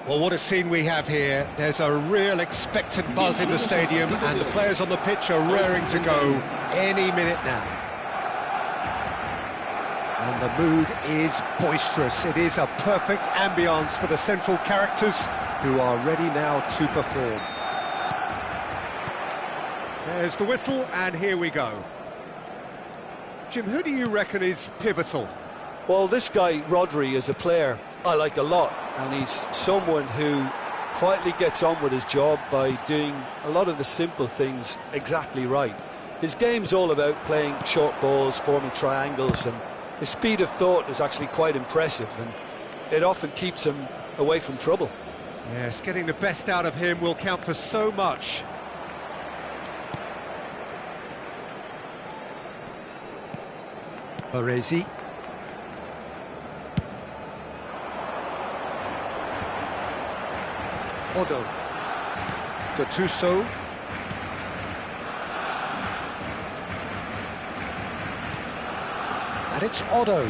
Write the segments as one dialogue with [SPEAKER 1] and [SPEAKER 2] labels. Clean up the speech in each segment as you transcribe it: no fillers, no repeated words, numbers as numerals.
[SPEAKER 1] Well, what a scene we have here. There's a real expectant buzz in the stadium, and the players on the pitch are raring to go any minute now. And the mood is boisterous. It is a perfect ambience for the central characters who are ready now to perform. There's the whistle, and here we go. Jim, who do you reckon is pivotal?
[SPEAKER 2] Well, this guy, Rodri, is a player I like a lot, and he's someone who quietly gets on with his job by doing a lot of the simple things exactly right. His game's all about playing short balls, forming triangles, and his speed of thought is actually quite impressive, and it often keeps him away from trouble.
[SPEAKER 1] Yes, getting the best out of him will count for so much. Baresi. Odo. Gattuso. And it's Odo.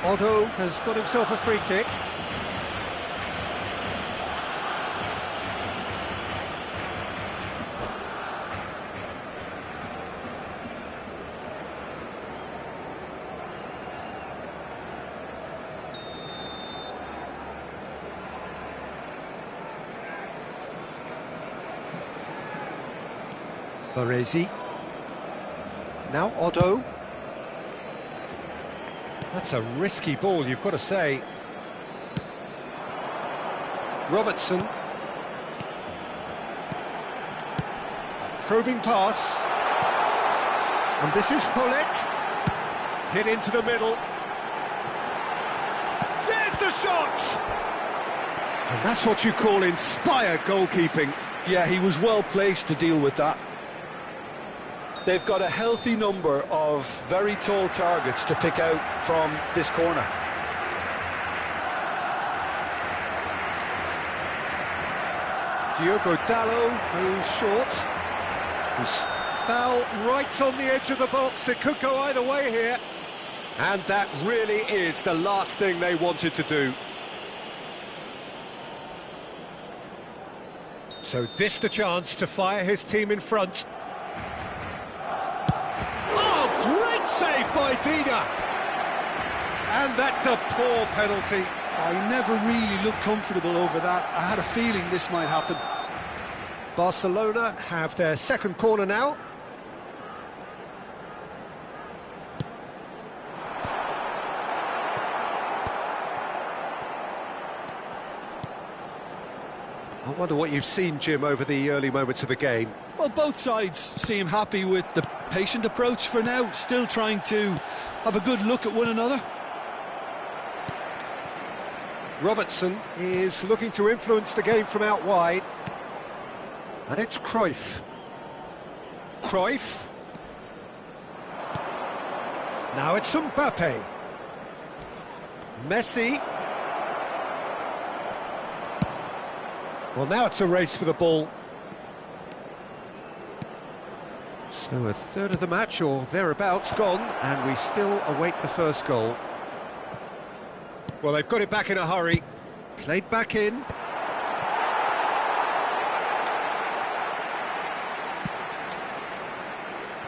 [SPEAKER 1] Odo has got himself a free kick. Baresi. Now Odo. That's a risky ball, you've got to say. Robertson. A probing pass. And this is Hullet. Hit into the middle. There's the shot! And that's what you call inspired goalkeeping.
[SPEAKER 2] Yeah, he was well placed to deal with that. They've got a healthy number of very tall targets to pick out from this corner.
[SPEAKER 1] Diogo Dalot goes short. He's foul right on the edge of the box. It could go either way here. And that really is the last thing they wanted to do. So this the chance to fire his team in front. Great save by Dida. And that's a poor penalty.
[SPEAKER 2] I never really looked comfortable over that. I had a feeling this might happen.
[SPEAKER 1] Barcelona have their second corner now. I wonder what you've seen, Jim, over the early moments of the game.
[SPEAKER 2] Well, both sides seem happy with the patient approach for now, still trying to have a good look at one another.
[SPEAKER 1] Robertson is looking to influence the game from out wide. And it's Cruyff. Cruyff. Now it's Mbappe. Messi. Well, now it's a race for the ball. So a third of the match, or thereabouts, gone, and we still await the first goal. Well, they've got it back in a hurry. Played back in.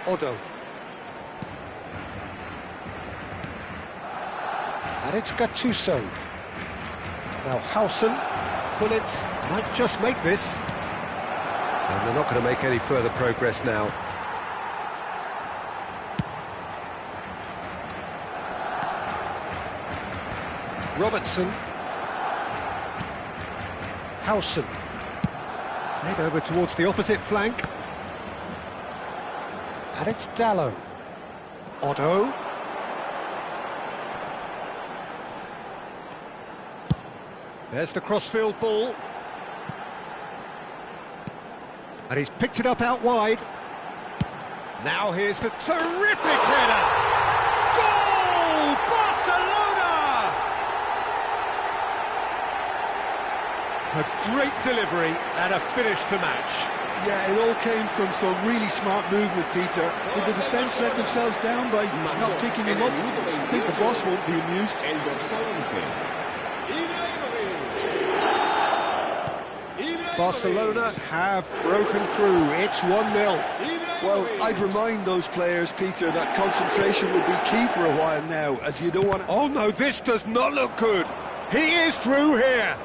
[SPEAKER 1] Odo. And it's Gattuso. Now Howson. Hullet might just make this. And they're not going to make any further progress now. Robertson. Howson. Played over towards the opposite flank. And it's Dalot. Odo. There's the crossfield ball. And he's picked it up out wide. Now here's the terrific header. Goal! Barcelona! A great delivery and a finish to match.
[SPEAKER 2] Yeah, it all came from some really smart movement, Peter. Did the defence let themselves down by not picking him up? I think the boss won't be amused.
[SPEAKER 1] Barcelona have broken through. It's 1-0.
[SPEAKER 2] Well, I'd remind those players, Peter, that concentration will be key for a while now, as you don't want to...
[SPEAKER 1] Oh no, this does not look good. He is through here.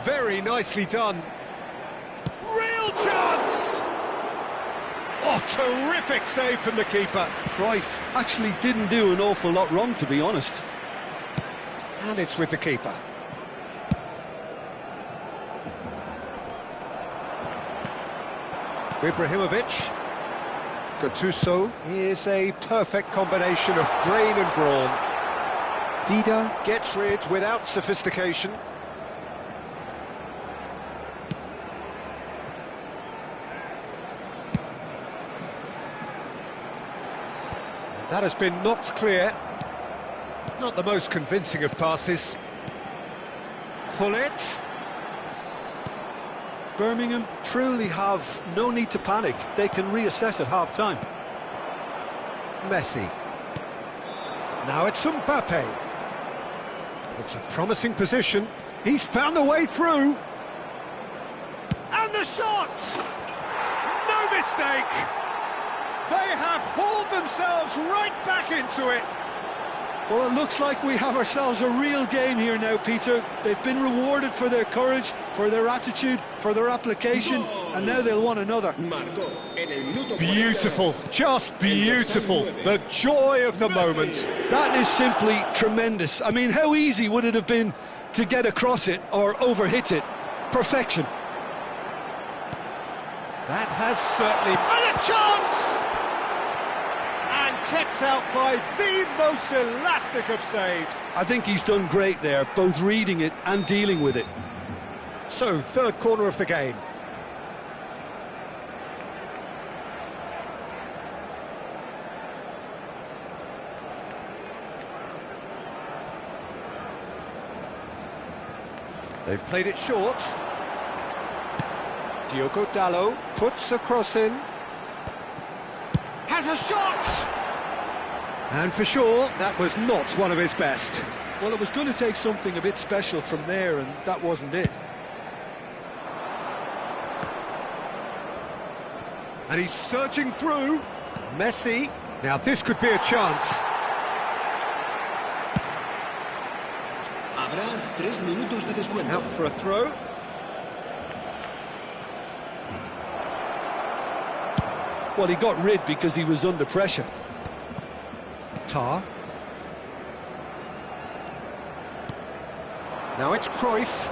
[SPEAKER 1] Very nicely done. Real chance! Oh, terrific save from the keeper.
[SPEAKER 2] Cruyff actually didn't do an awful lot wrong, to be honest.
[SPEAKER 1] And it's with the keeper. Ibrahimovic. Gattuso is a perfect combination of brain and brawn. Dida gets rid without sophistication. That has been knocked clear. Not the most convincing of passes. Hullet.
[SPEAKER 2] Birmingham truly have no need to panic. They can reassess at half-time.
[SPEAKER 1] Messi. Now it's Mbappe. It's a promising position. He's found a way through. And the shot! No mistake! They have hauled themselves right back into it.
[SPEAKER 2] Well, it looks like we have ourselves a real game here now, Peter. They've been rewarded for their courage, for their attitude, for their application, and now they'll want another.
[SPEAKER 1] Beautiful, just beautiful. The joy of the moment.
[SPEAKER 2] That is simply tremendous. I mean, how easy would it have been to get across it or overhit it? Perfection.
[SPEAKER 1] That has certainly... And a chance! And kept out by the most elastic of saves.
[SPEAKER 2] I think he's done great there, both reading it and dealing with it.
[SPEAKER 1] So, third corner of the game. They've played it short. Diogo Dalot puts a cross in. Has a shot! And for sure, that was not one of his best.
[SPEAKER 2] Well, it was going to take something a bit special from there, and that wasn't it.
[SPEAKER 1] And he's surging through. Messi. Now this could be a chance. Out for a throw.
[SPEAKER 2] Well, he got rid because he was under pressure.
[SPEAKER 1] Tar. Now it's Cruyff.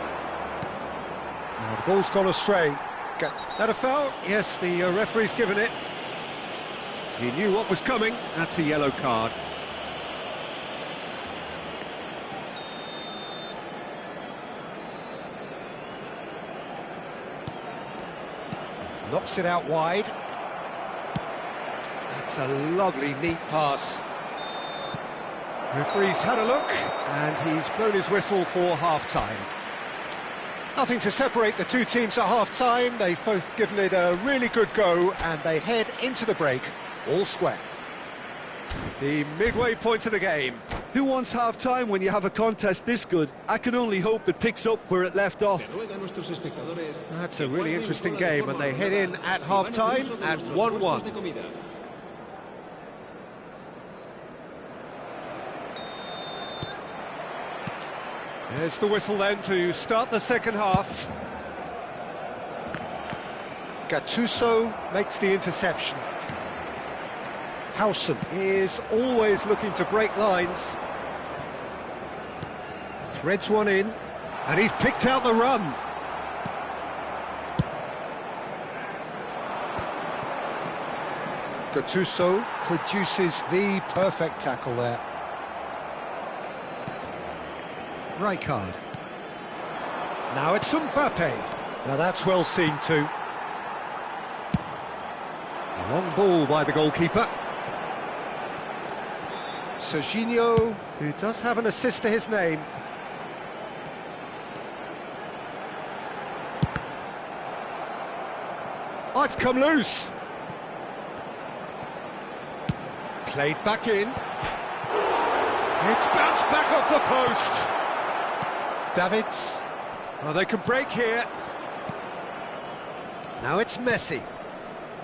[SPEAKER 1] Now the ball's gone astray. That a foul? Yes, the referee's given it. He knew what was coming. That's a yellow card. Knocks it out wide. That's a lovely, neat pass. Referee's had a look, and he's blown his whistle for half-time. Nothing to separate the two teams at half-time. They've both given it a really good go, and they head into the break all square. The midway point of the game.
[SPEAKER 2] Who wants half-time when you have a contest this good? I can only hope it picks up where it left off.
[SPEAKER 1] That's a really interesting game, and they head in at half-time at 1-1. There's the whistle then to start the second half. Gattuso makes the interception. Howson is always looking to break lines. Threads one in, and he's picked out the run. Gattuso produces the perfect tackle there. Rijkaard. Now it's Mbappe. Now that's well seen too. Long ball by the goalkeeper. Serginho, who does have an assist to his name. Oh, it's come loose. Played back in. It's bounced back off the post. Davids. Oh, they can break here. Now it's Messi.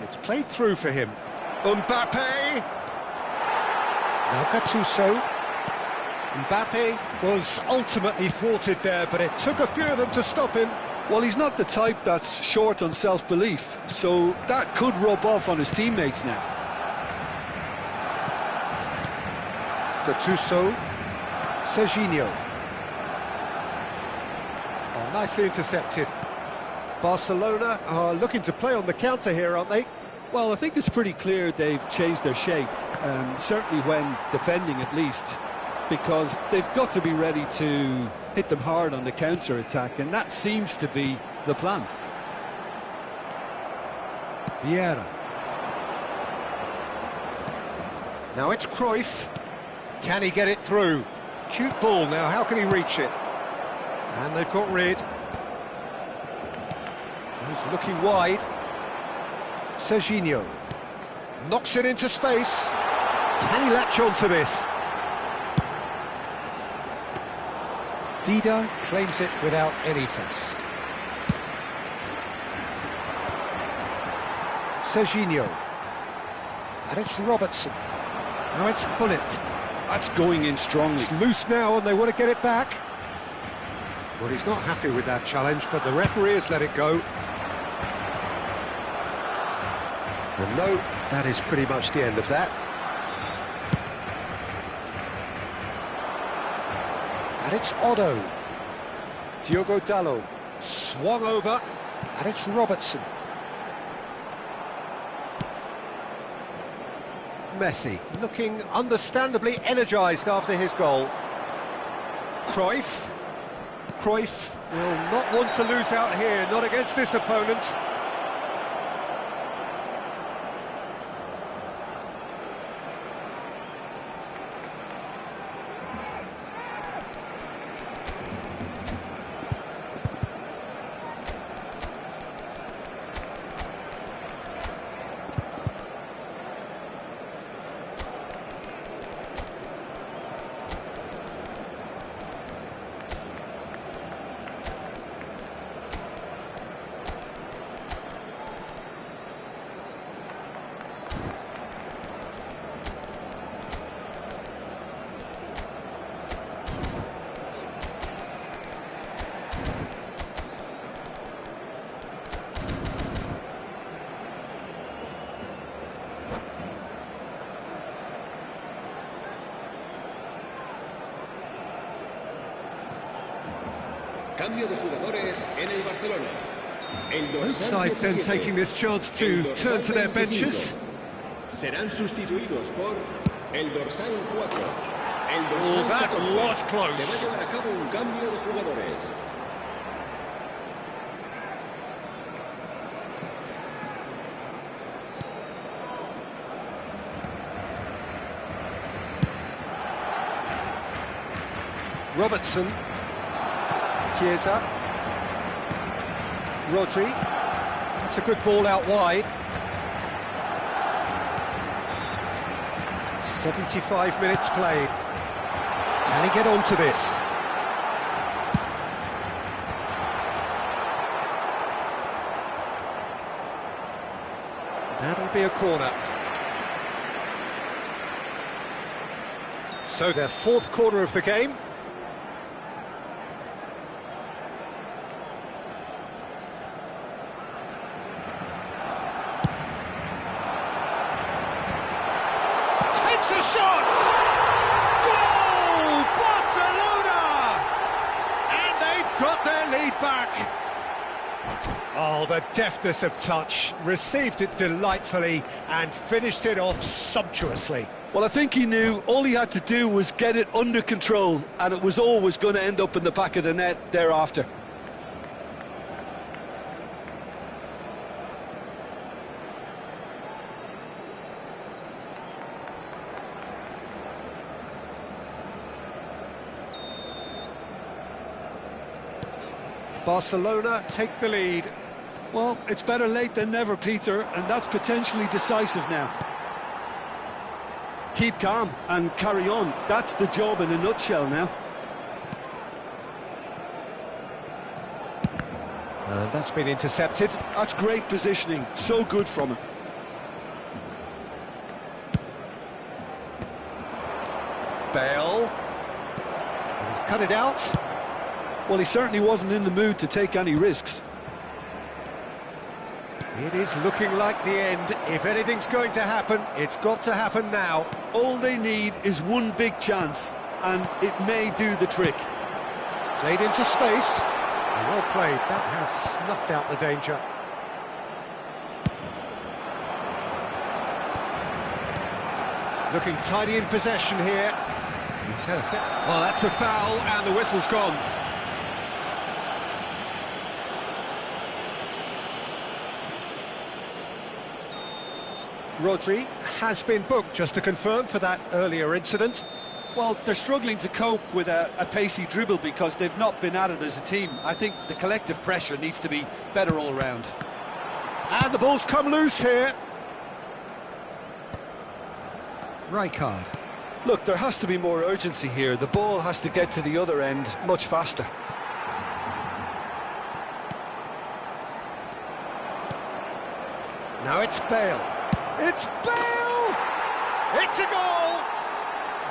[SPEAKER 1] It's played through for him. Mbappe. Now Gattuso. Mbappe was ultimately thwarted there, but it took a few of them to stop him.
[SPEAKER 2] Well, he's not the type that's short on self-belief, so that could rub off on his teammates now.
[SPEAKER 1] Gattuso. Serginho. Oh, nicely intercepted. Barcelona are looking to play on the counter here, aren't they?
[SPEAKER 2] Well, I think it's pretty clear they've changed their shape, certainly when defending at least, because they've got to be ready to hit them hard on the counter-attack, and that seems to be the plan.
[SPEAKER 1] Vieira. Now it's Cruyff. Can he get it through? Cute ball now, how can he reach it? And they've got rid. He's looking wide. Serginho. Knocks it into space. Can he latch on to this? Dida claims it without any fuss. Serginho. And it's Robertson. Now it's Gullit.
[SPEAKER 2] That's going in strongly.
[SPEAKER 1] It's loose now and they want to get it back. Well, he's not happy with that challenge, but the referee has let it go. And no, that is pretty much the end of that. And it's Otto. Diogo Dalot. Swung over. And it's Robertson. Messi, looking understandably energised after his goal. Cruyff. Cruyff will not want to lose out here, not against this opponent.
[SPEAKER 3] Cambio de jugadores en el Barcelona.
[SPEAKER 1] Both sides then taking this chance to turn to their benches.
[SPEAKER 3] Serán sustituidos por el dorsal 4. El
[SPEAKER 1] Oh,
[SPEAKER 3] dorsal
[SPEAKER 1] that
[SPEAKER 3] 14.
[SPEAKER 1] was close.
[SPEAKER 3] Se va a llevar a cabo un cambio de jugadores.
[SPEAKER 1] Robertson. Chiesa. Rodri. That's a good ball out wide. 75 minutes played. Can he get onto this? That'll be a corner. So their fourth corner of the game. Takes a shot! Goal! Barcelona! And they've got their lead back. Oh, the deftness of touch. Received it delightfully and finished it off sumptuously.
[SPEAKER 2] Well, I think he knew all he had to do was get it under control, and it was always going to end up in the back of the net thereafter.
[SPEAKER 1] Barcelona take the lead.
[SPEAKER 2] Well, it's better late than never, Peter, and that's potentially decisive now. Keep calm and carry on. That's the job in a nutshell now.
[SPEAKER 1] And that's been intercepted.
[SPEAKER 2] That's great positioning. So good from him.
[SPEAKER 1] Bale. He's cut it out.
[SPEAKER 2] Well, he certainly wasn't in the mood to take any risks.
[SPEAKER 1] It is looking like the end. If anything's going to happen, it's got to happen now.
[SPEAKER 2] All they need is one big chance, and it may do the trick.
[SPEAKER 1] Played into space. Well played. That has snuffed out the danger. Looking tidy in possession here. He's had a well, that's a foul, and the whistle's gone. Rodri has been booked, just to confirm, for that earlier incident.
[SPEAKER 2] Well, they're struggling to cope with a pacey dribble because they've not been at it as a team. I think the collective pressure needs to be better all round.
[SPEAKER 1] And the ball's come loose here. Rijkaard.
[SPEAKER 2] Look, there has to be more urgency here. The ball has to get to the other end much faster.
[SPEAKER 1] Now it's Bale. It's Bale! It's a goal!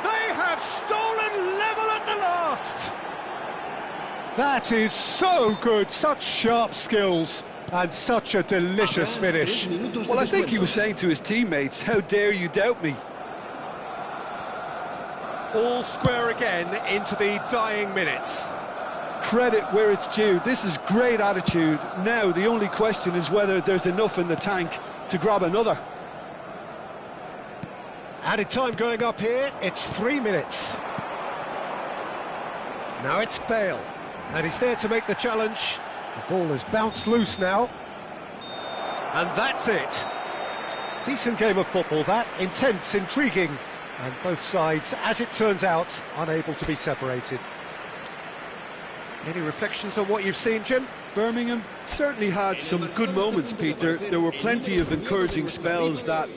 [SPEAKER 1] They have stolen level at the last! That is so good, such sharp skills, and such a delicious finish.
[SPEAKER 2] Well, I think he was saying to his teammates, how dare you doubt me?
[SPEAKER 1] All square again into the dying minutes.
[SPEAKER 2] Credit where it's due. This is great attitude. Now the only question is whether there's enough in the tank to grab another.
[SPEAKER 1] Added time going up here, it's 3 minutes. Now it's Bale, and he's there to make the challenge. The ball has bounced loose now. And that's it. Decent game of football, that. Intense, intriguing, and both sides, as it turns out, unable to be separated. Any reflections on what you've seen, Jim?
[SPEAKER 2] Birmingham certainly had some good moments, Peter. There were plenty of encouraging spells that...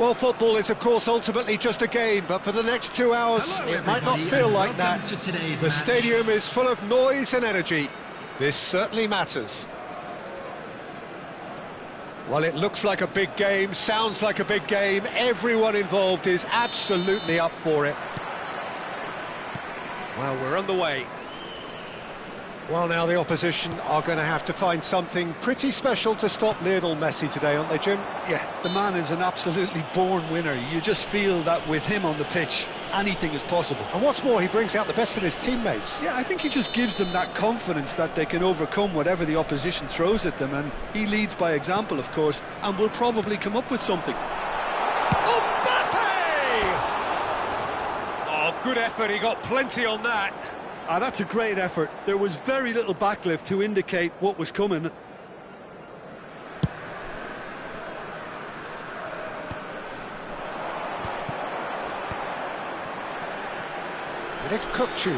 [SPEAKER 1] Well, football is, of course, ultimately just a game, but for the next 2 hours, it might not feel like that. The stadium is full of noise and energy. This certainly matters. Well, it looks like a big game, sounds like a big game. Everyone involved is absolutely up for it. Well, we're on the way. Well, now the opposition are going to have to find something pretty special to stop Lionel Messi today, aren't they, Jim?
[SPEAKER 2] Yeah, the man is an absolutely born winner. You just feel that with him on the pitch, anything is possible.
[SPEAKER 1] And what's more, he brings out the best in his teammates.
[SPEAKER 2] Yeah, I think he just gives them that confidence that they can overcome whatever the opposition throws at them, and he leads by example, of course, and will probably come up with something.
[SPEAKER 1] Mbappe! Oh, good effort, he got plenty on that.
[SPEAKER 2] Ah, that's a great effort. There was very little backlift to indicate what was coming.
[SPEAKER 1] And it's Kukçu.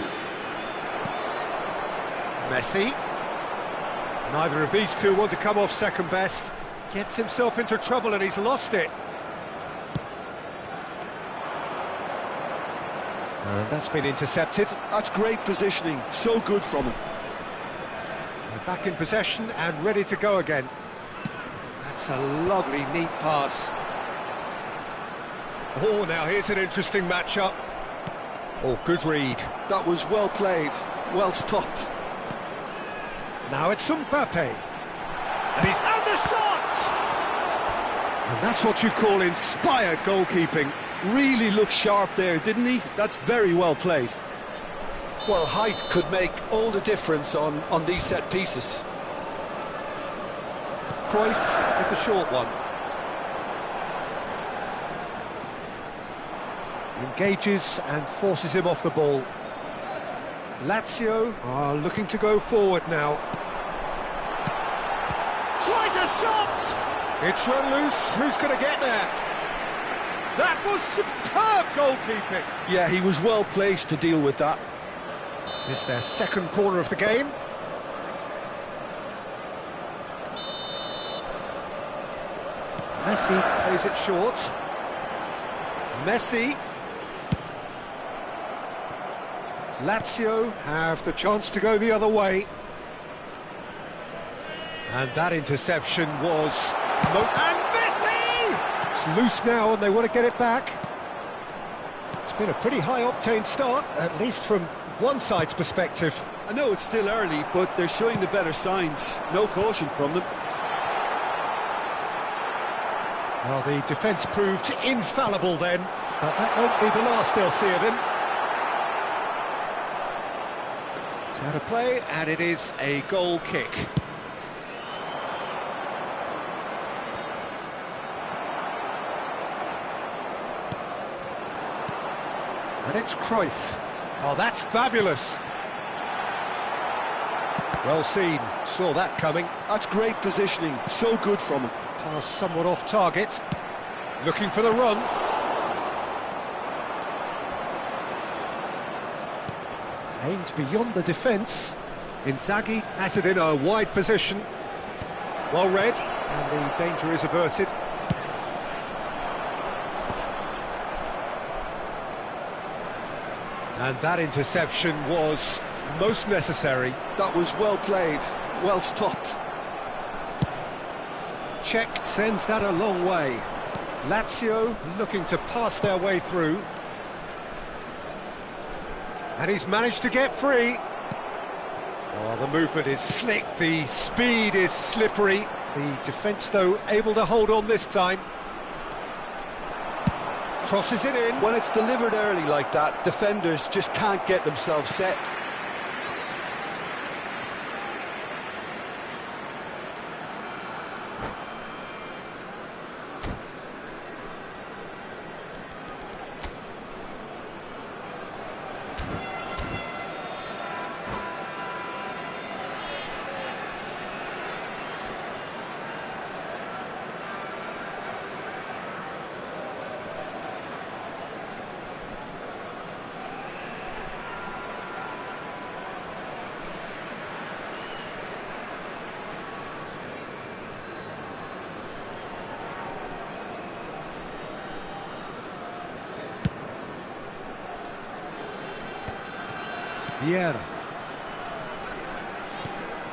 [SPEAKER 1] Messi. Neither of these two want to come off second best. Gets himself into trouble and he's lost it. And that's been intercepted.
[SPEAKER 2] That's great positioning, so good from him.
[SPEAKER 1] They're back in possession and ready to go again. That's a lovely, neat pass. Oh, now here's an interesting matchup. Oh, good read.
[SPEAKER 2] That was well played, well stopped.
[SPEAKER 1] Now it's Mbappe. And he's found the shot! And that's what you call inspired goalkeeping.
[SPEAKER 2] Really looked sharp there, didn't he? That's very well played. Well, height could make all the difference on these set pieces.
[SPEAKER 1] Cruyff with the short one. Engages and forces him off the ball. Lazio are looking to go forward now. Tries a shot! It's run loose. Who's going to get there? That was superb goalkeeping.
[SPEAKER 2] Yeah, he was well placed to deal with that.
[SPEAKER 1] This is their second corner of the game. Messi plays it short. Messi. Lazio have the chance to go the other way. And that interception was... And Messi! It's loose now and they want to get it back. It's been a pretty high-octane start, at least from one side's perspective.
[SPEAKER 2] I know it's still early, but they're showing the better signs. No caution from them.
[SPEAKER 1] Well, the defence proved infallible then, but that won't be the last they'll see of him. It's out of play, and it is a goal kick. And it's Cruyff. Oh, that's fabulous. Well seen, saw that coming.
[SPEAKER 2] That's great positioning, so good from him.
[SPEAKER 1] Pass somewhat off target. Looking for the run. Aimed beyond the defence. Inzaghi has it in a wide position. Well read, and the danger is averted. And that interception was most necessary.
[SPEAKER 2] That was well played, well stopped.
[SPEAKER 1] Czech sends that a long way. Lazio looking to pass their way through. And he's managed to get free. Oh, the movement is slick, the speed is slippery. The defence, though, able to hold on this time. Crosses it in.
[SPEAKER 2] When it's delivered early like that, defenders just can't get themselves set.
[SPEAKER 1] Vieira.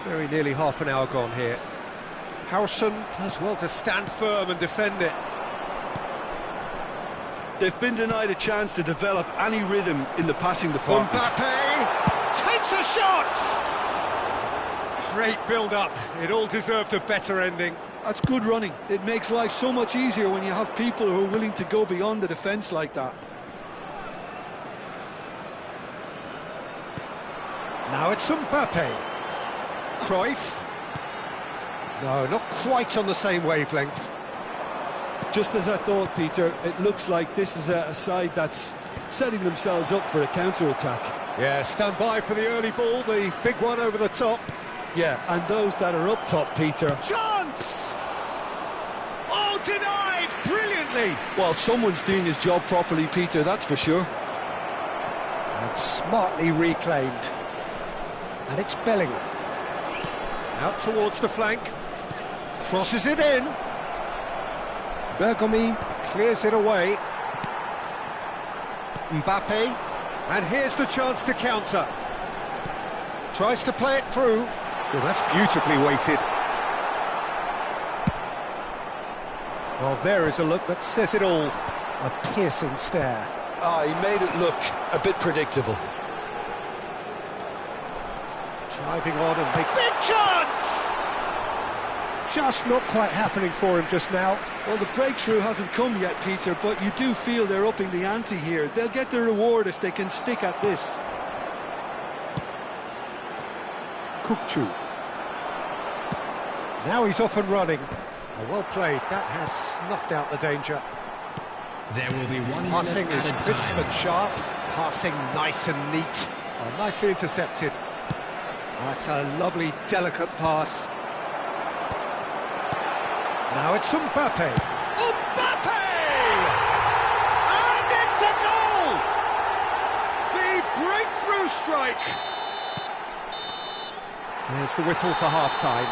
[SPEAKER 1] Very nearly half an hour gone here. Howson does well to stand firm and defend it.
[SPEAKER 2] They've been denied a chance to develop any rhythm in the passing department.
[SPEAKER 1] Mbappe takes a shot! Great build-up. It all deserved a better ending.
[SPEAKER 2] That's good running. It makes life so much easier when you have people who are willing to go beyond the defence like that.
[SPEAKER 1] Now it's Mbappe. Cruyff. No, not quite on the same wavelength.
[SPEAKER 2] Just as I thought, Peter, it looks like this is a side that's setting themselves up for a counter-attack.
[SPEAKER 1] Yeah, stand by for the early ball, the big one over the top.
[SPEAKER 2] Yeah, and those that are up top, Peter.
[SPEAKER 1] Chance! Oh, denied! Brilliantly!
[SPEAKER 2] Well, someone's doing his job properly, Peter, that's for sure.
[SPEAKER 1] And smartly reclaimed. And it's Bellingham. Out towards the flank. Crosses it in. Bergomi clears it away. Mbappe. And here's the chance to counter. Tries to play it through. Well, that's beautifully weighted. Well, there is a look that says it all. A piercing stare.
[SPEAKER 2] Ah, he made it look a bit predictable.
[SPEAKER 1] Driving on and big chance! Just not quite happening for him just now.
[SPEAKER 2] Well, the breakthrough hasn't come yet, Peter, but you do feel they're upping the ante here. They'll get their reward if they can stick at this.
[SPEAKER 1] Kukçu. Now he's off and running. Oh, well played. That has snuffed out the danger.
[SPEAKER 3] There will be one
[SPEAKER 1] Passing
[SPEAKER 3] minute
[SPEAKER 1] is
[SPEAKER 3] at a
[SPEAKER 1] crisp
[SPEAKER 3] time.
[SPEAKER 1] and sharp. Passing nice and neat. Oh, nicely intercepted. That's a lovely, delicate pass. Now it's Mbappe. Mbappe! And it's a goal! The breakthrough strike! There's the whistle for half-time.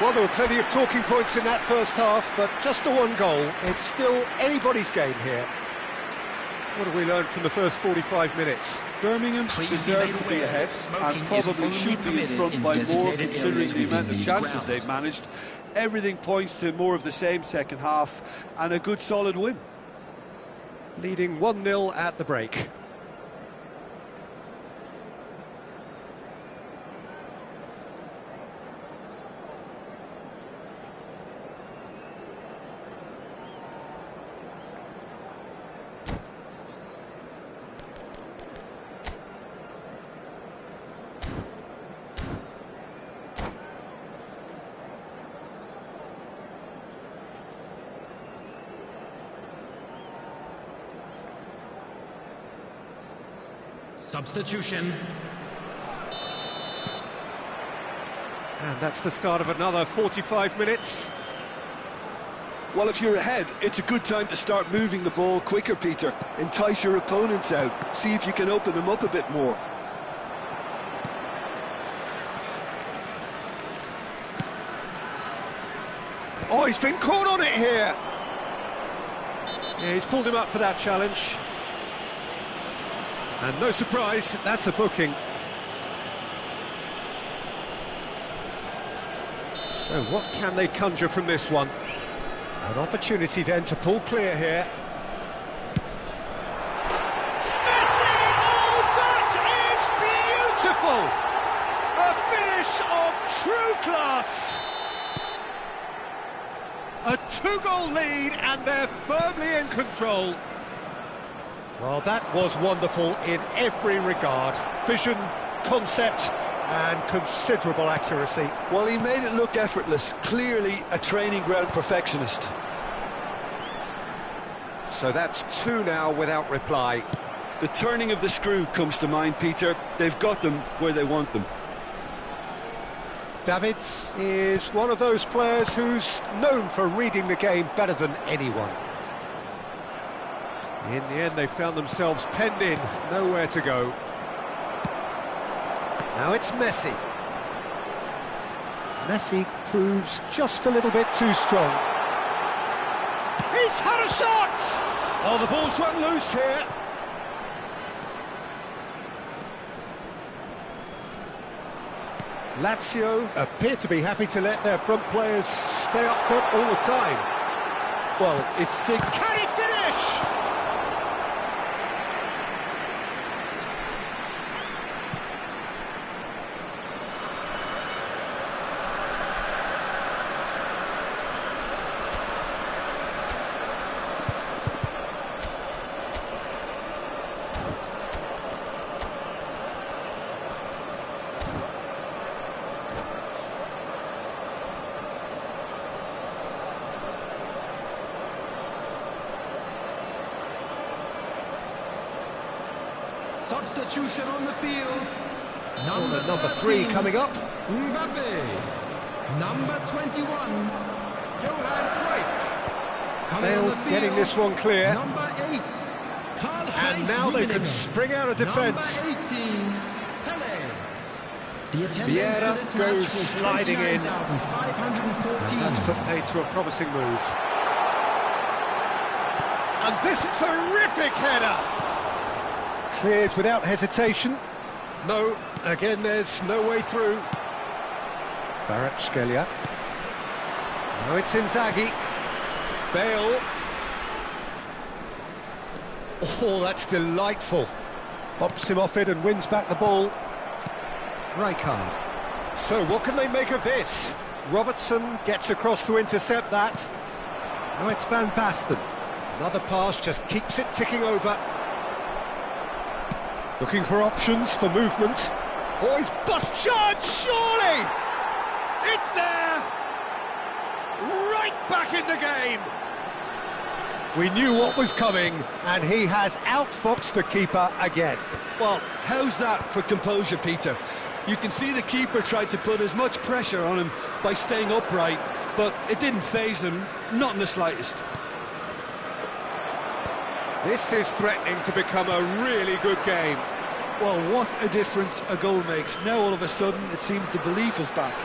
[SPEAKER 1] Well, there were plenty of talking points in that first half, but just the one goal. It's still anybody's game here. What have we learned from the first 45 minutes?
[SPEAKER 2] Birmingham deserve to be ahead and probably should be in front by more considering the amount of chances they've managed. Everything points to more of the same second half and a good solid win.
[SPEAKER 1] Leading 1-0 at the break.
[SPEAKER 3] Substitution.
[SPEAKER 1] And that's the start of another 45 minutes.
[SPEAKER 2] Well, if you're ahead, it's a good time to start moving the ball quicker, Peter. Entice your opponents out. See if you can open them up a bit more.
[SPEAKER 1] Oh, he's been caught on it here. Yeah, he's pulled him up for that challenge. And no surprise, that's a booking. So what can they conjure from this one? An opportunity then to pull clear here. Messi! Oh, that is beautiful! A finish of true class! A two-goal lead and they're firmly in control. Well, that was wonderful in every regard. Vision, concept, and considerable accuracy.
[SPEAKER 2] Well, he made it look effortless. Clearly a training ground perfectionist.
[SPEAKER 1] So that's two now without reply.
[SPEAKER 2] The turning of the screw comes to mind, Peter. They've got them where they want them.
[SPEAKER 1] Davids is one of those players who's known for reading the game better than anyone. In the end, they found themselves penned in, nowhere to go. Now it's Messi. Messi proves just a little bit too strong. He's had a shot! Oh, the ball's run loose here. Lazio appear to be happy to let their front players stay up front all the time.
[SPEAKER 2] Well, it's sick.
[SPEAKER 1] Can he finish?
[SPEAKER 3] Substitution on the field.
[SPEAKER 1] Number 3 coming up.
[SPEAKER 3] Mbappe. Number 21. Johan Cruyff.
[SPEAKER 1] Bale getting this one clear.
[SPEAKER 3] Number 8.
[SPEAKER 1] And now they can spring out of defence.
[SPEAKER 3] Number 18. Pele. The attendance
[SPEAKER 1] Vieira
[SPEAKER 3] for this
[SPEAKER 1] goes
[SPEAKER 3] match was
[SPEAKER 1] sliding in.
[SPEAKER 3] 29,514.
[SPEAKER 1] And that's put paid to a promising move. And this is a terrific header. Cleared without hesitation. No, again there's no way through. Kvaratskhelia. Now it's Inzaghi. Bale. Oh, that's delightful. Bumps him off it and wins back the ball. Rijkaard. So what can they make of this? Robertson gets across to intercept that. Now it's Van Basten. Another pass just keeps it ticking over. Looking for options for movement. Oh, he's bust charge, surely! It's there! Right back in the game! We knew what was coming, and he has outfoxed the keeper again.
[SPEAKER 2] Well, how's that for composure, Peter? You can see the keeper tried to put as much pressure on him by staying upright, but it didn't faze him, not in the slightest.
[SPEAKER 1] This is threatening to become a really good game.
[SPEAKER 2] Well, what a difference a goal makes. Now all of a sudden it seems the belief is back.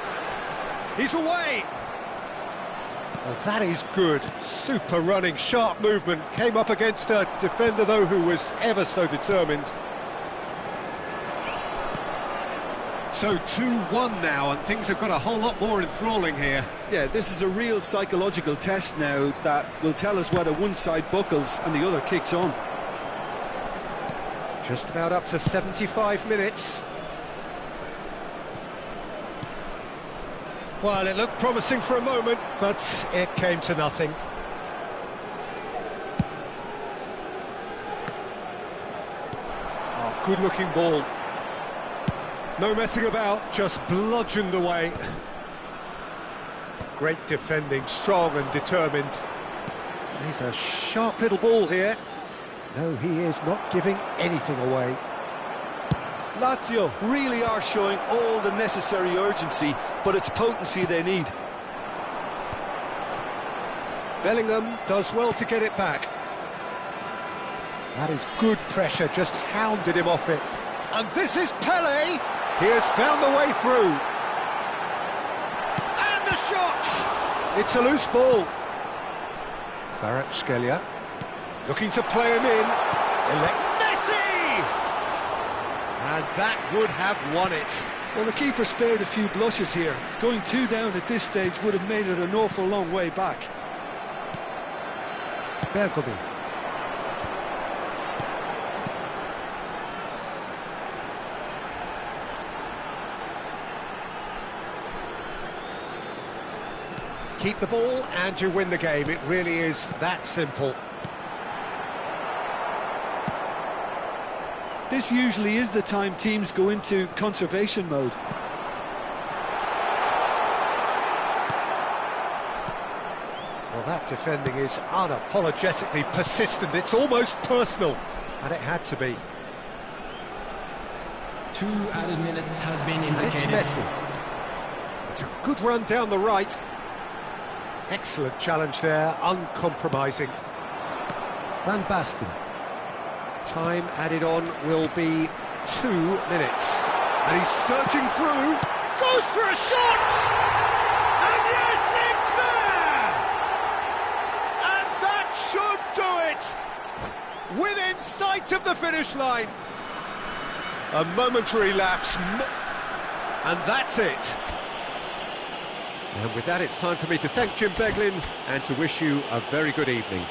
[SPEAKER 1] He's away! Well, that is good. Super running, sharp movement. Came up against a defender, though, who was ever so determined. So 2-1 now, and things have got a whole lot more enthralling here.
[SPEAKER 2] Yeah, this is a real psychological test now that will tell us whether one side buckles and the other kicks on.
[SPEAKER 1] Just about up to 75 minutes. Well, it looked promising for a moment, but it came to nothing. Oh, good-looking ball. No messing about, just bludgeoned away. Great defending, strong and determined. He's a sharp little ball here. No, he is not giving anything away.
[SPEAKER 2] Lazio really are showing all the necessary urgency, but it's potency they need.
[SPEAKER 1] Bellingham does well to get it back. That is good pressure, just hounded him off it. And this is Pele! He has found the way through. And the shot! It's a loose ball. Kvaratskhelia looking to play him in. Messi! And that would have won it.
[SPEAKER 2] Well, the keeper spared a few blushes here. Going 2 down at this stage would have made it an awful long way back.
[SPEAKER 1] Bergomi. Keep the ball and you win the game. It really is that simple.
[SPEAKER 2] This usually is the time teams go into conservation mode.
[SPEAKER 1] Well, that defending is unapologetically persistent. It's almost personal, and it had to be.
[SPEAKER 3] 2 added minutes has been
[SPEAKER 1] And it's
[SPEAKER 3] indicated.
[SPEAKER 1] Messi. It's a good run down the right. Excellent challenge there, uncompromising. Van Basten. Time added on will be 2 minutes. And he's searching through. Goes for a shot! And yes, it's there! And that should do it! Within sight of the finish line. A momentary lapse. And that's it. And with that, it's time for me to thank Jim Beglin and to wish you a very good evening.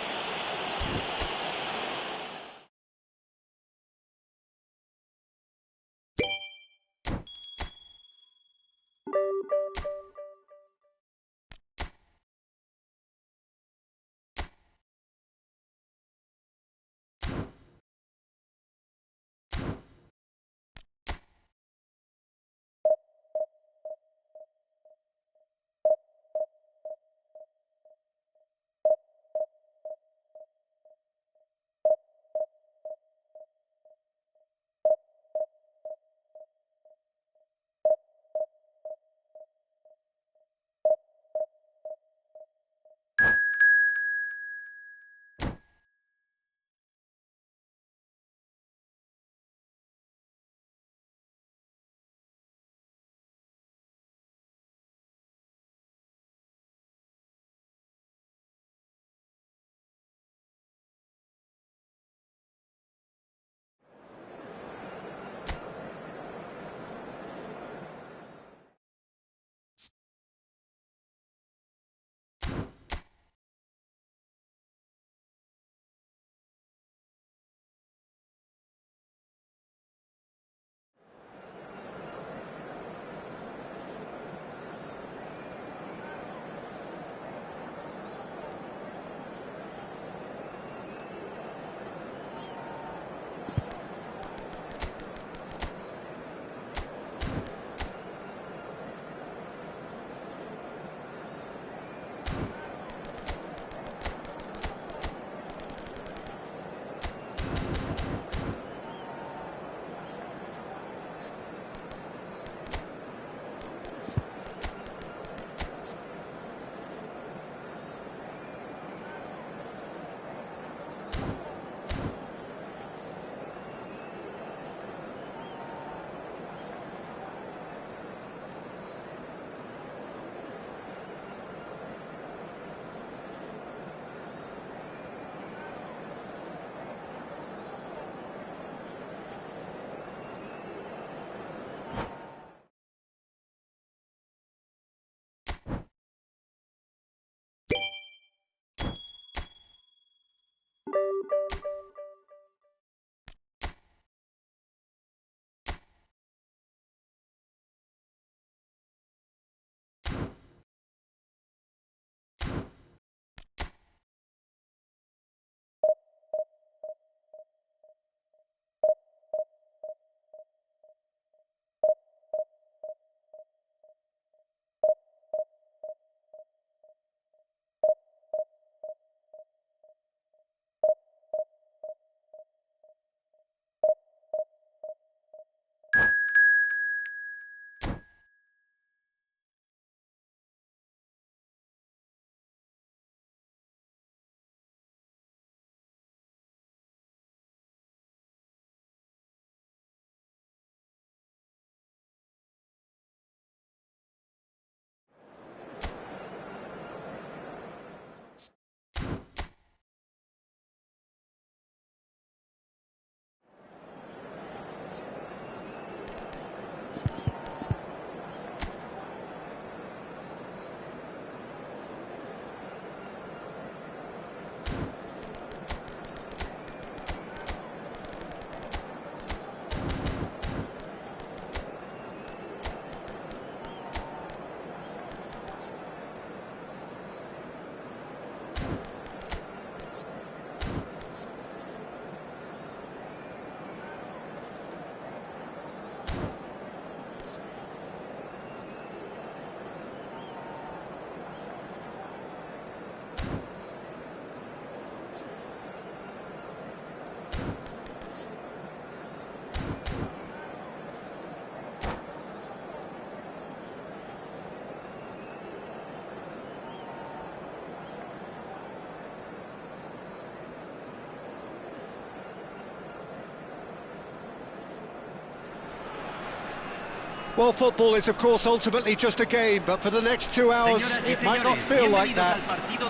[SPEAKER 1] Well, football is, of course, ultimately just a game, but for the next 2 hours, it might not feel like that.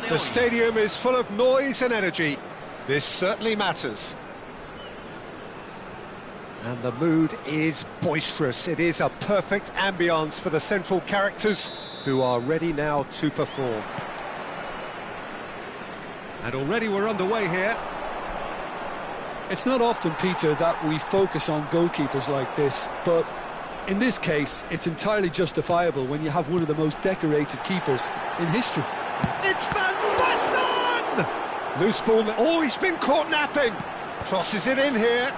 [SPEAKER 1] The stadium is full of noise and energy. This certainly matters. And the mood is boisterous. It is a perfect ambience for the central characters who are ready now to perform. And already we're underway here.
[SPEAKER 2] It's not often, Peter, that we focus on goalkeepers like this, but in this case, it's entirely justifiable when you have one of the most decorated keepers in history.
[SPEAKER 1] It's Van Basten! Loose ball. Oh, he's been caught napping. Crosses it in here.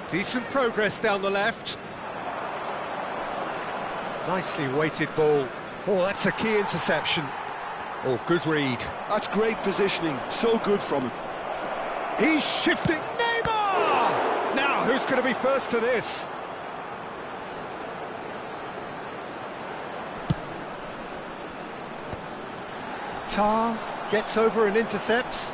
[SPEAKER 1] Decent progress down the left. Nicely weighted ball. Oh, that's a key interception. Oh, good read.
[SPEAKER 2] That's great positioning. So good from him.
[SPEAKER 1] He's shifting. Neymar! Now, who's going to be first to this? Tar gets over and intercepts.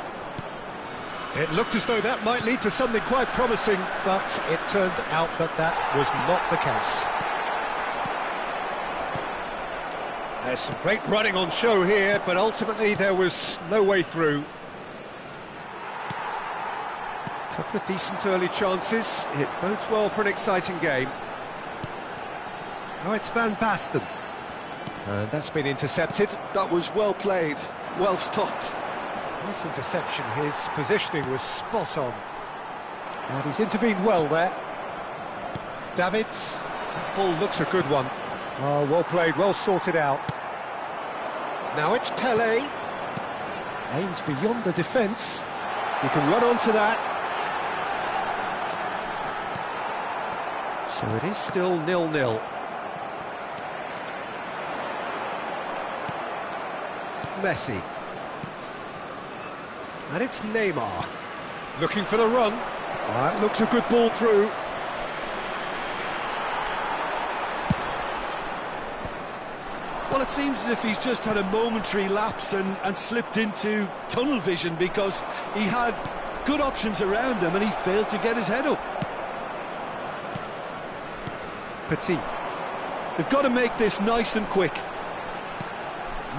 [SPEAKER 1] It looked as though that might lead to something quite promising, but it turned out that that was not the case. There's some great running on show here, but ultimately there was no way through. Couple of decent early chances. It bodes well for an exciting game. Now it's Van Basten. And that's been intercepted.
[SPEAKER 2] That was well played, well stopped.
[SPEAKER 1] Nice interception. His positioning was spot on. And he's intervened well there. Davids. That ball looks a good one. Oh, well played, well sorted out. Now it's Pele. Aimed beyond the defence. He can run onto that. So it is still 0-0. Messi. And it's Neymar. Looking for the run. That looks a good ball through.
[SPEAKER 2] Well, it seems as if he's just had a momentary lapse and slipped into tunnel vision because he had good options around him and he failed to get his head up.
[SPEAKER 1] Petit.
[SPEAKER 2] They've got to make this nice and quick.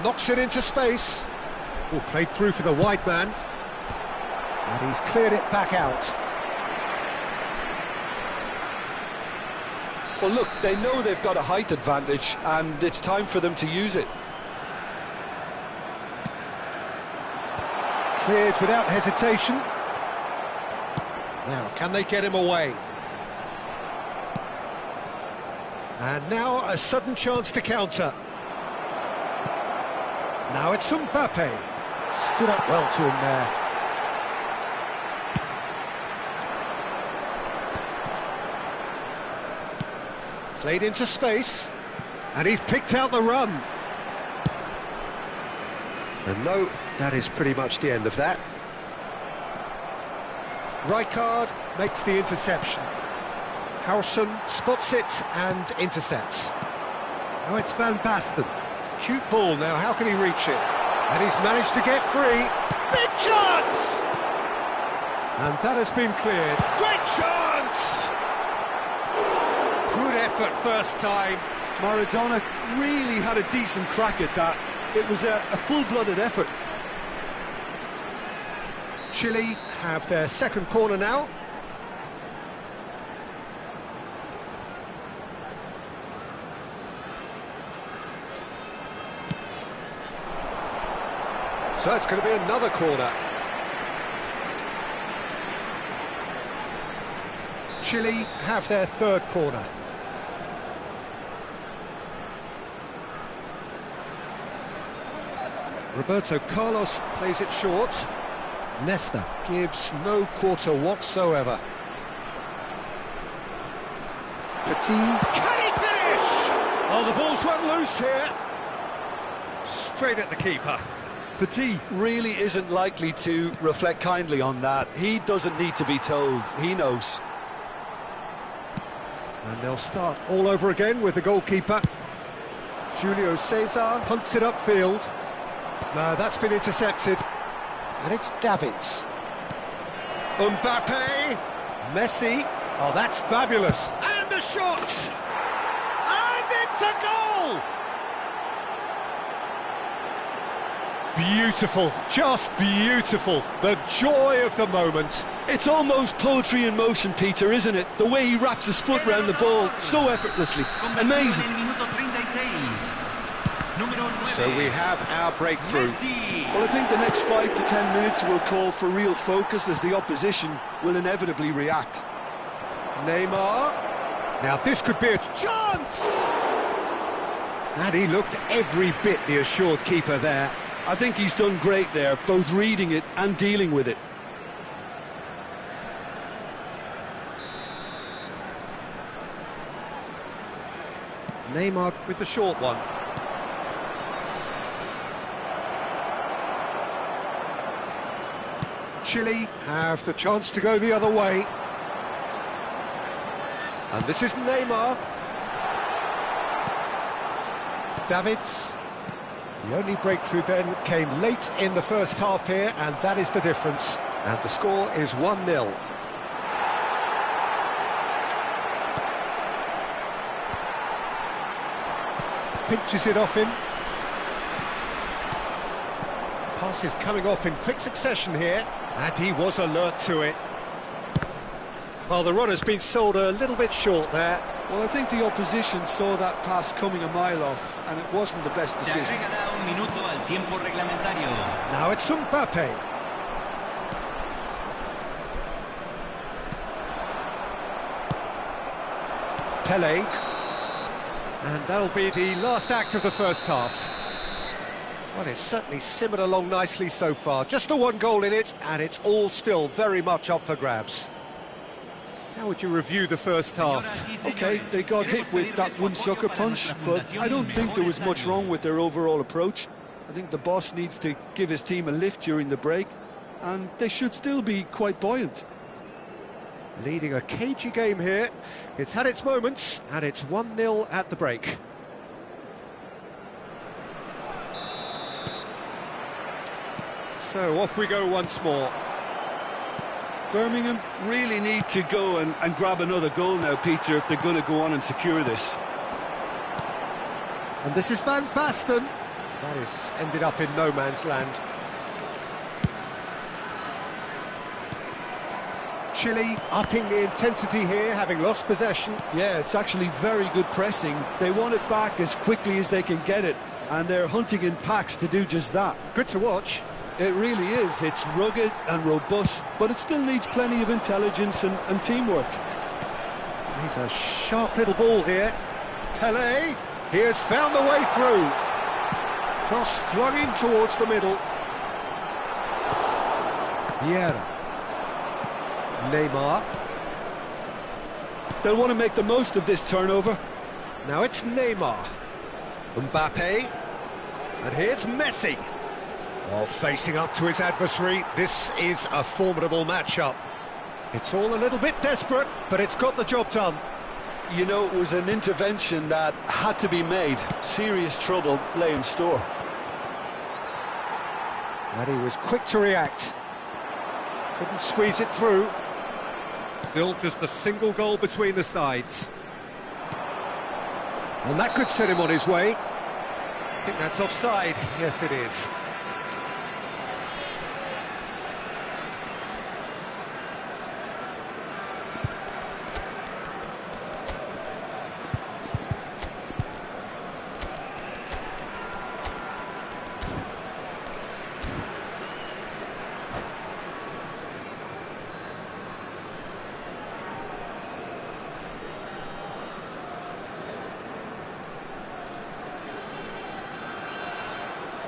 [SPEAKER 1] Knocks it into space. Oh, played through for the wide man. And he's cleared it back out.
[SPEAKER 2] Well, look, they know they've got a height advantage, and it's time for them to use it.
[SPEAKER 1] Cleared without hesitation. Now, can they get him away? And now a sudden chance to counter. Now it's Mbappe. Stood up well to him there. Played into space, and he's picked out the run. And no, that is pretty much the end of that. Rijkaard makes the interception. Howson spots it and intercepts. Now it's Van Basten. Cute ball now, how can he reach it? And he's managed to get free. Big chance! And that has been cleared. Great chance! Good effort first time.
[SPEAKER 2] Maradona really had a decent crack at that. It was a full-blooded effort.
[SPEAKER 1] Chile have their second corner now. So it's going to be another corner. Chile have their third corner. Roberto Carlos plays it short. Nesta gives no quarter whatsoever. Petit. Can he finish? Oh, the ball's run loose here. Straight at the keeper.
[SPEAKER 2] Petit really isn't likely to reflect kindly on that. He doesn't need to be told. He knows.
[SPEAKER 1] And they'll start all over again with the goalkeeper. Julio Cesar punts it upfield. No, that's been intercepted. And it's Davids. Mbappe. Messi. Oh, that's fabulous. And a shot! And it's a goal! Beautiful, just beautiful. The joy of the moment.
[SPEAKER 2] It's almost poetry in motion, Peter, isn't it? The way he wraps his foot around the ball so effortlessly. Amazing.
[SPEAKER 1] So we have our breakthrough.
[SPEAKER 2] Well, I think the next 5 to 10 minutes will call for real focus as the opposition will inevitably react.
[SPEAKER 1] Neymar. Now this could be a chance! And he looked every bit the assured keeper there.
[SPEAKER 2] I think he's done great there, both reading it and dealing with it.
[SPEAKER 1] Neymar with the short one. Chile have the chance to go the other way. And this is Neymar. Davids. The only breakthrough then came late in the first half here, and that is the difference. And the score is 1-0. Pinches it off him. Pass is coming off in quick succession here, and he was alert to it. Well, the runner's been sold a little bit short there.
[SPEAKER 2] Well, I think the opposition saw that pass coming a mile off, and it wasn't the best decision.
[SPEAKER 1] Now it's Mbappe. Pele. And that'll be the last act of the first half. Well, it's certainly simmered along nicely so far. Just the one goal in it, and it's all still very much up for grabs. How would you review the first half?
[SPEAKER 2] Okay, they got hit with that one sucker punch, but I don't think there was much wrong with their overall approach. I think the boss needs to give his team a lift during the break, and they should still be quite buoyant.
[SPEAKER 1] Leading a cagey game here. It's had its moments, and it's 1-0 at the break. So off we go once more.
[SPEAKER 2] Birmingham really need to go and grab another goal now, Peter, if they're going to go on and secure this.
[SPEAKER 1] And this is Van Basten. That is ended up in no man's land. Chile upping the intensity here, having lost possession.
[SPEAKER 2] Yeah, it's actually very good pressing. They want it back as quickly as they can get it, and they're hunting in packs to do just that.
[SPEAKER 1] Good to watch.
[SPEAKER 2] It really is. It's rugged and robust, but it still needs plenty of intelligence and teamwork.
[SPEAKER 1] He's a sharp little ball here. Pele, he has found the way through. Cross flung in towards the middle. Vieira. Neymar.
[SPEAKER 2] They'll want to make the most of this turnover.
[SPEAKER 1] Now it's Neymar. Mbappe. And here's Messi. Oh, facing up to his adversary, this is a formidable matchup. It's all a little bit desperate, but it's got the job done.
[SPEAKER 2] You know, it was an intervention that had to be made. Serious trouble lay in store.
[SPEAKER 1] And he was quick to react. Couldn't squeeze it through. Still just a single goal between the sides. And that could set him on his way. I think that's offside. Yes, it is.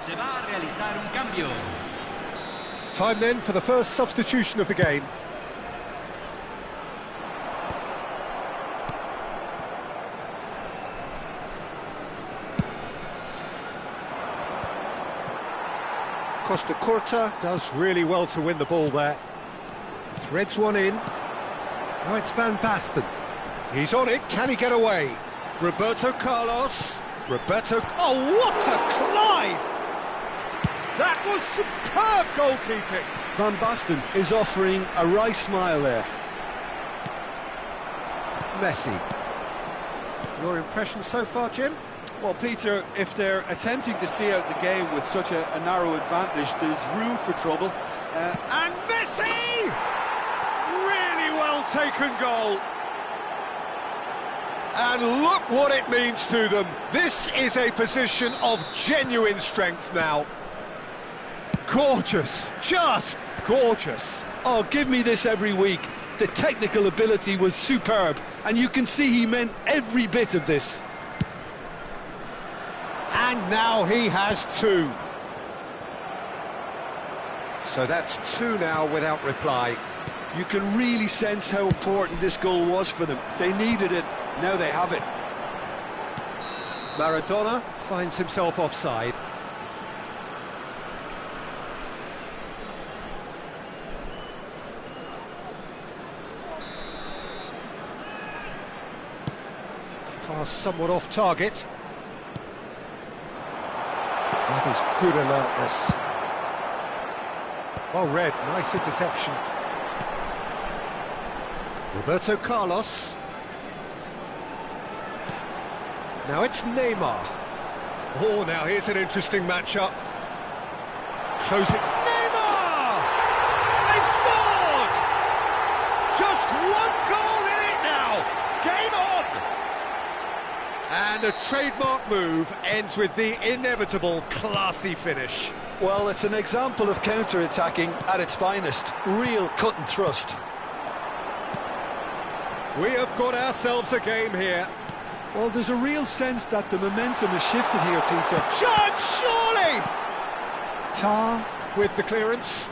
[SPEAKER 3] Se va a realizar un cambio.
[SPEAKER 1] Time then for the first substitution of the game. Costa Curta does really well to win the ball there. Threads one in. Now it's Van Basten. He's on it, can he get away? Roberto Carlos. Oh, what a climb! That was superb goalkeeping.
[SPEAKER 2] Van Basten is offering a wry smile there.
[SPEAKER 1] Messi. Your impression so far, Jim?
[SPEAKER 4] Well, Peter, if they're attempting to see out the game with such a narrow advantage, there's room for trouble.
[SPEAKER 1] And Messi! Really well taken goal. And look what it means to them. This is a position of genuine strength now. Gorgeous, just gorgeous.
[SPEAKER 2] Oh, give me this every week. The technical ability was superb, and you can see he meant every bit of this.
[SPEAKER 1] And now he has two. So that's two now without reply.
[SPEAKER 2] You can really sense how important this goal was for them. They needed it, now they have it.
[SPEAKER 1] Maradona finds himself offside. Pass somewhat off target. That is good alertness. Well read, nice interception. Roberto Carlos. Now it's Neymar. Oh, now here's an interesting matchup. Closing. Neymar! They've scored! Just one goal in it now. Game on! And a trademark move ends with the inevitable classy finish.
[SPEAKER 2] Well, it's an example of counter-attacking at its finest. Real cut and thrust.
[SPEAKER 1] We have got ourselves a game here.
[SPEAKER 2] Well, there's a real sense that the momentum has shifted here, Peter.
[SPEAKER 1] Shot, surely! Tar with the clearance.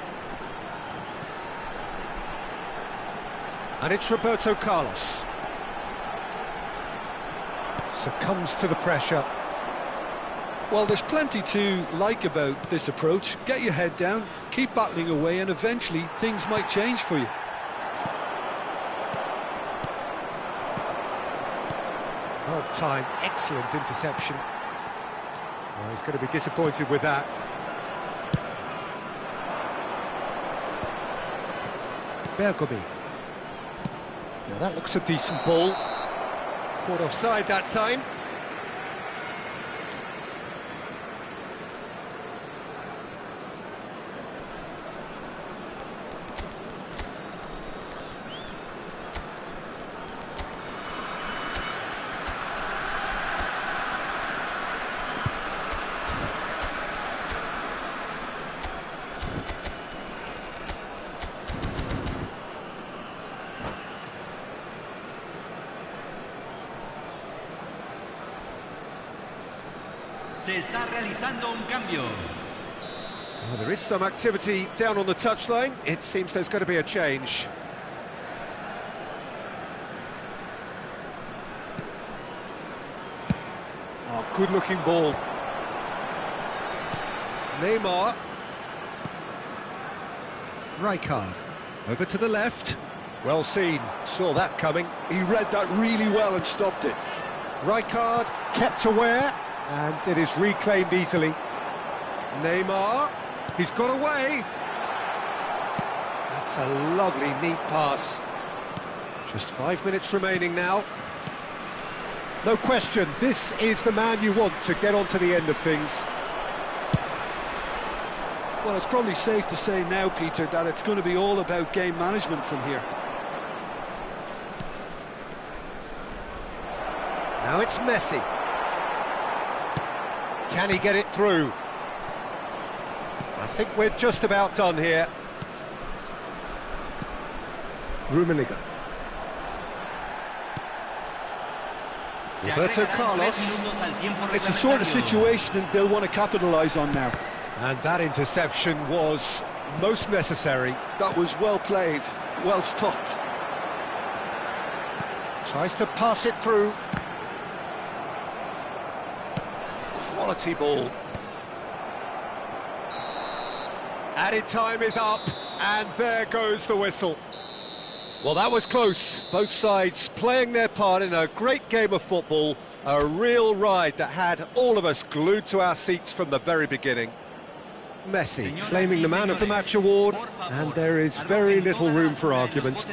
[SPEAKER 1] And it's Roberto Carlos. Succumbs to the pressure.
[SPEAKER 2] Well, there's plenty to like about this approach. Get your head down, keep battling away, and eventually things might change for you.
[SPEAKER 1] Well timed, excellent interception. Well, he's going to be disappointed with that. Bergomi. Now that looks a decent ball. Caught offside that time.
[SPEAKER 3] Se está realizando un cambio.
[SPEAKER 1] Well, there is some activity down on the touchline. It seems there's going to be a change. Oh, good-looking ball. Neymar. Rijkaard. Over to the left. Well seen. Saw that coming.
[SPEAKER 2] He read that really well and stopped it.
[SPEAKER 1] Rijkaard kept aware, and it is reclaimed easily. Neymar. He's got away. That's a lovely, neat pass. Just 5 minutes remaining now. No question, this is the man you want to get on to the end of things.
[SPEAKER 2] Well, it's probably safe to say now, Peter, that it's going to be all about game management from here.
[SPEAKER 1] Now it's Messi. Can he get it through? I think we're just about done here. Rummenigge. Roberto Carlos.
[SPEAKER 2] It's the sort of situation that they'll want to capitalise on now.
[SPEAKER 1] And that interception was most necessary.
[SPEAKER 2] That was well played, well stopped.
[SPEAKER 1] Tries to pass it through. Quality ball. Added time is up, and there goes the whistle. Well, that was close. Both sides playing their part in a great game of football, a real ride that had all of us glued to our seats from the very beginning. Messi claiming the Man of the Match award, and there is very little room for argument.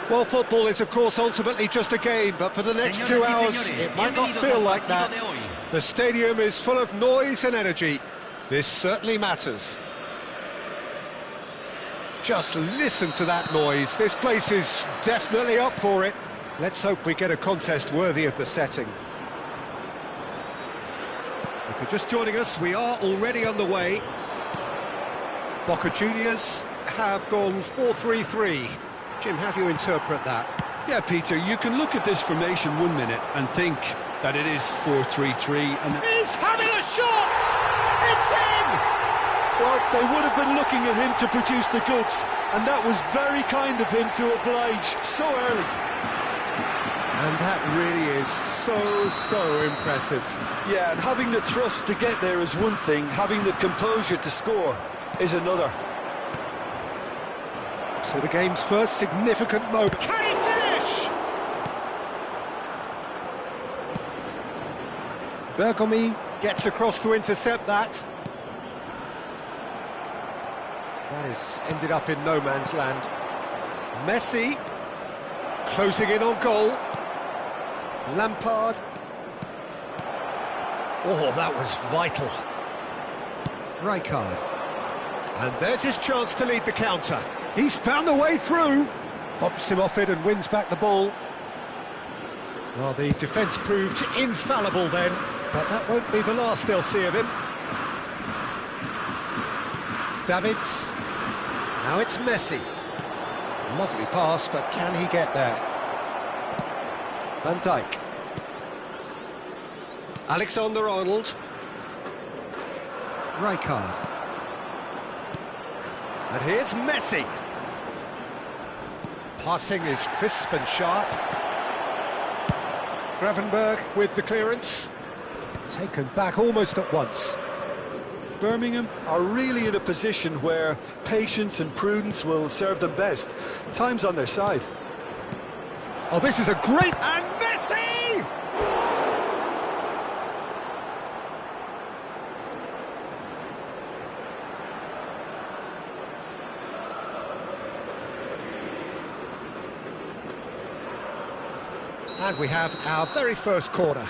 [SPEAKER 1] Well, football is, of course, ultimately just a game, but for the next 2 hours, it might not feel like that. The stadium is full of noise and energy. This certainly matters. Just listen to that noise. This place is definitely up for it. Let's hope we get a contest worthy of the setting. If you're just joining us, we are already underway. Boca Juniors have gone 4-3-3. Jim, how do you interpret that?
[SPEAKER 2] Yeah, Peter, you can look at this formation 1 minute and think that it is 4-3-3 and...
[SPEAKER 1] He's having a shot! It's in!
[SPEAKER 2] Well, they would have been looking at him to produce the goods, and that was very kind of him to oblige so early.
[SPEAKER 1] And that really is so impressive.
[SPEAKER 2] Yeah, and having the thrust to get there is one thing, having the composure to score is another.
[SPEAKER 1] So the game's first significant moment. Can he finish? Bergomi gets across to intercept that. That has ended up in no man's land. Messi closing in on goal. Lampard. Oh, that was vital. Rijkaard. And there's his chance to lead the counter. He's found the way through. Bumps him off it and wins back the ball. Well, the defence proved infallible then, but that won't be the last they'll see of him. Davids. Now it's Messi. Lovely pass, but can he get there? Van Dijk. Alexander-Arnold. Rijkaard. And here's Messi. Passing is crisp and sharp. Gravenberg with the clearance. Taken back almost at once.
[SPEAKER 2] Birmingham are really in a position where patience and prudence will serve them best. Time's on their side.
[SPEAKER 1] Oh, this is a great... And Messi! And we have our very first corner.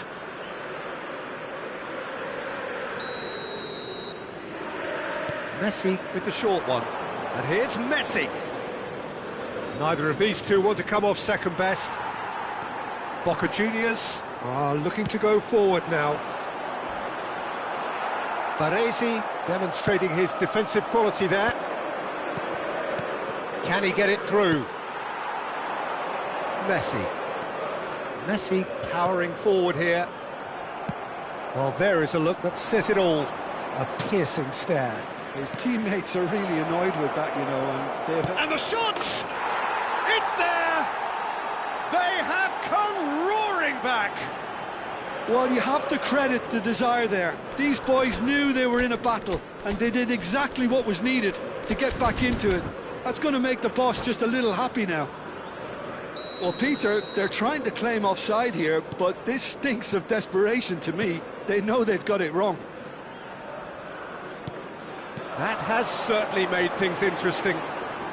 [SPEAKER 1] Messi with the short one. And here's Messi. Neither of these two want to come off second best. Boca Juniors are looking to go forward now. Baresi demonstrating his defensive quality there. Can he get it through? Messi. Messi powering forward here. Well, there is a look that says it all. A piercing stare.
[SPEAKER 2] His teammates are really annoyed with that, you know,
[SPEAKER 1] and the shot! It's there! They have come roaring back!
[SPEAKER 2] Well, you have to credit the desire there. These boys knew they were in a battle, and they did exactly what was needed to get back into it. That's going to make the boss just a little happy now. Well, Peter, they're trying to claim offside here, but this stinks of desperation to me. They know they've got it wrong.
[SPEAKER 1] That has certainly made things interesting.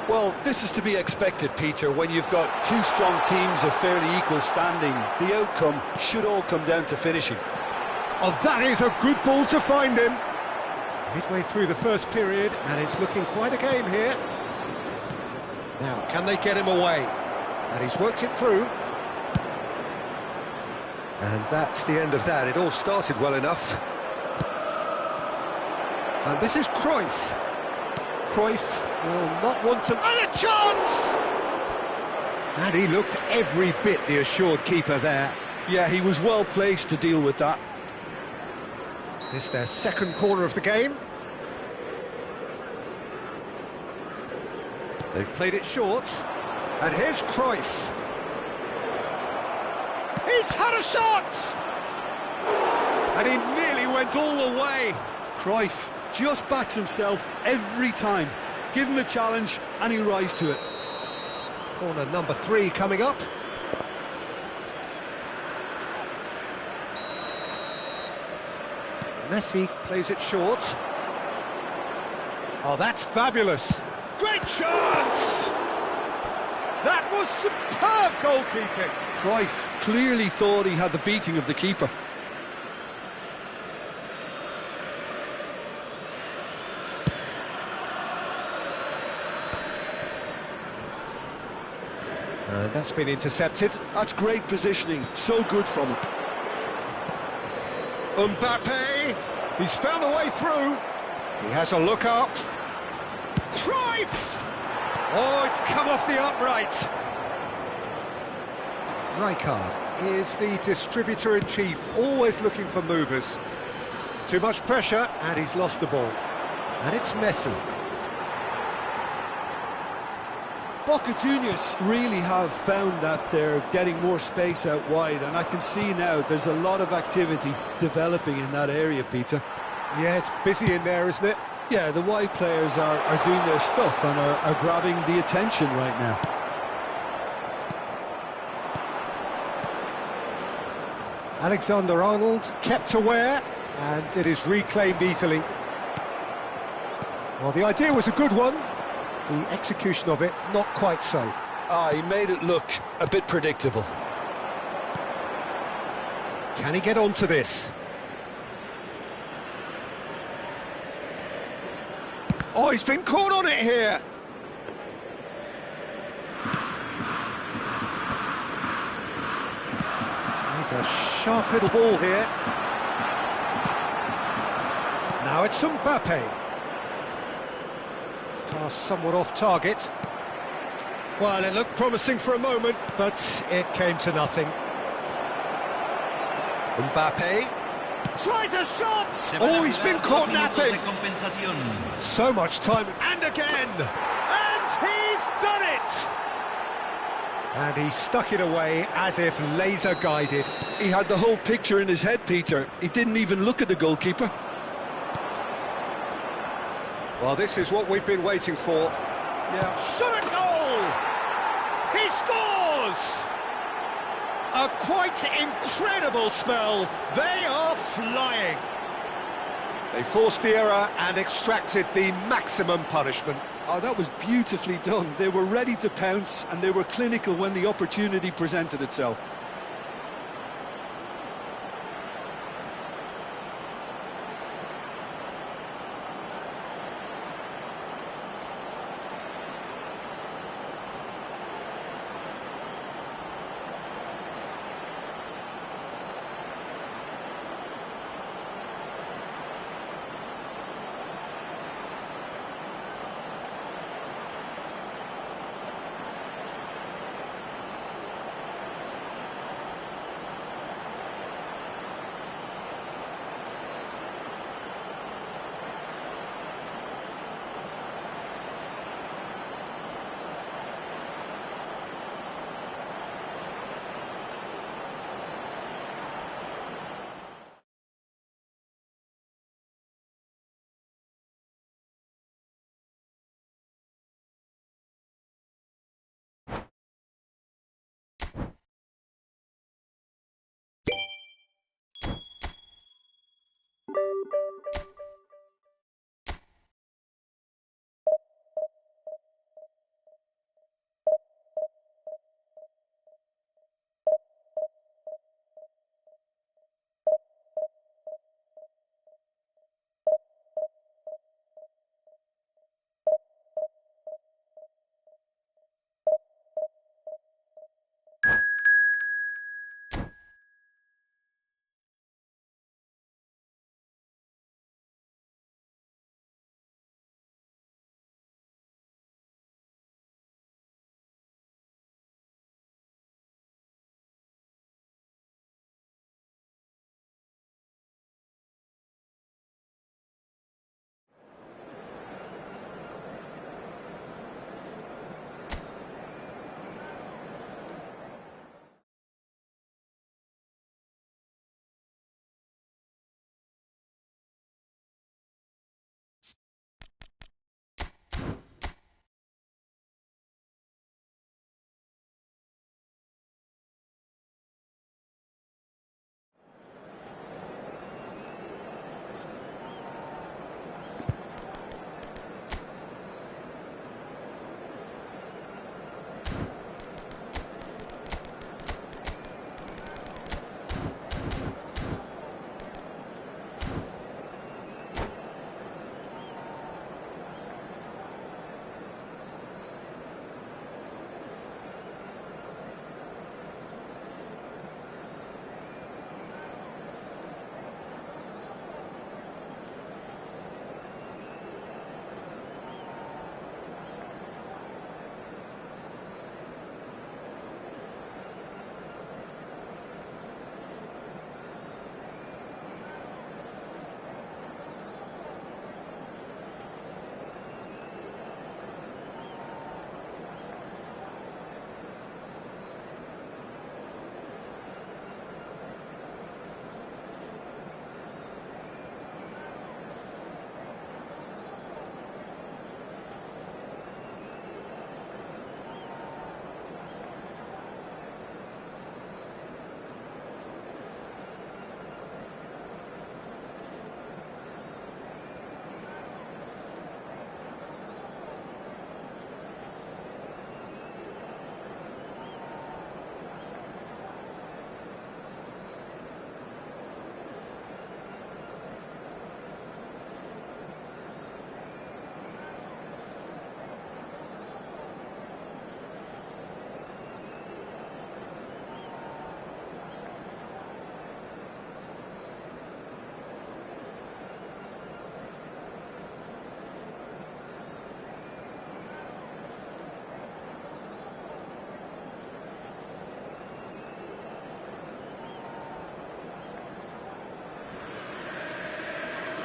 [SPEAKER 2] Well, this is to be expected, Peter, when you've got two strong teams of fairly equal standing. The outcome should all come down to finishing.
[SPEAKER 1] Oh, that is a good ball to find him. Midway through the first period, and it's looking quite a game here. Now, can they get him away? And he's worked it through. And that's the end of that. It all started well enough. And this is Cruyff. Cruyff will not want to... And a chance! And he looked every bit the assured keeper there.
[SPEAKER 2] Yeah, he was well placed to deal with that.
[SPEAKER 1] This is their second corner of the game. They've played it short. And here's Cruyff. He's had a shot! And he nearly went all the way.
[SPEAKER 2] Cruyff just backs himself every time. Give him a challenge and he'll rise to it.
[SPEAKER 1] Corner number 3 coming up. Messi plays it short. Oh, that's fabulous. Great chance! That was superb goalkeeping.
[SPEAKER 2] Cruyff clearly thought he had the beating of the keeper.
[SPEAKER 1] That's been intercepted.
[SPEAKER 2] That's great positioning, so good from him.
[SPEAKER 1] Mbappe, he's found a way through. He has a look up. Cruyff! Oh, it's come off the upright. Rijkaard is the distributor-in-chief, always looking for movers. Too much pressure, and he's lost the ball. And it's Messi.
[SPEAKER 2] Boca Juniors really have found that they're getting more space out wide, and I can see now there's a lot of activity developing in that area, Peter.
[SPEAKER 1] Yeah, it's busy in there, isn't it?
[SPEAKER 2] Yeah, the wide players are doing their stuff and are grabbing the attention right now.
[SPEAKER 1] Alexander-Arnold kept aware, and it is reclaimed easily. Well, the idea was a good one. The execution of it, not quite so.
[SPEAKER 2] He made it look a bit predictable.
[SPEAKER 1] Can he get onto this? Oh, he's been caught on it here! He's a sharp little ball here. Now it's Mbappe. Pass somewhat off target. Well, it looked promising for a moment, but it came to nothing. Mbappe tries a shot! Oh, he's been caught napping! So much time, and again! And he's done it! And he stuck it away as if laser-guided.
[SPEAKER 2] He had the whole picture in his head, Peter. He didn't even look at the goalkeeper.
[SPEAKER 1] Well, this is what we've been waiting for.
[SPEAKER 4] Yeah.
[SPEAKER 1] Shot a goal! He scores! A quite incredible spell. They are flying. They forced the error and extracted the maximum punishment.
[SPEAKER 2] Oh, that was beautifully done. They were ready to pounce, and they were clinical when the opportunity presented itself.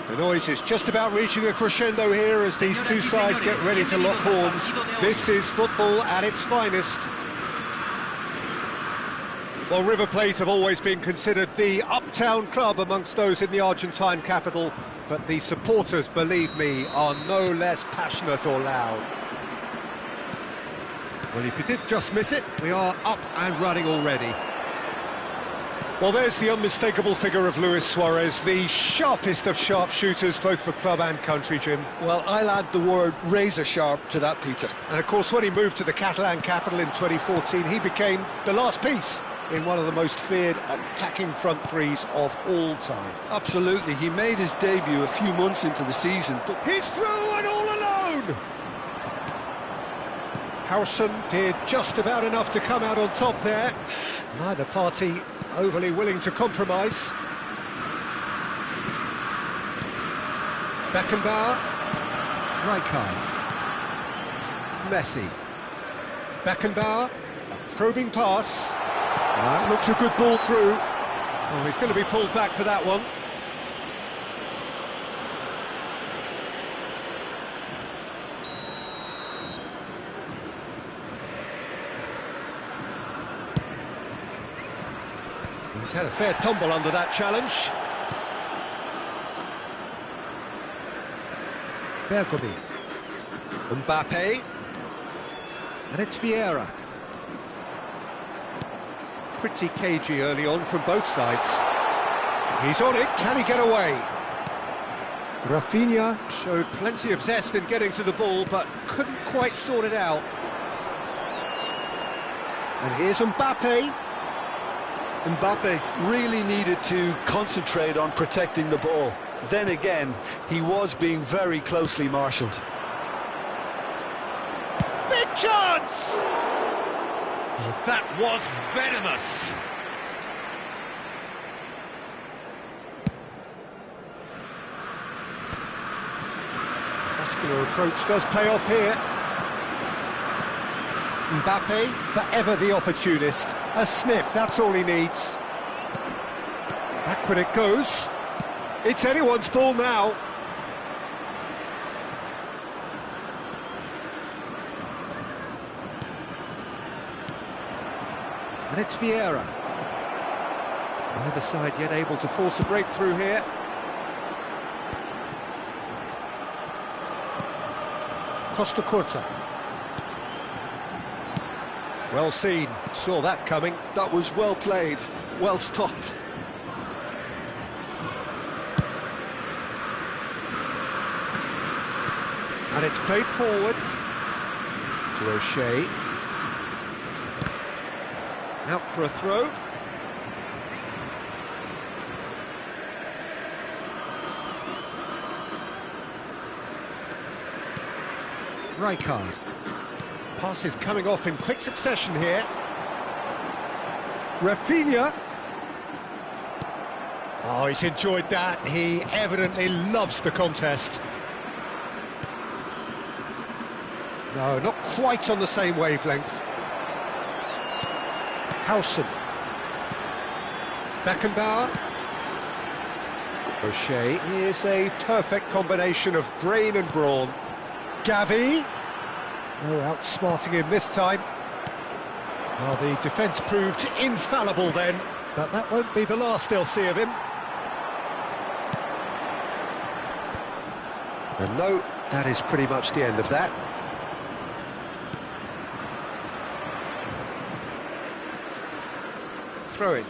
[SPEAKER 1] The noise is just about reaching a crescendo here as these two sides get ready to lock horns. This is football at its finest. Well, River Plate have always been considered the uptown club amongst those in the Argentine capital, but the supporters, believe me, are no less passionate or loud. Well, if you did just miss it, we are up and running already. Well, there's the unmistakable figure of Luis Suarez, the sharpest of sharpshooters, both for club and country, Jim.
[SPEAKER 2] Well, I'll add the word razor sharp to that, Peter.
[SPEAKER 1] And of course, when he moved to the Catalan capital in 2014, he became the last piece in one of the most feared attacking front threes of all time.
[SPEAKER 2] Absolutely, he made his debut a few months into the season.
[SPEAKER 1] He's through and all alone! Howson did just about enough to come out on top there. Neither party overly willing to compromise. Beckenbauer. Rijkaard. Messi. Beckenbauer. A probing pass. Looks a good ball through. Oh, he's going to be pulled back for that one. He's had a fair tumble under that challenge. Bergomi. Mbappe. And it's Vieira. Pretty cagey early on from both sides. He's on it, can he get away? Rafinha showed plenty of zest in getting to the ball, but couldn't quite sort it out. And here's Mbappe.
[SPEAKER 2] Mbappe really needed to concentrate on protecting the ball. Then again, he was being very closely marshalled.
[SPEAKER 1] Big chance! Oh, that was venomous. Muscular approach does pay off here. Mbappe, forever the opportunist. A sniff, that's all he needs. Backward it goes. It's anyone's ball now. And it's Vieira. Neither side yet able to force a breakthrough here. Costa Curta. Well seen, saw that coming.
[SPEAKER 2] That was well played, well stopped.
[SPEAKER 1] And it's played forward to O'Shea. Out for a throw. Rijkaard. Passes coming off in quick succession here. Rafinha. Oh, he's enjoyed that. He evidently loves the contest. No, not quite on the same wavelength. Howson. Beckenbauer. O'Shea. Here's a perfect combination of brain and brawn. Gavi. No outsmarting him this time. Well, the defence proved infallible then, but that won't be the last they'll see of him. And no, that is pretty much the end of that. Throw in.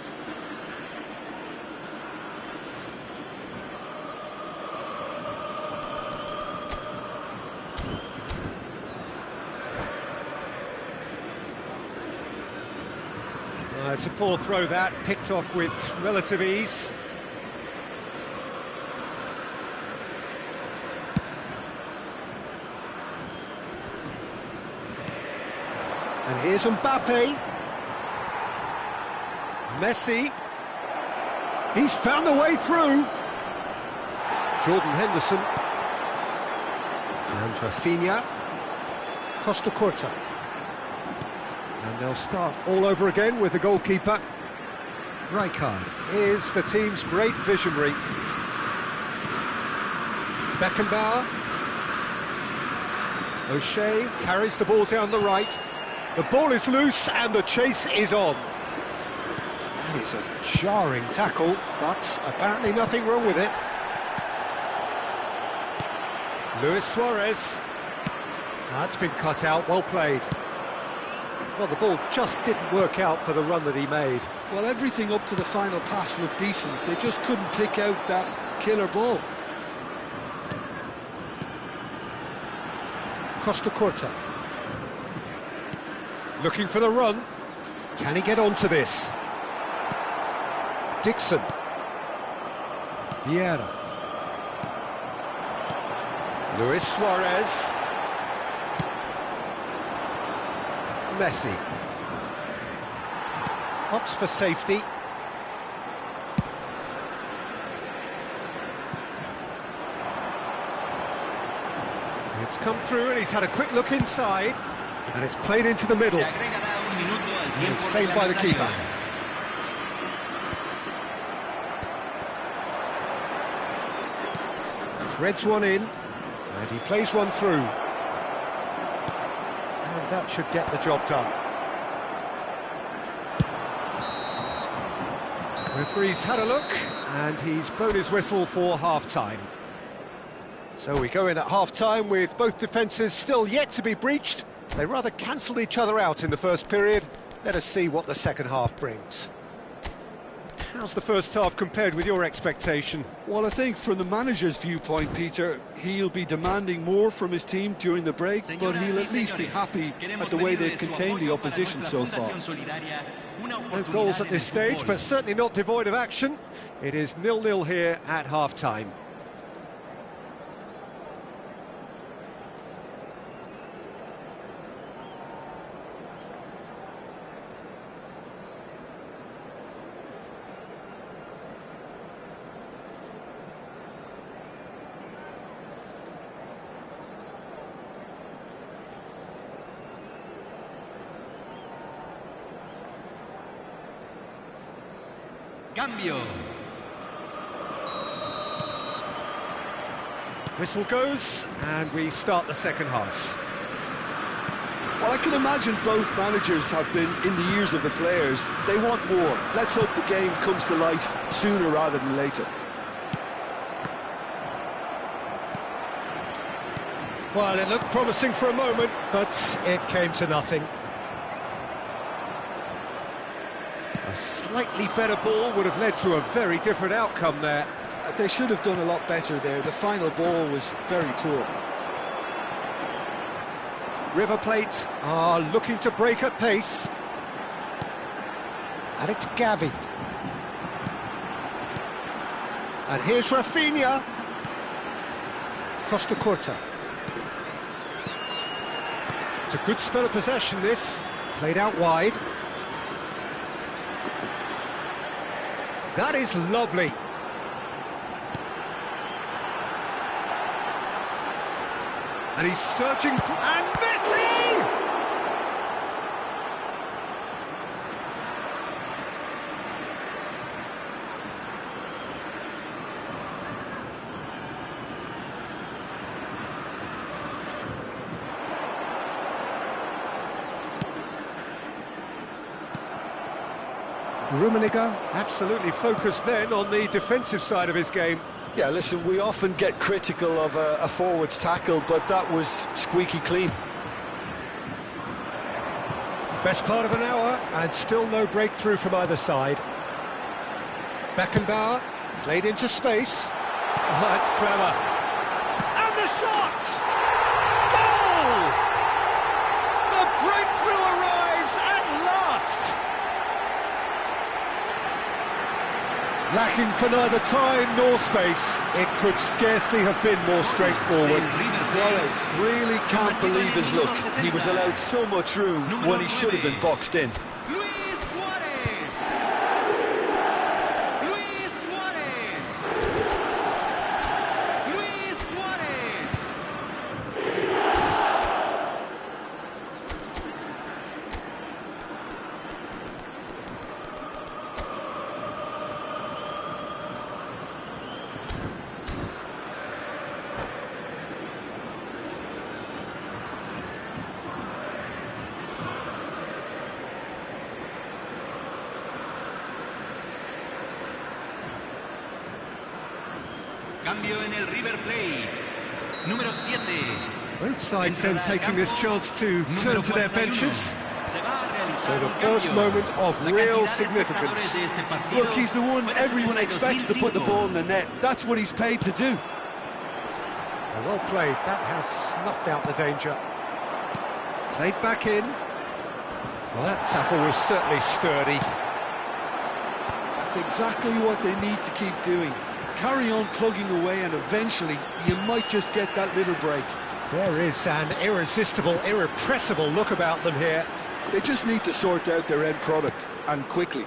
[SPEAKER 1] It's a poor throw that, picked off with relative ease. And here's Mbappe. Messi. He's found the way through. Jordan Henderson. And Rafinha. Costa Curta. And they'll start all over again with the goalkeeper. Rijkaard is the team's great visionary. Beckenbauer. O'Shea carries the ball down the right. The ball is loose and the chase is on. That is a jarring tackle, but apparently nothing wrong with it. Luis Suarez. That's been cut out, well played. Well, the ball just didn't work out for the run that he made.
[SPEAKER 2] Well, everything up to the final pass looked decent. They just couldn't pick out that killer ball.
[SPEAKER 1] Costa Curta. Looking for the run. Can he get onto this? Dixon. Vieira. Luis Suarez. Messi. Opts for safety. It's come through and he's had a quick look inside. And it's played into the middle. And it's claimed by the keeper. Threads one in. And he plays one through. And that should get the job done. Referee's had a look, and he's blown his whistle for half-time. So we go in at half-time with both defences still yet to be breached. They rather cancelled each other out in the first period. Let us see what the second half brings. How's the first half compared with your expectation?
[SPEAKER 2] Well, I think from the manager's viewpoint, Peter, he'll be demanding more from his team during the break, but he'll at least be happy at the way they've contained the opposition so far.
[SPEAKER 1] No goals at this stage, but certainly not devoid of action. It is 0-0 here at half-time.
[SPEAKER 3] Cambio.
[SPEAKER 1] Whistle goes, and we start the second half.
[SPEAKER 2] Well, I can imagine both managers have been in the ears of the players. They want more. Let's hope the game comes to life sooner rather than later.
[SPEAKER 1] Well, it looked promising for a moment, but it came to nothing. A slightly better ball would have led to a very different outcome there.
[SPEAKER 2] They should have done a lot better there. The final ball was very poor.
[SPEAKER 1] River Plate are looking to break at pace. And it's Gavi. And here's Rafinha. Costa Curta. It's a good spell of possession, this. Played out wide. That is lovely. And he's searching for... And Messi! Rummenigge absolutely focused then on the defensive side of his game.
[SPEAKER 2] Yeah, listen, we often get critical of a forward's tackle, but that was squeaky clean.
[SPEAKER 1] Best part of an hour, and still no breakthrough from either side. Beckenbauer played into space. Oh, that's clever. And the shot! Goal! The breakthrough arrives at last! Lacking for neither time nor space, it could scarcely have been more straightforward.
[SPEAKER 2] Suarez really can't believe his luck. He was allowed so much room when he should have been boxed in.
[SPEAKER 3] Luis Suarez. Luis Suarez. Luis Suarez. Cambio en el River Plate. Número 7.
[SPEAKER 1] Both sides then taking this chance to turn to their benches. So the first moment of real significance.
[SPEAKER 2] Look, he's the one everyone expects to put the ball in the net. That's what he's paid to do.
[SPEAKER 1] Well played, that has snuffed out the danger. Played back in. Well, that tackle was certainly sturdy.
[SPEAKER 2] That's exactly what they need to keep doing. Carry on plugging away and eventually you might just get that little break.
[SPEAKER 1] There is an irresistible, irrepressible look about them here.
[SPEAKER 2] They just need to sort out their end product, and quickly.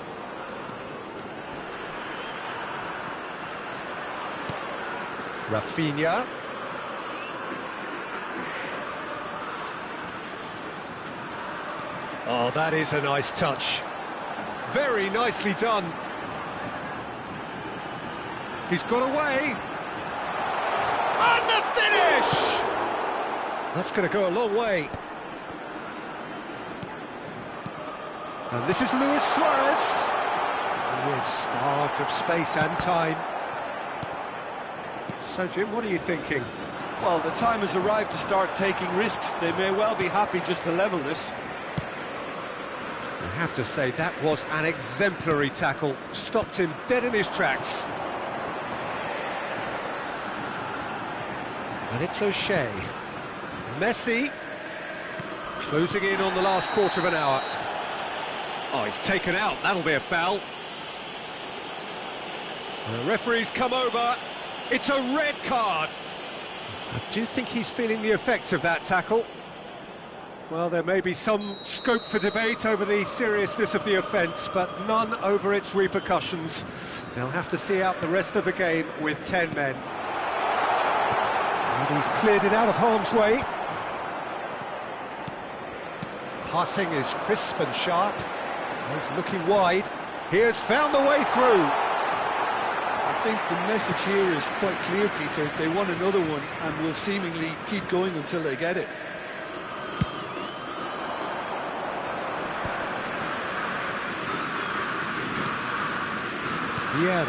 [SPEAKER 1] Rafinha. Oh, that is a nice touch. Very nicely done. He's got away. And the finish! That's going to go a long way. And this is Luis Suarez. He is starved of space and time. So, Jim, what are you thinking?
[SPEAKER 4] Well, the time has arrived to start taking risks. They may well be happy just to level this.
[SPEAKER 1] I have to say, that was an exemplary tackle. Stopped him dead in his tracks. And it's O'Shea. Messi. Closing in on the last quarter of an hour. Oh, he's taken out. That'll be a foul. The referee's come over. It's a red card. I do think he's feeling the effects of that tackle. Well, there may be some scope for debate over the seriousness of the offence, but none over its repercussions. They'll have to see out the rest of the game with 10 men. And he's cleared it out of harm's way. Passing is crisp and sharp. He's looking wide. He has found the way through.
[SPEAKER 2] I think the message here is quite clear, Peter. They want another one and will seemingly keep going until they get it.
[SPEAKER 1] Yeah.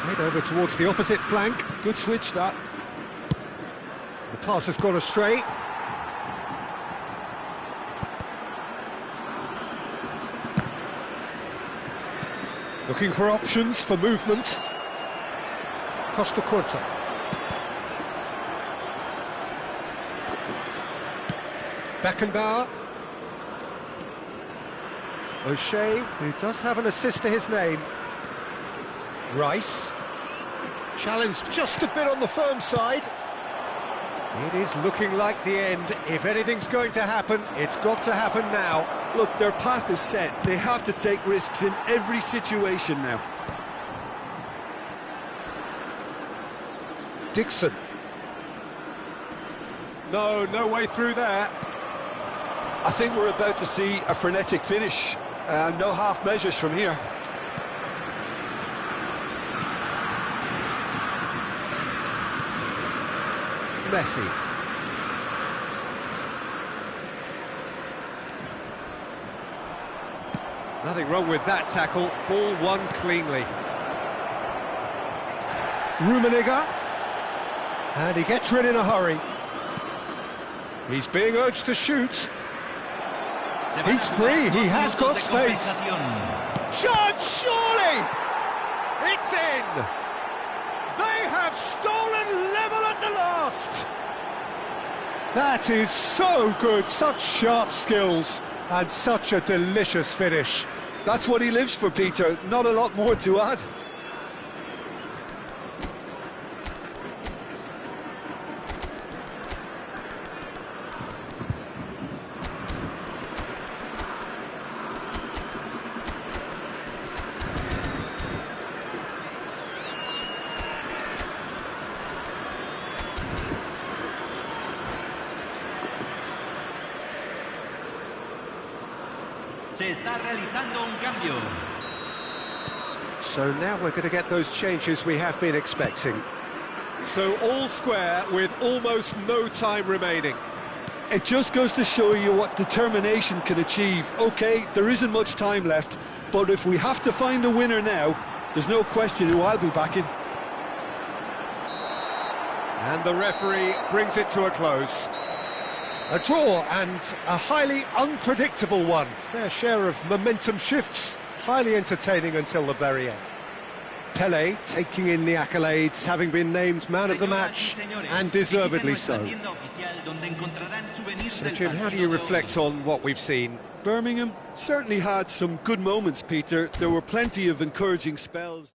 [SPEAKER 1] Played over towards the opposite flank.
[SPEAKER 2] Good switch, that.
[SPEAKER 1] The pass has gone astray. Looking for options for movement. Costa Curta. Beckenbauer. O'Shea, who does have an assist to his name. Rice. Challenged just a bit on the firm side. It is looking like the end. If anything's going to happen, it's got to happen now.
[SPEAKER 2] Look, their path is set. They have to take risks in every situation now.
[SPEAKER 1] Dixon. No way through there.
[SPEAKER 2] I think we're about to see a frenetic finish. No half measures from here.
[SPEAKER 1] Messi. Nothing wrong with that tackle. Ball won cleanly. Rummenigge. And he gets rid in a hurry. He's being urged to shoot. He's free, he has got space. Shot, surely! It's in! They have stolen level at the last! That is so good, such sharp skills, and such a delicious finish.
[SPEAKER 2] That's what he lives for, Peter. Not a lot more to add.
[SPEAKER 3] Se está realizando un cambio.
[SPEAKER 1] So now we're going to get those changes we have been expecting. So all square with almost no time remaining.
[SPEAKER 2] It just goes to show you what determination can achieve. OK, there isn't much time left, but if we have to find a winner now, there's no question who I'll be backing.
[SPEAKER 1] And the referee brings it to a close. A draw, and a highly unpredictable one. Their share of momentum shifts, highly entertaining until the very end. Pelé taking in the accolades, having been named man of the match, and deservedly so. So, Jim, how do you reflect on what we've seen?
[SPEAKER 2] Birmingham certainly had some good moments, Peter. There were plenty of encouraging spells.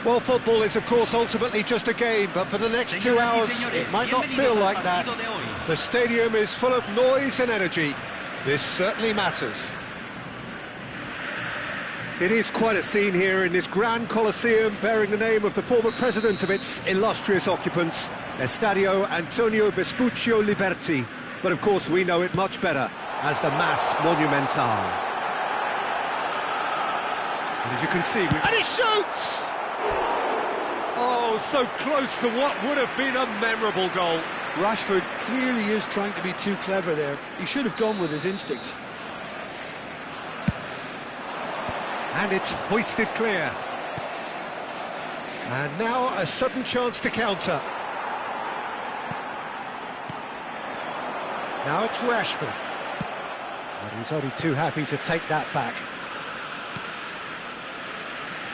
[SPEAKER 1] Well, football is, of course, ultimately just a game, but for the next 2 hours, it might not feel like that. The stadium is full of noise and energy. This certainly matters. It is quite a scene here in this grand Colosseum, bearing the name of the former president of its illustrious occupants, Estadio Antonio Vespuccio Liberti. But of course we know it much better as the Mas Monumental. And as you can see... And he shoots! Oh, so close to what would have been a memorable goal.
[SPEAKER 2] Rashford clearly is trying to be too clever there. He should have gone with his instincts.
[SPEAKER 1] And it's hoisted clear. And now a sudden chance to counter. Now it's Rashford. And he's only too happy to take that back.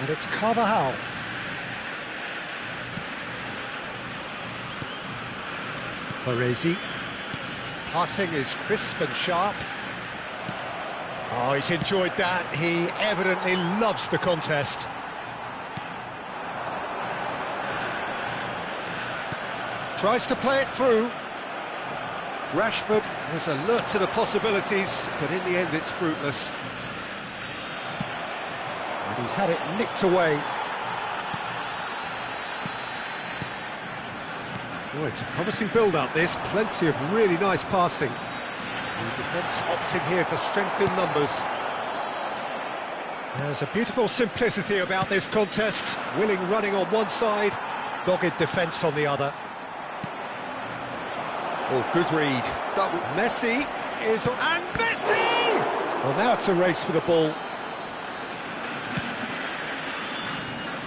[SPEAKER 1] And it's Carvajal. Baresi. Passing is crisp and sharp. Oh, he's enjoyed that. He evidently loves the contest. Tries to play it through. Rashford was alert to the possibilities, but in the end it's fruitless. And he's had it nicked away. Oh, it's a promising build-up, this. Plenty of really nice passing. The defence opting here for strength in numbers. There's a beautiful simplicity about this contest. Willing running on one side, dogged defence on the other. Oh, good read. Messi is... And Messi! Well, now it's a race for the ball.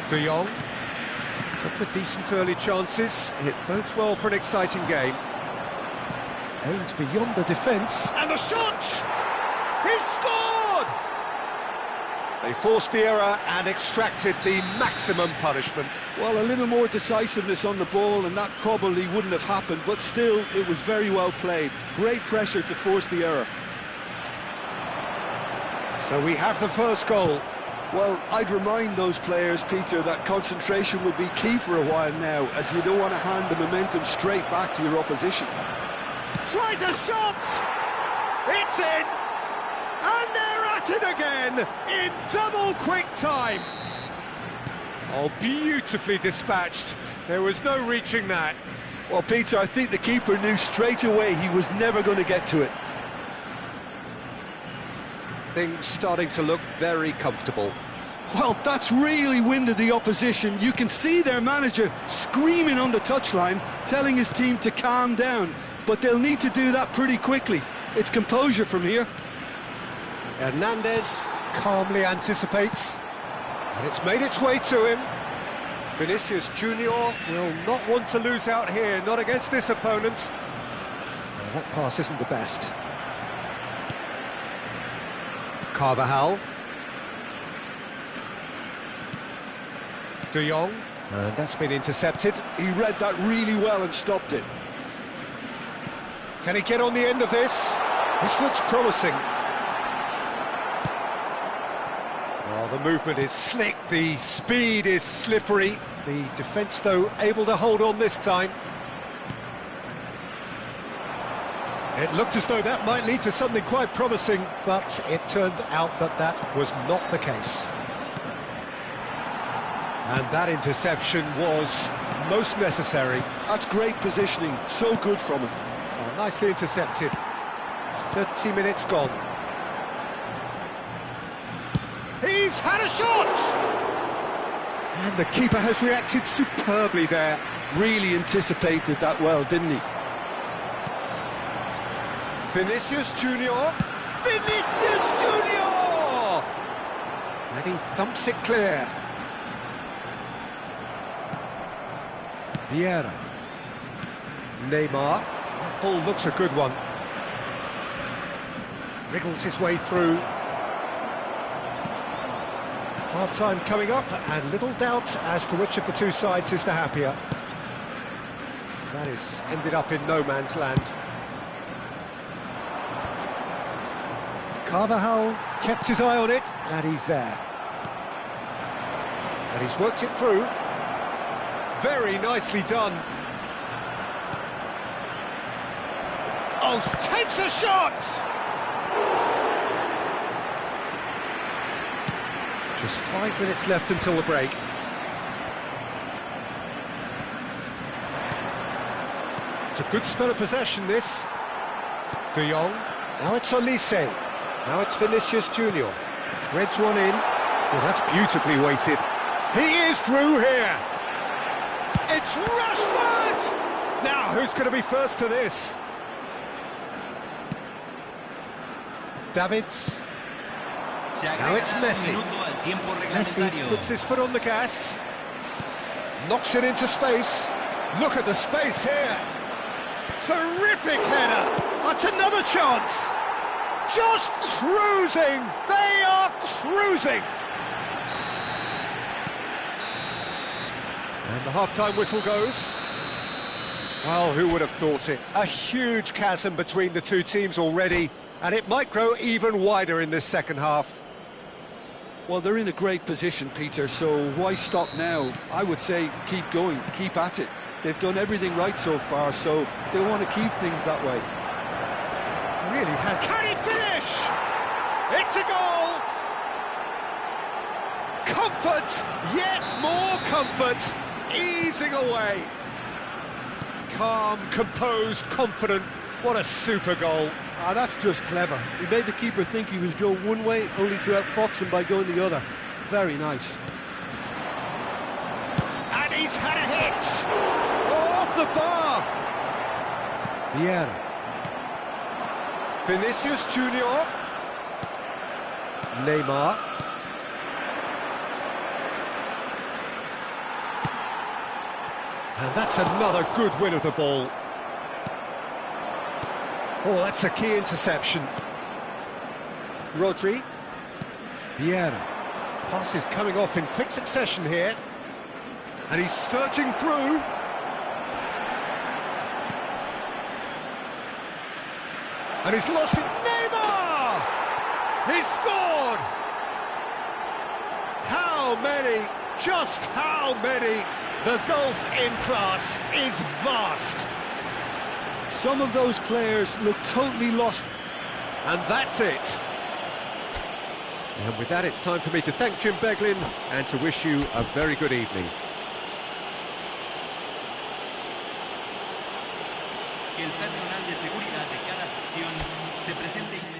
[SPEAKER 1] De Jong. A couple of decent early chances. It bodes well for an exciting game. Aimed beyond the defence. And the shot! He's scored! They forced the error and extracted the maximum punishment.
[SPEAKER 2] Well, a little more decisiveness on the ball and that probably wouldn't have happened, but still, it was very well played. Great pressure to force the error.
[SPEAKER 1] So we have the first goal.
[SPEAKER 2] Well, I'd remind those players, Peter, that concentration will be key for a while now, as you don't want to hand the momentum straight back to your opposition.
[SPEAKER 1] Tries a shot! It's in! And they're at it again, in double quick time! Oh, beautifully dispatched. There was no reaching that.
[SPEAKER 2] Well, Peter, I think the keeper knew straight away he was never going to get to it.
[SPEAKER 1] Things starting to look very comfortable.
[SPEAKER 2] Well, that's really winded the opposition. You can see their manager screaming on the touchline, telling his team to calm down. But they'll need to do that pretty quickly. It's composure from here.
[SPEAKER 1] Hernandez calmly anticipates. And it's made its way to him. Vinicius Junior will not want to lose out here, not against this opponent. Well, that pass isn't the best. Carvajal. De Jong. And that's been intercepted.
[SPEAKER 2] He read that really well and stopped it.
[SPEAKER 1] Can he get on the end of this? This looks promising. Well, the movement is slick, the speed is slippery. The defence, though, able to hold on this time. It looked as though that might lead to something quite promising, but it turned out that that was not the case. And that interception was most necessary.
[SPEAKER 2] That's great positioning, so good from him.
[SPEAKER 1] Oh, nicely intercepted. 30 minutes gone. He's had a shot! And the keeper has reacted superbly there.
[SPEAKER 2] Really anticipated that well, didn't he?
[SPEAKER 1] Vinicius Junior. Vinicius Junior! And he thumps it clear. Vieira. Neymar. That ball looks a good one. Wriggles his way through. Half-time coming up, and little doubt as to which of the two sides is the happier. That is ended up in no man's land. Carvajal kept his eye on it, and he's there. And And he's worked it through. Very nicely done. Oh, takes a shot! Just 5 minutes left until the break. It's a good spell of possession, this. De Jong. Now it's Olise. Now it's Vinicius Junior. Threads one in. Well, that's beautifully weighted. He is through here. It's Rashford! Now, who's going to be first to this? Davids. Now it's Messi. Messi puts his foot on the gas. Knocks it into space. Look at the space here. Terrific header. That's another chance. Just cruising. They are cruising. And the half-time whistle goes. Well, who would have thought it? A huge chasm between the two teams already, and it might grow even wider in this second half.
[SPEAKER 2] Well, they're in a great position, Peter, so why stop now? I would say keep going, keep at it. They've done everything right so far, so they want to keep things that way.
[SPEAKER 1] Really has. Can he finish? It's a goal! Comfort, yet more comfort, easing away. Calm, composed, confident. What a super goal.
[SPEAKER 2] Ah, that's just clever. He made the keeper think he was going one way, only to outfox him by going the other. Very nice.
[SPEAKER 1] And he's had a hit! Off the bar! Vieira. Vinicius Junior. Neymar. And that's another good win of the ball. Oh, that's a key interception. Rodri. Vieira. Pass is coming off in quick succession here. And he's surging through. And he's lost it. Neymar! He's scored! How many? Just how many? The gulf in class is vast.
[SPEAKER 2] Some of those players look totally lost.
[SPEAKER 1] And that's it. And with that, it's time for me to thank Jim Beglin and to wish you a very good evening.
[SPEAKER 3] Que el personal de seguridad de cada sección se presente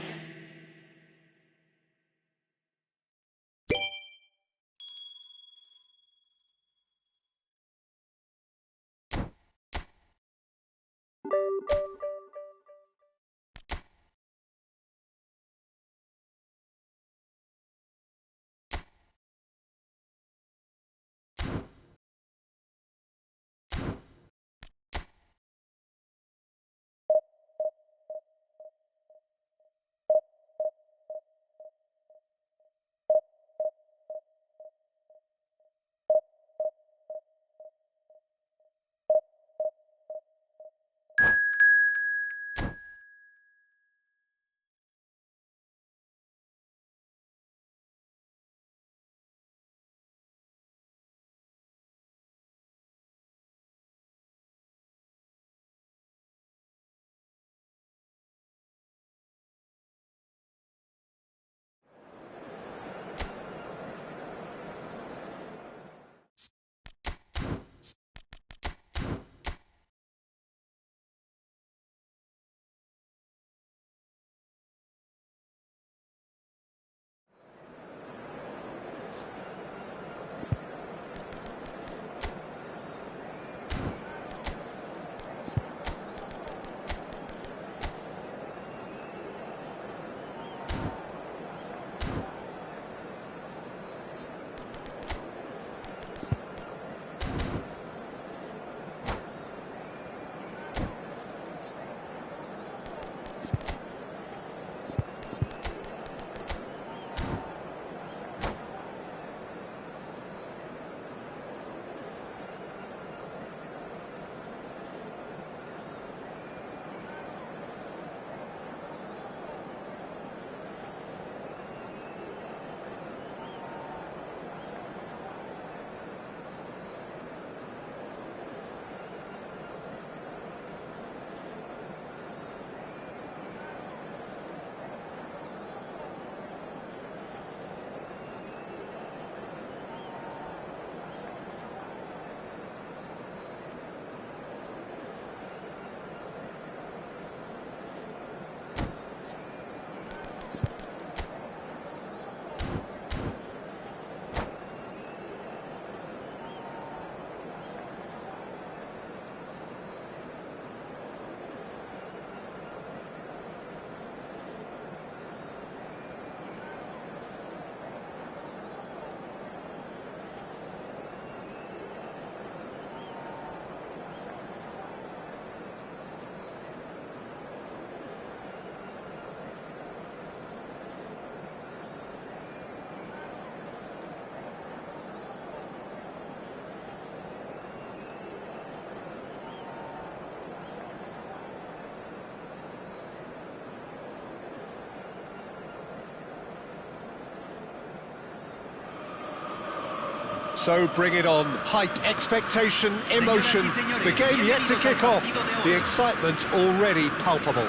[SPEAKER 1] So bring it on. Hype, expectation, emotion. The game yet to kick off. The excitement already palpable.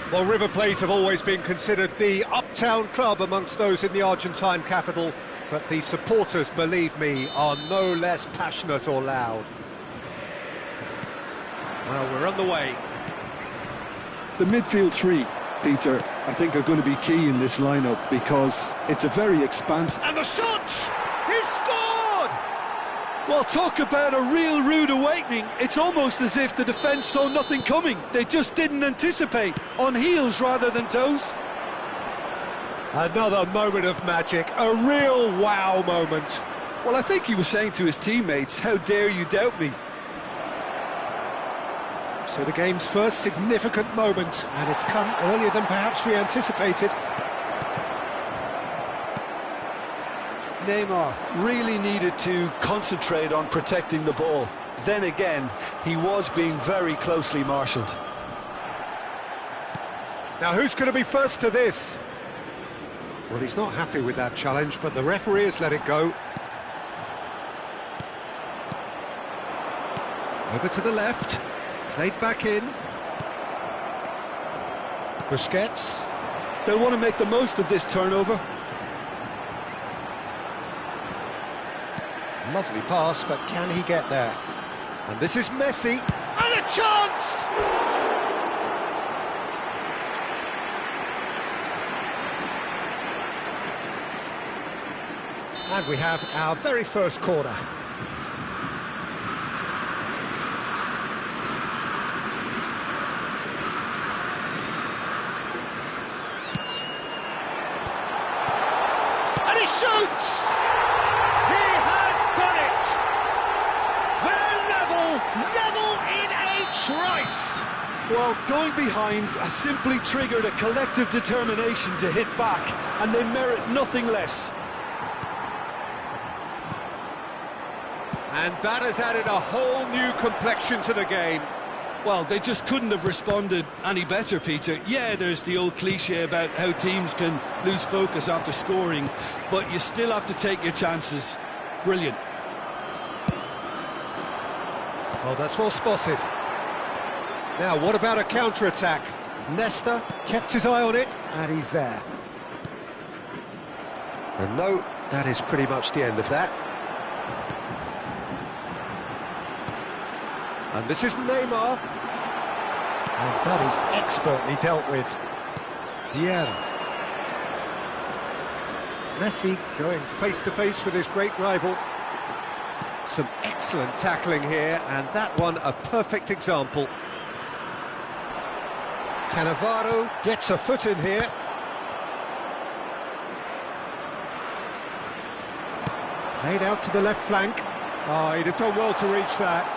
[SPEAKER 1] Well, River Plate have always been considered the uptown club amongst those in the Argentine capital, but the supporters, believe me, are no less passionate or loud. Well, we're on the way.
[SPEAKER 2] The midfield three, Peter, I think are going to be key in this lineup because it's a very expansive...
[SPEAKER 1] And the shot! He's scored!
[SPEAKER 2] Well, talk about a real rude awakening. It's almost as if the defence saw nothing coming. They just didn't anticipate, on heels rather than toes.
[SPEAKER 1] Another moment of magic, a real wow moment.
[SPEAKER 2] Well, I think he was saying to his teammates, how dare you doubt me?
[SPEAKER 1] So the game's first significant moment, and it's come earlier than perhaps we anticipated.
[SPEAKER 2] Neymar really needed to concentrate on protecting the ball. Then again, he was being very closely marshalled.
[SPEAKER 1] Now who's going to be first to this? Well, he's not happy with that challenge, but the referee has let it go. Over to the left, played back in. Busquets.
[SPEAKER 2] They'll want to make the most of this turnover.
[SPEAKER 1] Lovely pass, but can he get there? And this is Messi, and a chance! And we have our very first corner. And he shoots! He has done it! They're level in a trice!
[SPEAKER 2] Well, going behind has simply triggered a collective determination to hit back, and they merit nothing less.
[SPEAKER 1] And that has added a whole new complexion to the game.
[SPEAKER 2] Well, they just couldn't have responded any better, Peter. Yeah, there's the old cliche about how teams can lose focus after scoring, but you still have to take your chances. Brilliant.
[SPEAKER 1] Oh, that's well spotted. Now, what about a counter-attack? Nesta kept his eye on it, and he's there. And no, that is pretty much the end of that. And this is Neymar. And that is expertly dealt with. Vieira. Messi going face-to-face with his great rival. Some excellent tackling here, and that one a perfect example. Cannavaro gets a foot in here. Played out to the left flank. Oh, he'd have done well to reach that.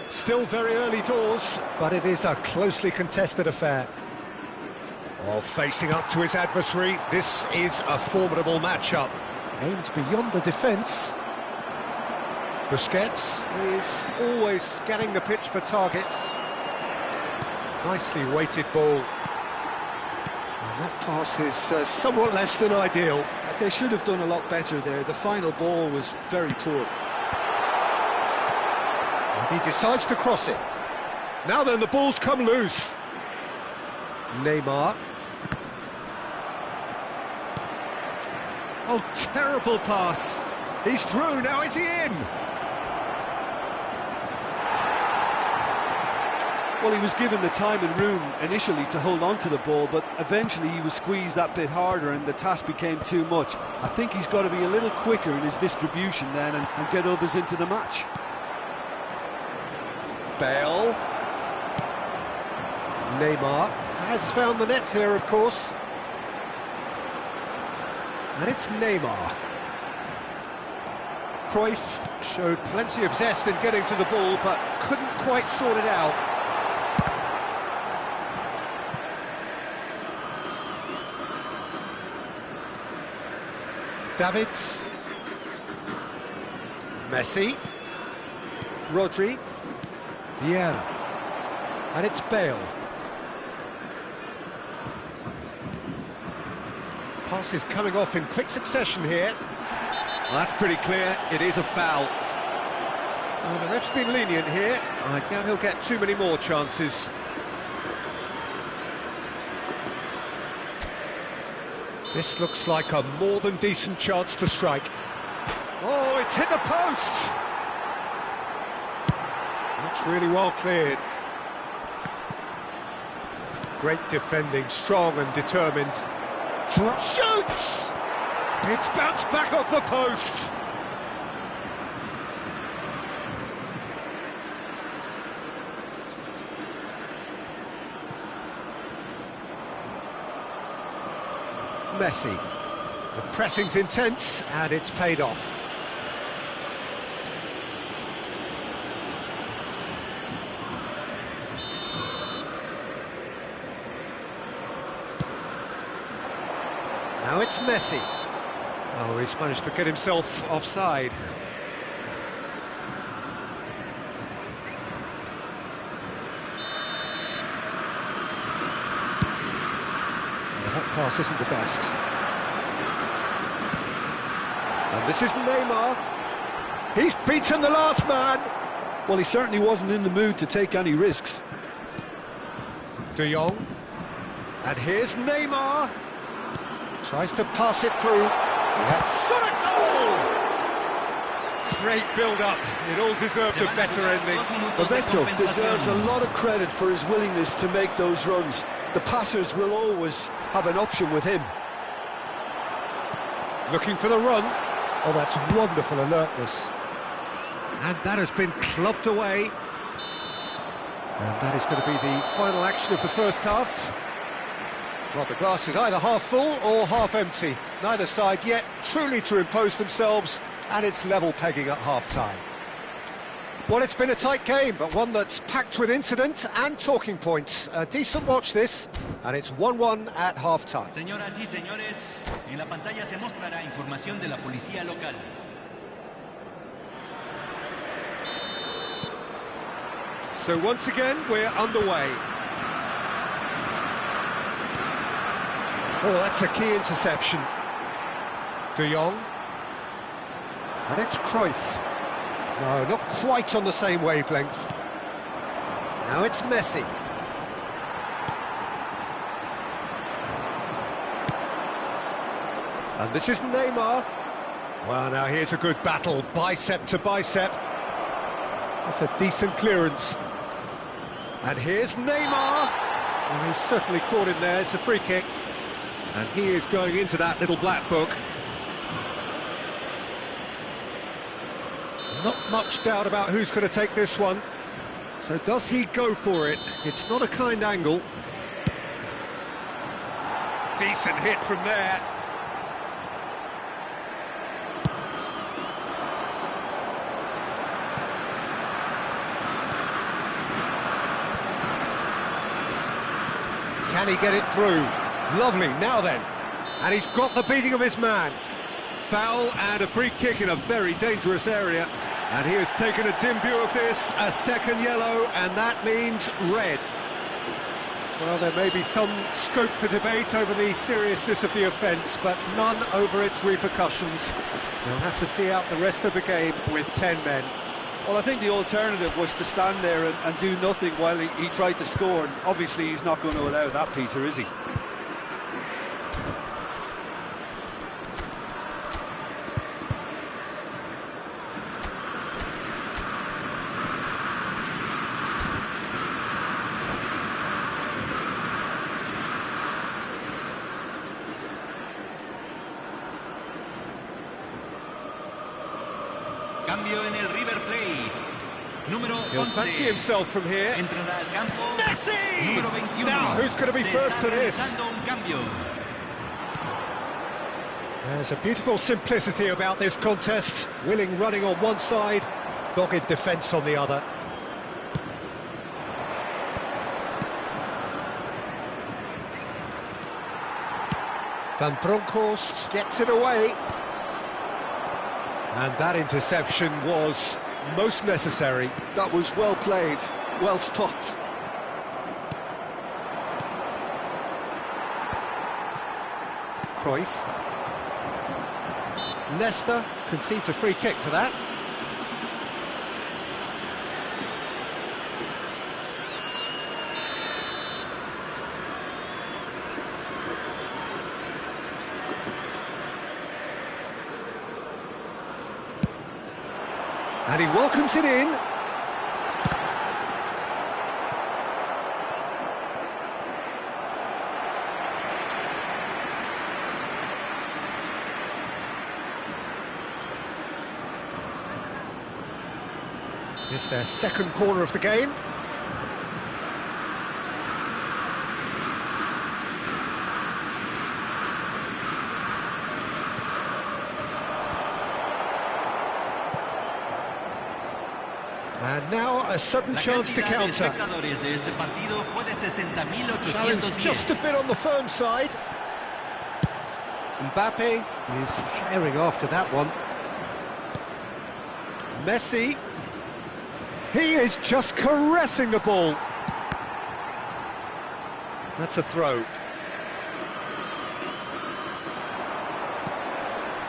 [SPEAKER 1] Still very early doors, but it is a closely contested affair. Oh, facing up to his adversary, this is a formidable matchup. Aimed beyond the defence. Busquets is always scanning the pitch for targets. Nicely weighted ball. And that pass is somewhat less than ideal.
[SPEAKER 2] They should have done a lot better there. The final ball was very poor.
[SPEAKER 1] And he decides to cross it. Now then, the ball's come loose. Neymar. Oh, terrible pass. He's through, now is he in?
[SPEAKER 4] Well, he was given the time and room initially to hold on to the ball, but eventually he was squeezed that bit harder and the task became too much. I think he's got to be a little quicker in his distribution then and get others into the match.
[SPEAKER 1] Bale. Neymar has found the net here, of course. And it's Neymar. Cruyff showed plenty of zest in getting to the ball, but couldn't quite sort it out. Davids. Messi. Rodri. Vieira. And it's Bale. Passes coming off in quick succession here. Well, that's pretty clear, it is a foul. Well, the ref's been lenient here. I doubt he'll get too many more chances. This looks like a more than decent chance to strike. Oh, it's hit the post! That's really well cleared. Great defending, strong and determined. Shoots! It's bounced back off the post. Messi. The pressing's intense and it's paid off. Now it's Messi. Oh, he's managed to get himself offside. That pass isn't the best. And this is Neymar. He's beaten the last man.
[SPEAKER 2] Well, he certainly wasn't in the mood to take any risks.
[SPEAKER 1] De Jong. And here's Neymar. Tries to pass it through. Shot a goal! Great build-up. It all deserved a better ending.
[SPEAKER 2] Roberto deserves a lot of credit for his willingness to make those runs. The passers will always have an option with him.
[SPEAKER 1] Looking for the run. Oh, that's wonderful alertness. And that has been clubbed away. And that is going to be the final action of the first half. Well, the glass is either half full or half empty. Neither side yet truly to impose themselves, and it's level pegging at half-time. Well, it's been a tight game, but one that's packed with incident and talking points. A decent watch this, and it's 1-1 at half-time.
[SPEAKER 3] Señoras y señores, en la pantalla se mostrará información de la policía local.
[SPEAKER 1] So once again, we're underway. Oh, that's a key interception. De Jong. And it's Cruyff. No, not quite on the same wavelength. Now it's Messi. And this is Neymar. Well, now here's a good battle, bicep to bicep. That's a decent clearance. And here's Neymar. Well, he's certainly caught him there, it's a free kick. And he is going into that little black book. Not much doubt about who's going to take this one. So does he go for it? It's not a kind angle. Decent hit from there. Can he get it through? Lovely, now then. And he's got the beating of his man. Foul and a free kick in a very dangerous area. And he has taken a dim view of this, a second yellow, and that means red. Well, there may be some scope for debate over the seriousness of the offence, but none over its repercussions. They'll have to see out the rest of the game with 10 men.
[SPEAKER 4] Well, I think the alternative was to stand there and do nothing while he tried to score. And obviously, he's not going to allow that, Peter, is he?
[SPEAKER 3] cambio en el River Plate. Número
[SPEAKER 1] He'll
[SPEAKER 3] 11.
[SPEAKER 1] fancy himself from here.
[SPEAKER 3] Entrará al campo.
[SPEAKER 1] Messi!
[SPEAKER 3] Número 21.
[SPEAKER 1] Now, who's going to be
[SPEAKER 3] Se
[SPEAKER 1] first
[SPEAKER 3] está
[SPEAKER 1] to this?
[SPEAKER 3] realizando un cambio.
[SPEAKER 1] There's a beautiful simplicity about this contest. Willing running on one side, dogged defence on the other. Van Bronckhorst gets it away. And that interception was most necessary.
[SPEAKER 2] That was well played, well stopped.
[SPEAKER 1] Cruyff. Nesta concedes a free kick for that. And he welcomes it in. It's their second corner of the game. And now a sudden chance to counter. Challenge just a bit on the firm side. Mbappe is herring after that one. Messi. He is just caressing the ball. That's a throw.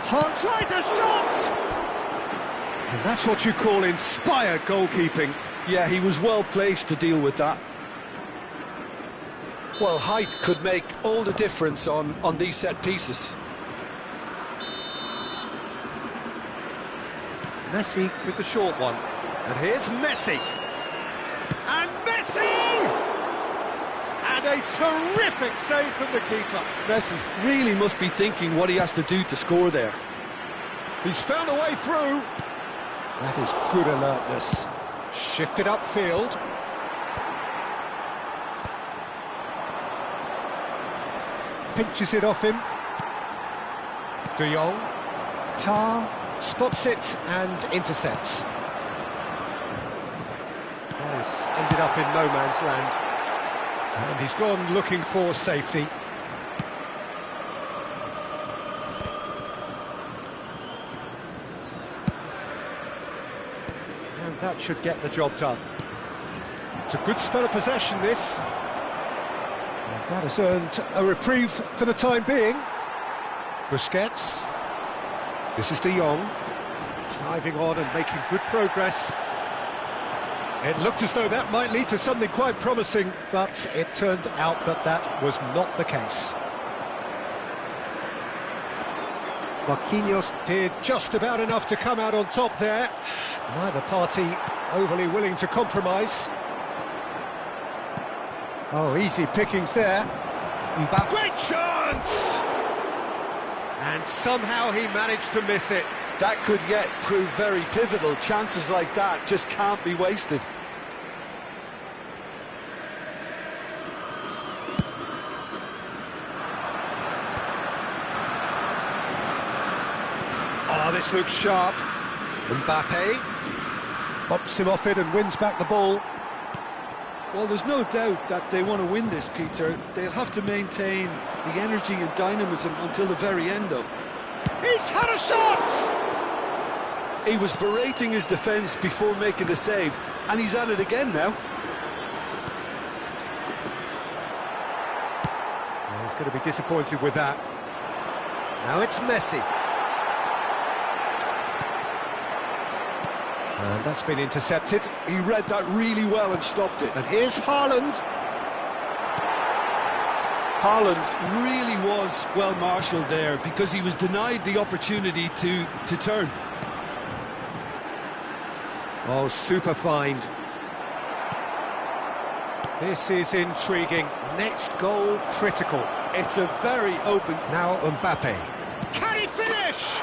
[SPEAKER 1] Hart tries a shot! And that's what you call inspired goalkeeping.
[SPEAKER 2] Yeah, he was well placed to deal with that. Well, height could make all the difference on these set pieces.
[SPEAKER 1] Messi with the short one. And here's Messi. And Messi! And a terrific save from the keeper.
[SPEAKER 2] Messi really must be thinking what he has to do to score there.
[SPEAKER 1] He's found a way through. That is good alertness. Shifted upfield. Pinches it off him. De Jong. Tar spots it and intercepts. He's ended up in no man's land. And he's gone looking for safety. And that should get the job done. It's a good spell of possession, this. And that has earned a reprieve for the time being. Busquets. This is De Jong. Driving on and making good progress. It looked as though that might lead to something quite promising, but it turned out that that was not the case. Marquinhos did just about enough to come out on top there. Neither party overly willing to compromise. Oh, easy pickings there. Mbappe. Great chance! And somehow he managed to miss it.
[SPEAKER 2] That could yet prove very pivotal. Chances like that just can't be wasted.
[SPEAKER 1] Oh, this looks sharp. Mbappe bumps him off it and wins back the ball.
[SPEAKER 4] Well, there's no doubt that they want to win this, Peter. They'll have to maintain the energy and dynamism until the very end, though.
[SPEAKER 1] He's had a shot!
[SPEAKER 4] He was berating his defence before making the save, and he's at it again now.
[SPEAKER 1] Well, he's going to be disappointed with that. Now it's Messi. And that's been intercepted.
[SPEAKER 2] He read that really well and stopped it.
[SPEAKER 1] And here's Haaland.
[SPEAKER 4] Haaland really was well marshalled there because he was denied the opportunity to turn.
[SPEAKER 1] Oh, super find. This is intriguing. Next goal critical.
[SPEAKER 4] It's a very open...
[SPEAKER 1] Now Mbappe. Can he finish?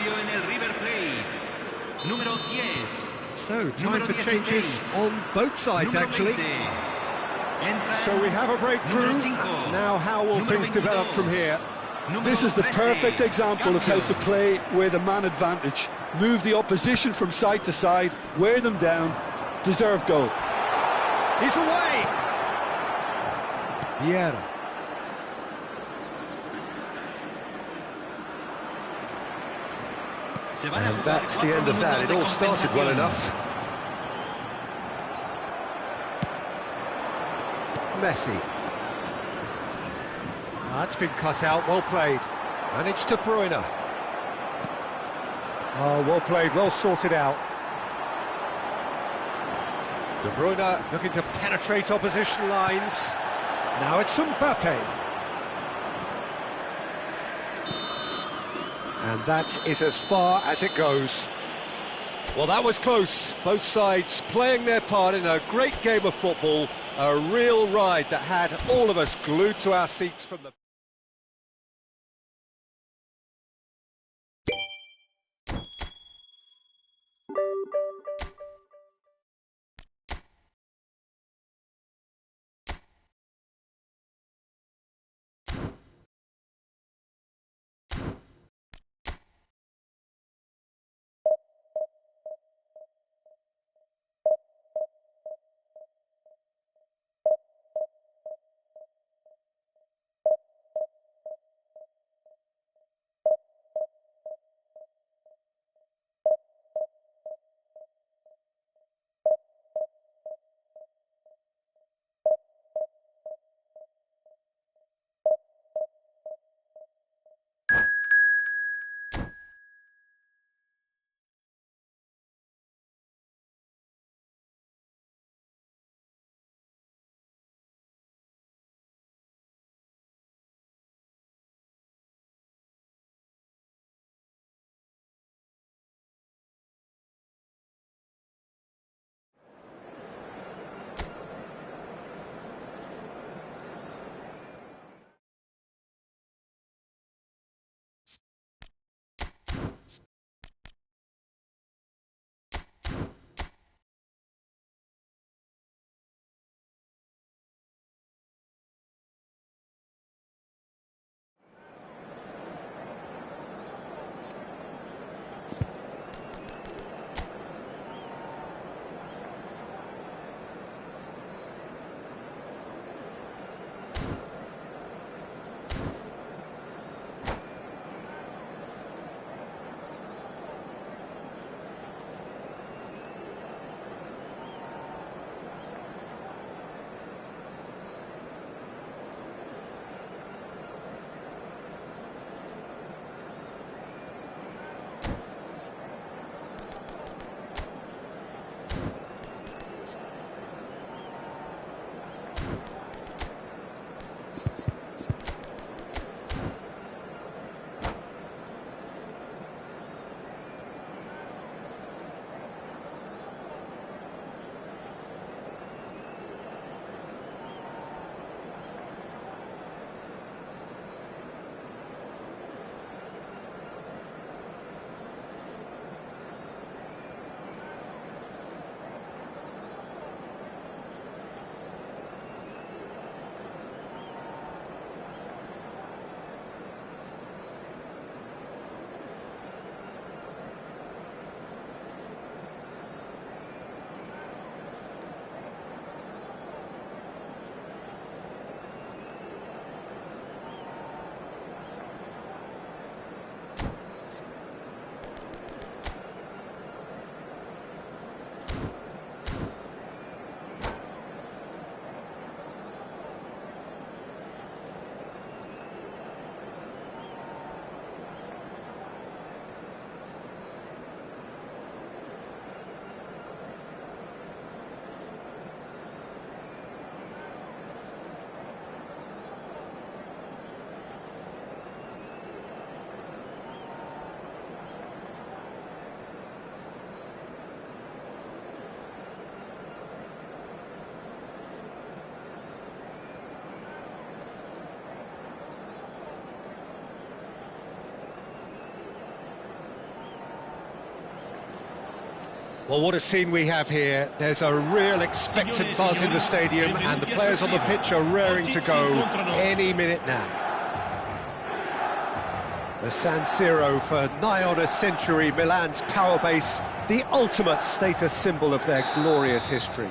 [SPEAKER 3] cambio en el River Plate. Número 10.
[SPEAKER 1] So, time
[SPEAKER 3] Número
[SPEAKER 1] for changes
[SPEAKER 3] 16.
[SPEAKER 1] on both sides,
[SPEAKER 3] Número
[SPEAKER 1] actually.
[SPEAKER 3] 20. Entra
[SPEAKER 1] So we have a breakthrough.
[SPEAKER 3] número 5.
[SPEAKER 1] Now, how will
[SPEAKER 3] Número
[SPEAKER 1] things develop
[SPEAKER 3] 22.
[SPEAKER 1] from here?
[SPEAKER 3] Número
[SPEAKER 2] This is the
[SPEAKER 3] 13.
[SPEAKER 2] perfect example of how to
[SPEAKER 3] Cambio.
[SPEAKER 2] play with a man advantage. Move the opposition from side to side, wear them down, deserve goal.
[SPEAKER 1] He's away! Vieira.
[SPEAKER 3] Se van a
[SPEAKER 1] And
[SPEAKER 3] jugar
[SPEAKER 1] that's the
[SPEAKER 3] 4
[SPEAKER 1] end of that.
[SPEAKER 3] minutos
[SPEAKER 1] It
[SPEAKER 3] de
[SPEAKER 1] all started well
[SPEAKER 3] compensación.
[SPEAKER 1] enough. Messi. That's been cut out, well played. And it's De Bruyne. Oh, well played, well sorted out. De Bruyne looking to penetrate opposition lines. Now it's Mbappe. And that is as far as it goes. Well, that was close. Both sides playing their part in a great game of football. A real ride that had all of us glued to our seats from the... Well, what a scene we have here. There's a real expectant buzz in the stadium, and the players on the pitch are raring to go any minute now. The San Siro for nigh on a century, Milan's power base, the ultimate status symbol of their glorious history.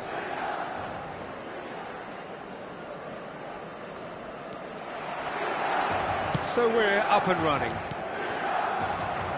[SPEAKER 1] So we're up and running.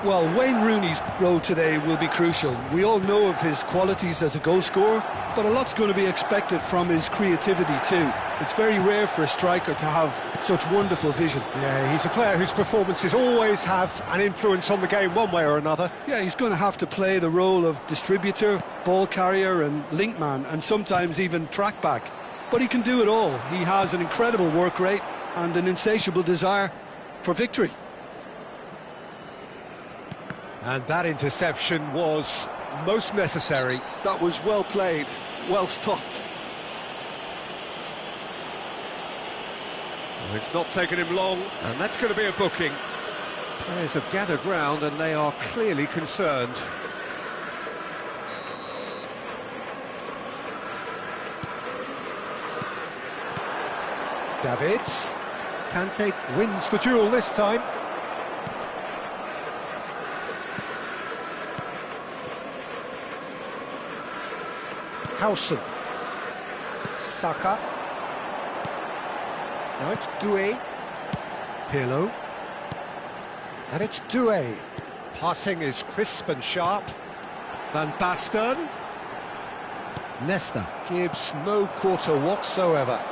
[SPEAKER 4] Well, Wayne Rooney's role today will be crucial. We all know of his qualities as a goal scorer, but a lot's going to be expected from his creativity too. It's very rare for a striker to have such wonderful vision.
[SPEAKER 1] Yeah, he's a player whose performances always have an influence on the game one way or another.
[SPEAKER 4] Yeah, he's going to have to play the role of distributor, ball carrier and link man, and sometimes even track back. But he can do it all. He has an incredible work rate and an insatiable desire for victory.
[SPEAKER 1] And that interception was most necessary.
[SPEAKER 4] That was well played, well stopped.
[SPEAKER 1] Well, it's not taken him long, and that's going to be a booking. Players have gathered round and they are clearly concerned. Davids. Kante wins the duel this time. Howson. Saka. Now it's Doué. Pirlo. And it's Doué. Passing is crisp and sharp. Van Basten. Nesta gives no quarter whatsoever.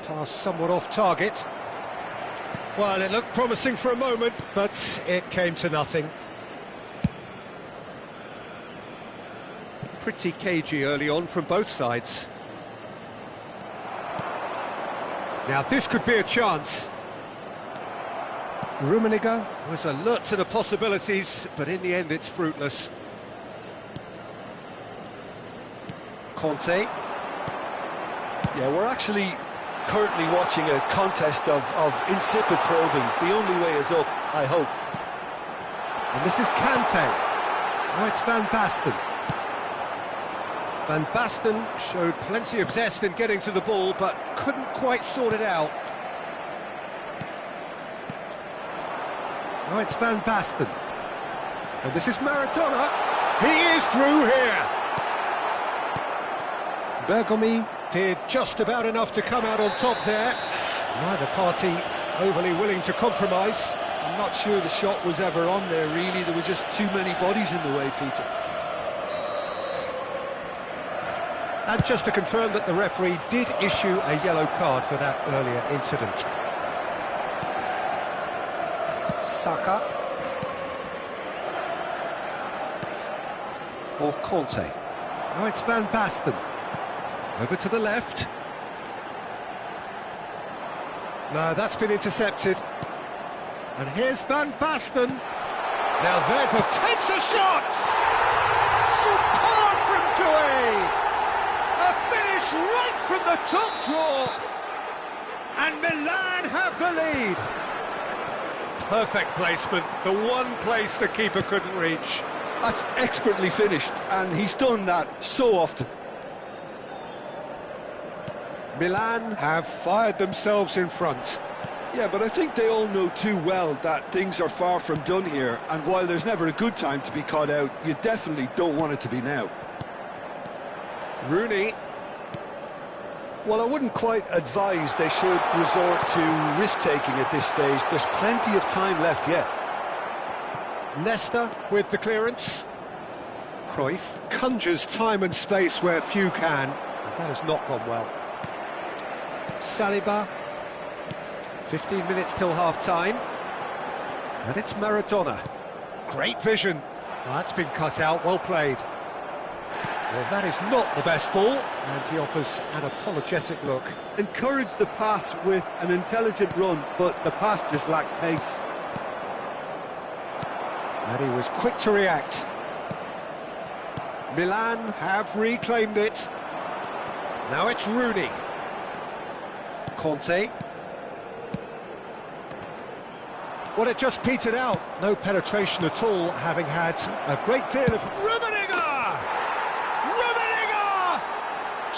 [SPEAKER 1] Pass somewhat off target. Well, it looked promising for a moment, but it came to nothing. Pretty cagey early on from both sides. Now this could be a chance. Rummenigge was alert to the possibilities, but in the end it's fruitless. Conte.
[SPEAKER 4] Yeah, we're actually currently watching a contest of insipid probing. The only way is up, I hope.
[SPEAKER 1] And this is Kante. Now it's Van Basten. Van Basten showed plenty of zest in getting to the ball, but couldn't quite sort it out. Now it's Van Basten. And this is Maradona. He is through here. Bergomi did just about enough to come out on top there. Neither party overly willing to compromise.
[SPEAKER 4] I'm not sure the shot was ever on there, really. There were just too many bodies in the way, Peter.
[SPEAKER 1] And just to confirm that the referee did issue a yellow card for that earlier incident. Saka. For Conte. Now it's Van Basten. Over to the left. No, that's been intercepted. And here's Van Basten. Now there's takes a shot! Superb from Doué! A finish right from the top draw, and Milan have the lead. Perfect placement, the one place the keeper couldn't reach.
[SPEAKER 4] That's expertly finished, and he's done that so often.
[SPEAKER 1] Milan have fired themselves in front.
[SPEAKER 4] Yeah, but I think they all know too well that things are far from done here, and while there's never a good time to be caught out, you definitely don't want it to be now.
[SPEAKER 1] Rooney.
[SPEAKER 4] Well, I wouldn't quite advise they should resort to risk-taking at this stage. There's plenty of time left yet.
[SPEAKER 1] Nesta with the clearance. Cruyff conjures time and space where few can. That has not gone well. Saliba. 15 minutes till half-time. And it's Maradona. Great vision. Well, that's been cut out, well played. Well, that is not the best ball, and he offers an apologetic look.
[SPEAKER 4] Encourage the pass with an intelligent run, but the pass just lacked pace.
[SPEAKER 1] And he was quick to react. Milan have reclaimed it. Now it's Rooney. Conte. Well, it just petered out. No penetration at all, having had a great deal of... Rummenigge! Rummenigge!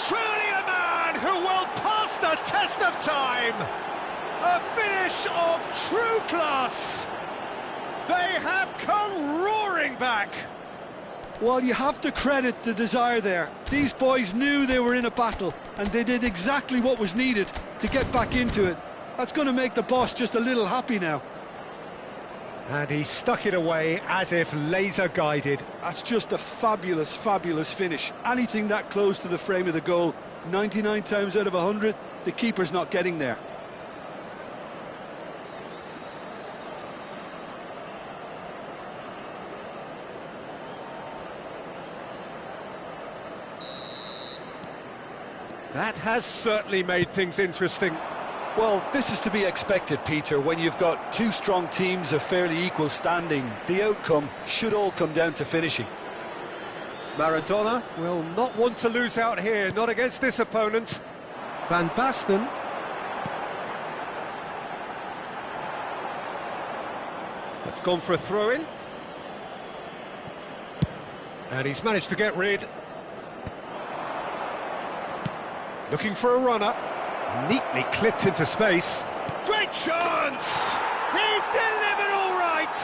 [SPEAKER 1] Truly a man who will pass the test of time! A finish of true class! They have come roaring back!
[SPEAKER 4] Well, you have to credit the desire there. These boys knew they were in a battle, and they did exactly what was needed to get back into it. That's going to make the boss just a little happy now.
[SPEAKER 1] And he stuck it away as if laser-guided.
[SPEAKER 4] That's just a fabulous, fabulous finish. Anything that close to the frame of the goal, 99 times out of 100, the keeper's not getting there.
[SPEAKER 1] That has certainly made things interesting.
[SPEAKER 2] Well, this is to be expected, Peter. When you've got two strong teams of fairly equal standing, the outcome should all come down to finishing.
[SPEAKER 1] Maradona will not want to lose out here, not against this opponent. Van Basten. That's gone for a throw-in. And he's managed to get rid. Looking for a runner. Neatly clipped into space. Great chance! He's delivered all right!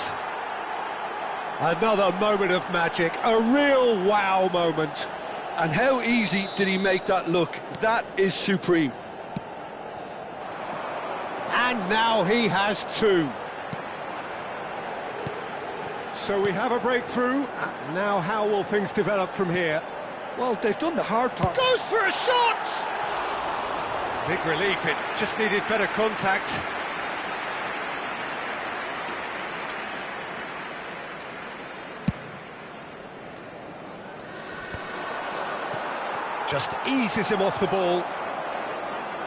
[SPEAKER 1] Another moment of magic, a real wow moment.
[SPEAKER 4] And how easy did he make that look? That is supreme.
[SPEAKER 1] And now he has two. So we have a breakthrough. Now how will things develop from here?
[SPEAKER 4] Well, they've done the hard part.
[SPEAKER 1] Goes for a shot! Big relief, it just needed better contact. Just eases him off the ball.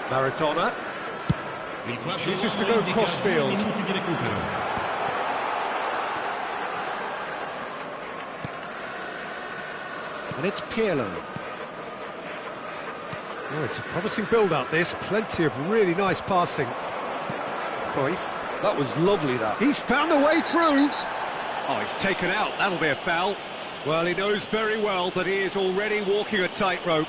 [SPEAKER 1] Maradona chooses to go cross-field. And it's Pirlo. Oh, it's a promising build-up, this. Plenty of really nice passing. Cruyff.
[SPEAKER 4] That was lovely, that.
[SPEAKER 1] He's found a way through. Oh, he's taken out. That'll be a foul. Well, he knows very well that he is already walking a tightrope.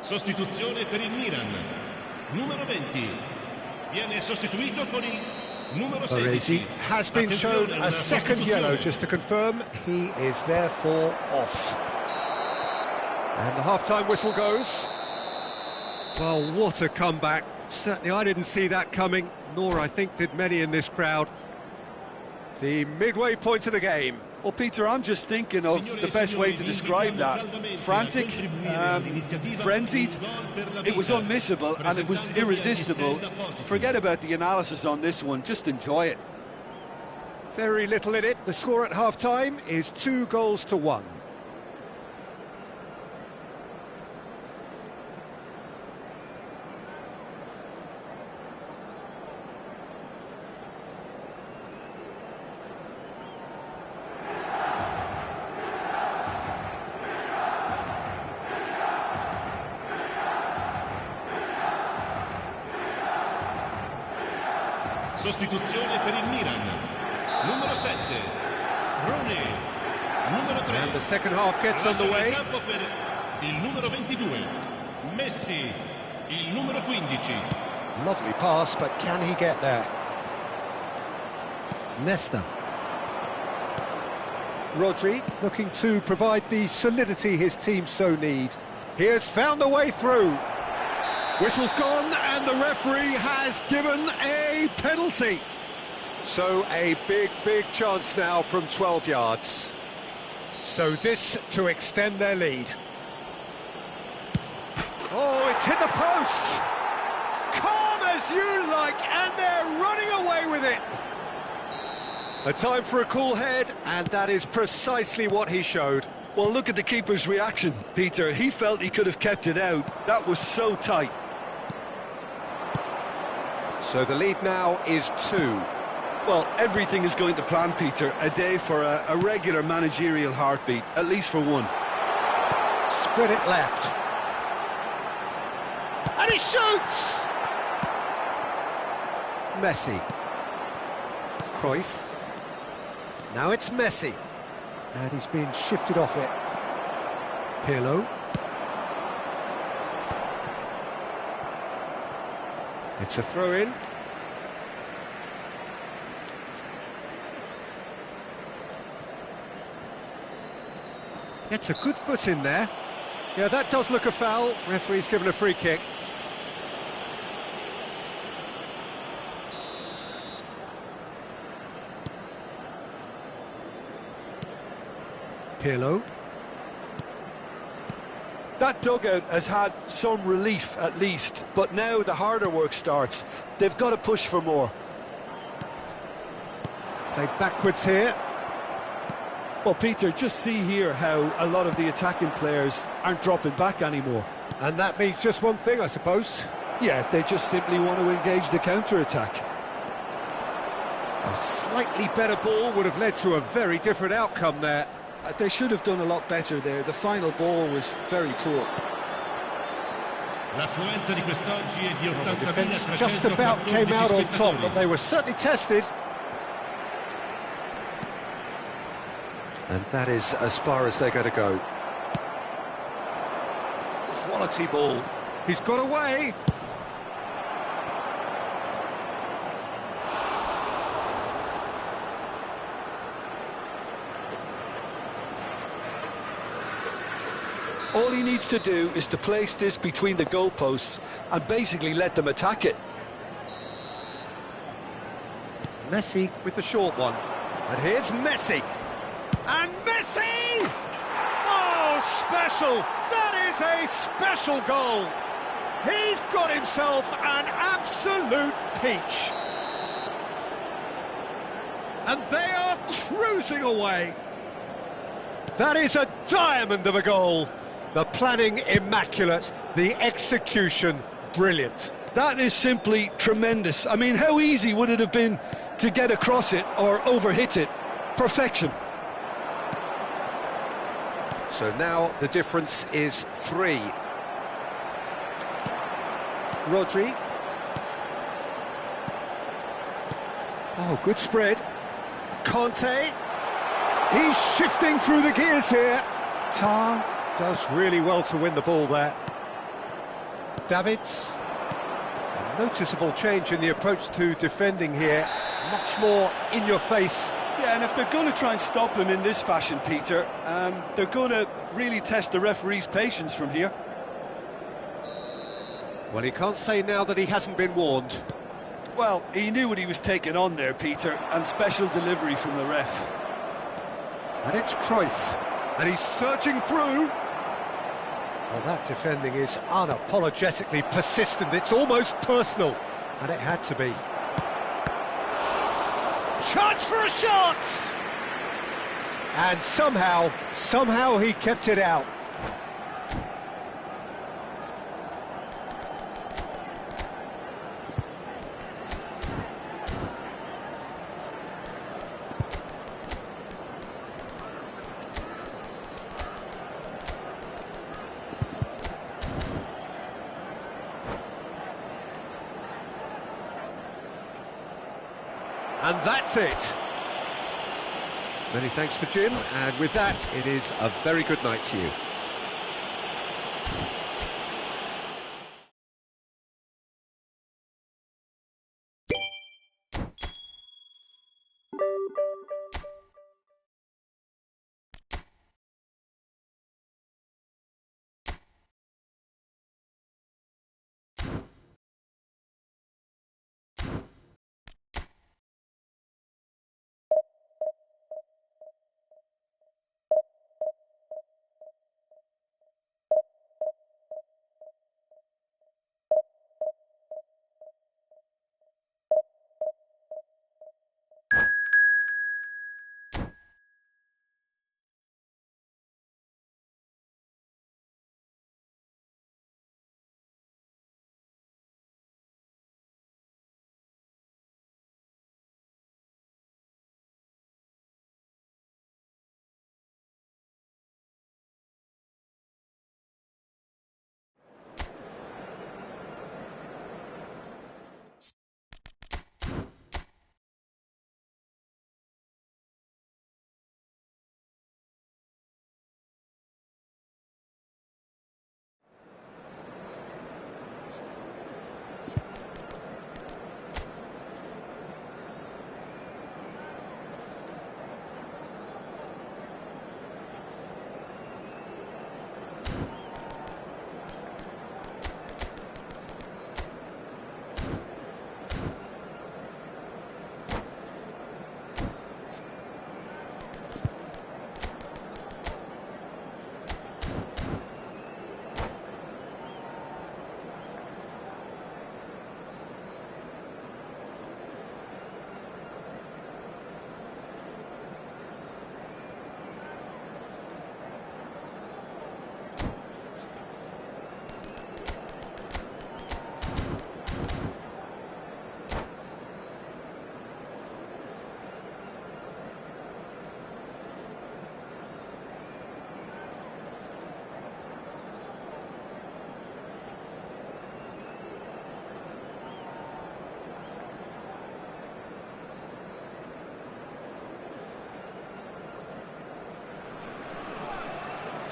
[SPEAKER 5] Sostituzione per il Milan. Numero 20. Viene sostituito con il numero 16.
[SPEAKER 1] Has been shown a second yellow, just to confirm. He is therefore off. And the half-time whistle goes. Well, what a comeback. Certainly I didn't see that coming, nor I think did many in this crowd. The midway point of the game.
[SPEAKER 4] Well, Peter, I'm just thinking of the best way to describe that. Frantic, frenzied, it was unmissable and it was irresistible. Forget about the analysis on this one, just enjoy it.
[SPEAKER 1] Very little in it. The score at half-time is 2-1.
[SPEAKER 5] Sostituzione per il Milan. Numero 7. Rone. Numero 3.
[SPEAKER 1] And the second half gets underway.
[SPEAKER 5] Campo per il numero 22. Messi. Il numero 15.
[SPEAKER 1] Lovely pass, but can he get there? Nesta. Rodri looking to provide the solidity his team so need. He has found a way through. Whistle's gone and the referee has given a penalty. So a big chance now from 12 yards. So this to extend their lead. Oh, it's hit the post! Calm as you like, and they're running away with it! A time for a cool head, and that is precisely what he showed.
[SPEAKER 4] Well, look at the keeper's reaction, Peter. He felt he could have kept it out. That was so tight.
[SPEAKER 1] So the lead now is 2.
[SPEAKER 4] Well, everything is going to plan, Peter. A day for a regular managerial heartbeat, at least for one.
[SPEAKER 1] Spread it left. And he shoots! Messi. Cruyff. Now it's Messi. And he's being shifted off it. Pirlo. It's a throw-in. Gets a good foot in there. Yeah, that does look a foul. Referee's given a free kick. Pirlo.
[SPEAKER 4] That dugout has had some relief at least, but now the harder work starts. They've got to push for more.
[SPEAKER 1] Played backwards here.
[SPEAKER 4] Well, Peter, just see here how a lot of the attacking players aren't dropping back anymore.
[SPEAKER 1] And that means just one thing, I suppose.
[SPEAKER 4] Yeah, they just simply want to engage the counter-attack.
[SPEAKER 1] A slightly better ball would have led to a very different outcome there.
[SPEAKER 4] They should have done a lot better there. The final ball was very poor.
[SPEAKER 5] L'affluenza di quest'oggi è di
[SPEAKER 1] The defence just about
[SPEAKER 5] 80.314
[SPEAKER 1] came out on top,
[SPEAKER 5] spettatori.
[SPEAKER 1] but they were certainly tested. And that is as far as they're going to go. Quality ball. He's got away.
[SPEAKER 4] All he needs to do is to place this between the goalposts and basically let them attack it.
[SPEAKER 1] Messi with the short one. And here's Messi. And Messi! Oh, special! That is a special goal! He's got himself an absolute peach. And they are cruising away. That is a diamond of a goal. The planning immaculate, the execution brilliant.
[SPEAKER 4] That is simply tremendous. I mean, how easy would it have been to get across it or overhit it? Perfection.
[SPEAKER 1] So now the difference is 3. Rodri. Oh, good spread. Conte. He's shifting through the gears here. Tar does really well to win the ball there. Davids. A noticeable change in the approach to defending here. Much more in your face.
[SPEAKER 4] Yeah, and if they're going to try and stop him in this fashion, Peter, they're going to really test the referee's patience from here.
[SPEAKER 1] Well, he can't say now that he hasn't been warned.
[SPEAKER 4] Well, he knew what he was taking on there, Peter, and special delivery from the ref.
[SPEAKER 1] And it's Cruyff. And he's surging through. Well, that defending is unapologetically persistent. It's almost personal. And it had to be. Chance for a shot! And somehow he kept it out. And that's it. Many thanks to Jim, and with that, it is a very good night to you.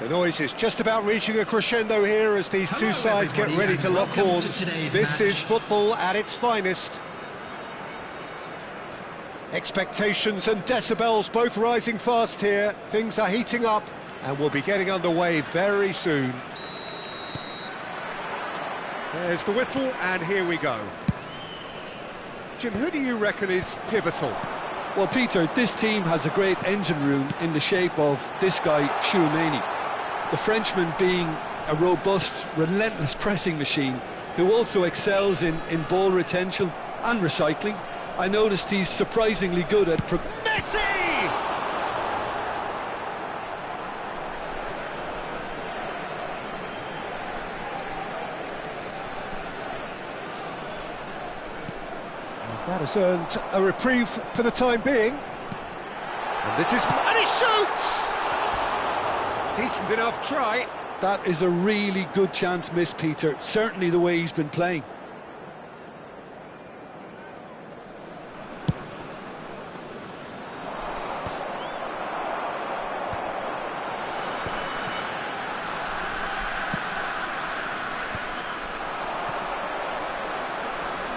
[SPEAKER 1] The noise is just about reaching a crescendo here as these two sides get ready to lock horns. This is football at its finest. Expectations and decibels both rising fast here. Things are heating up and we'll be getting underway very soon. There's the whistle and here we go. Jim, who do you reckon is pivotal?
[SPEAKER 2] Well, Peter, this team has a great engine room in the shape of this guy, Tchouaméni. The Frenchman being a robust, relentless pressing machine who also excels in ball retention and recycling. I noticed he's surprisingly good at...
[SPEAKER 1] Messi! That has earned a reprieve for the time being. And this is... and he shoots! Decent enough try.
[SPEAKER 2] That is a really good chance missed, Peter. Certainly the way he's been playing.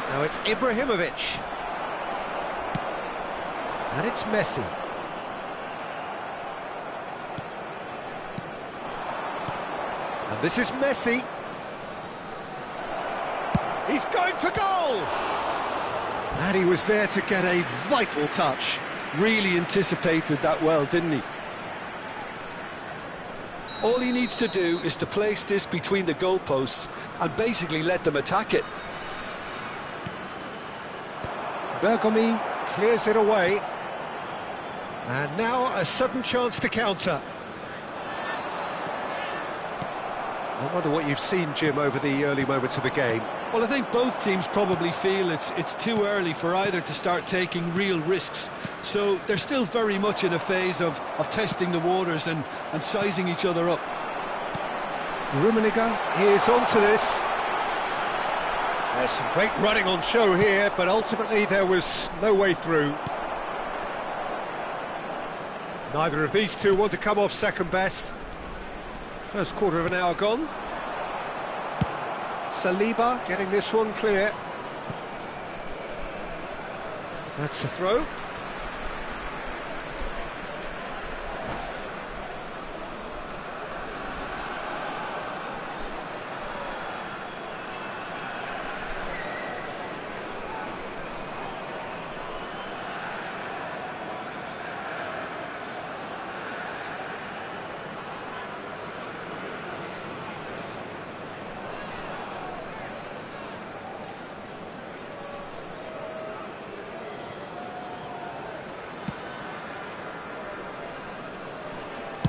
[SPEAKER 1] Now it's Ibrahimovic. And it's Messi. And this is Messi. He's going for goal! And he was there to get a vital touch.
[SPEAKER 2] Really anticipated that well, didn't he? All he needs to do is to place this between the goalposts and basically let them attack it.
[SPEAKER 1] Bergomi clears it away. And now a sudden chance to counter. I wonder what you've seen, Jim, over the early moments of the game.
[SPEAKER 4] Well, I think both teams probably feel it's too early for either to start taking real risks. So they're still very much in a phase of testing the waters and sizing each other up.
[SPEAKER 1] Rummenigge is onto this. There's some great running on show here, but ultimately there was no way through. Neither of these two want to come off second best. First quarter of an hour gone. Saliba getting this one clear. That's the throw.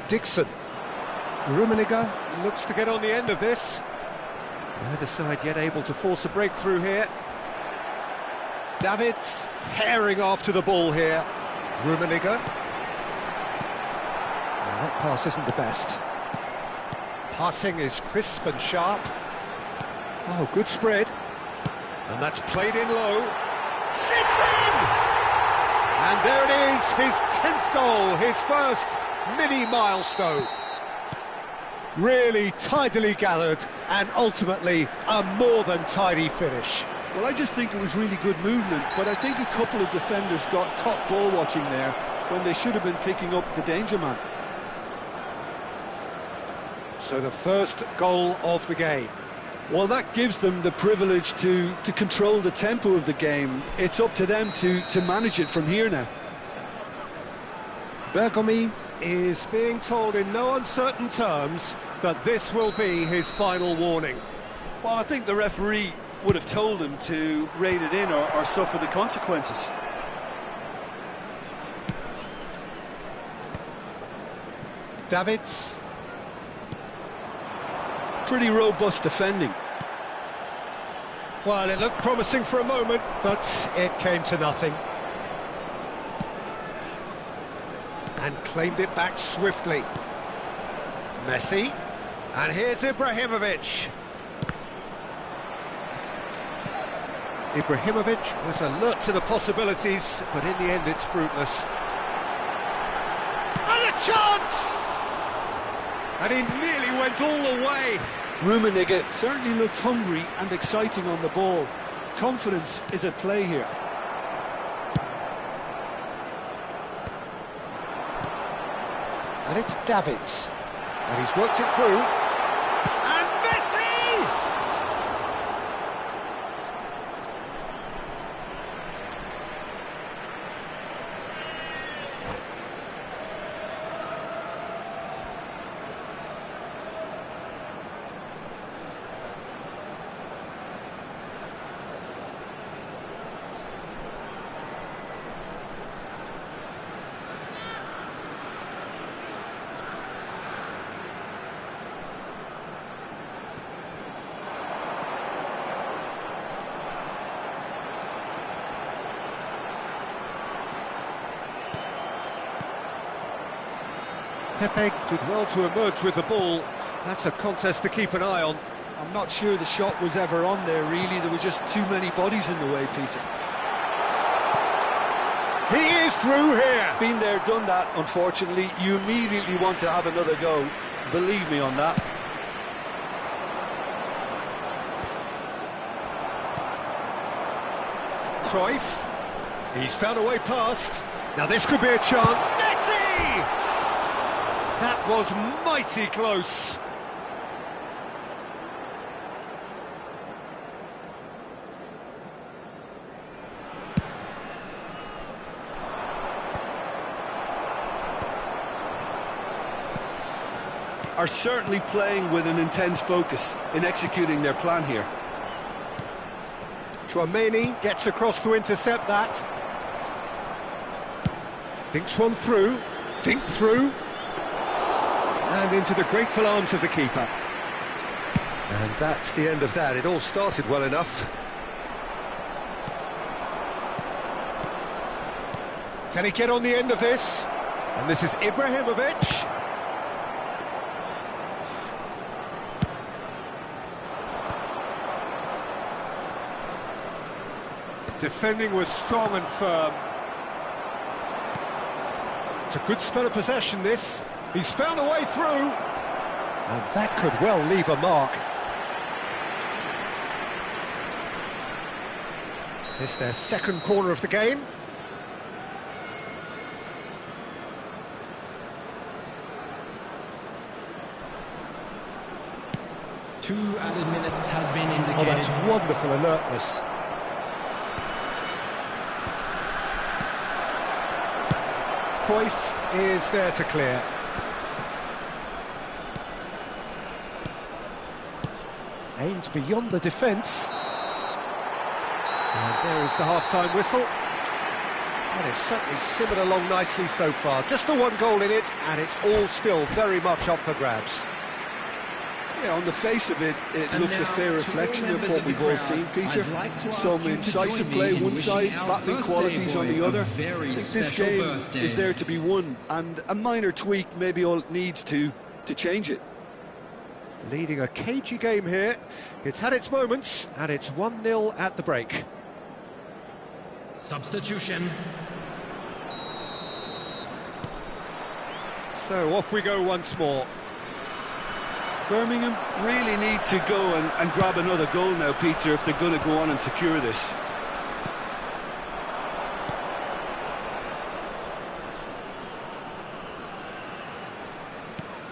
[SPEAKER 1] Dixon. Rummenigge looks to get on the end of this. Neither side yet able to force a breakthrough here. Davids herring after the ball here. Rummenigge. Well, that pass isn't the best. Passing is crisp and sharp. Oh, good spread. And that's played in low. It's in! And there it is, his 10th goal, his first mini milestone. Really tidily gathered and ultimately a more than tidy finish.
[SPEAKER 4] Well, I just think it was really good movement, but I think a couple of defenders got caught ball watching there when they should have been picking up the danger man.
[SPEAKER 1] So the first goal of the game.
[SPEAKER 2] Well, that gives them the privilege to control the tempo of the game. It's up to them to manage it from here now.
[SPEAKER 1] Bergomi is being told in no uncertain terms that this will be his final warning.
[SPEAKER 4] Well, I think the referee would have told him to rein it in or suffer the consequences.
[SPEAKER 1] Davids.
[SPEAKER 2] Pretty robust defending.
[SPEAKER 1] Well, it looked promising for a moment, but it came to nothing. And claimed it back swiftly. Messi. And here's Ibrahimovic. Ibrahimovic was alert to the possibilities, but in the end it's fruitless. And a chance! And he nearly went all the way.
[SPEAKER 4] Rummenigge certainly looked hungry and exciting on the ball. Confidence is at play here.
[SPEAKER 1] And it's Davids. And he's worked it through. And Messi! Pepe did well to emerge with the ball. That's a contest to keep an eye on.
[SPEAKER 4] I'm not sure the shot was ever on there, really. There were just too many bodies in the way, Peter.
[SPEAKER 1] He is through here.
[SPEAKER 2] Been there, done that, unfortunately. You immediately want to have another go. Believe me on that.
[SPEAKER 1] Cruyff. He's found a way past. Now this could be a chance. Messi! That was mighty close.
[SPEAKER 4] Are certainly playing with an intense focus in executing their plan here.
[SPEAKER 1] Chouameni gets across to intercept that. Dinks one through. Dink through. And into the grateful arms of the keeper. And that's the end of that. It all started well enough. Can he get on the end of this? And this is Ibrahimovic. Defending was strong and firm. It's a good spell of possession, this. He's found a way through. And that could well leave a mark. It's their second corner of the game.
[SPEAKER 3] Two added minutes has been indicated.
[SPEAKER 1] Oh, that's wonderful alertness. Cruyff is there to clear. Aimed beyond the defence. And there is the half-time whistle. And it's certainly simmered along nicely so far. Just the one goal in it, and it's all still very much up for grabs.
[SPEAKER 4] Yeah, on the face of it, it looks a fair reflection of what we've all seen, Peter. Some incisive play one side, battling qualities on the other. I think this game is there to be won, and a minor tweak maybe all it needs to change it.
[SPEAKER 1] Leading a cagey game here. It's had its moments, and it's 1-0 at the break.
[SPEAKER 3] Substitution.
[SPEAKER 1] So off we go once more.
[SPEAKER 4] Birmingham really need to go and grab another goal now, Peter, if they're going to go on and secure this.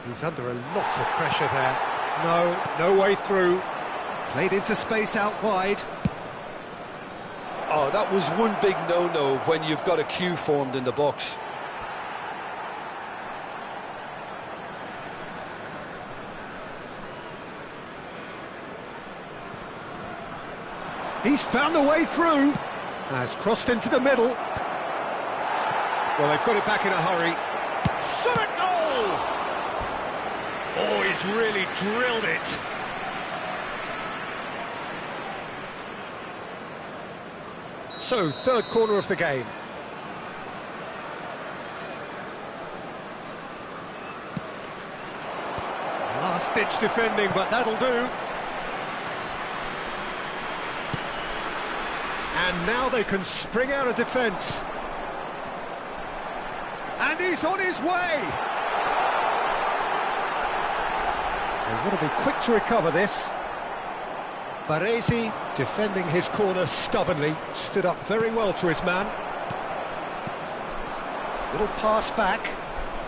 [SPEAKER 1] He's under a lot of pressure there. No way through. Played into space out wide.
[SPEAKER 2] Oh, that was one big no-no when you've got a queue formed in the box.
[SPEAKER 1] He's found a way through. Now it's crossed into the middle. Well, they've got it back in a hurry. Shot a goal! Oh, he's really drilled it. So, third corner of the game. Last-ditch defending, but that'll do. And now they can spring out of defence. And he's on his way! They've got to be quick to recover this. Baresi defending his corner stubbornly, stood up very well to his man. Little pass back.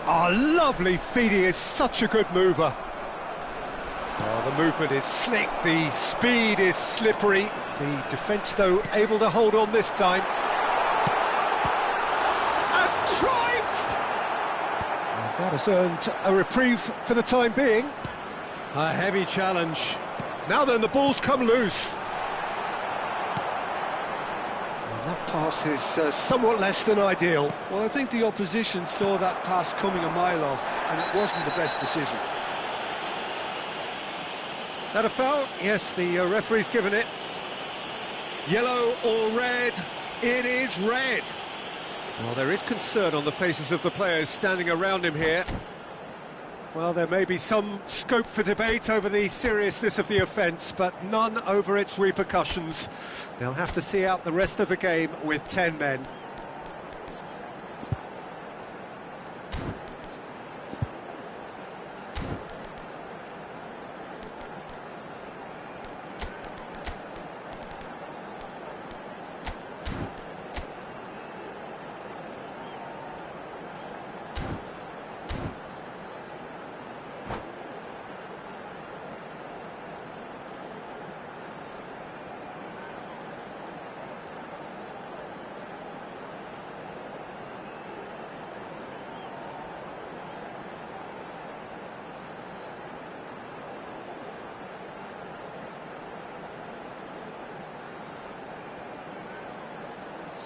[SPEAKER 1] Oh, lovely feed, he is such a good mover. Oh, the movement is slick, the speed is slippery. The defence, though, able to hold on this time. And Cruyff! That has earned a reprieve for the time being. A heavy challenge. Now then, the ball's come loose. And that pass is somewhat less than ideal.
[SPEAKER 4] Well, I think the opposition saw that pass coming a mile off, and it wasn't the best decision.
[SPEAKER 1] That a foul? Yes, the referee's given it. Yellow or red? It is red. Well, there is concern on the faces of the players standing around him here. Well, there may be some scope for debate over the seriousness of the offence, but none over its repercussions. They'll have to see out the rest of the game with 10 men.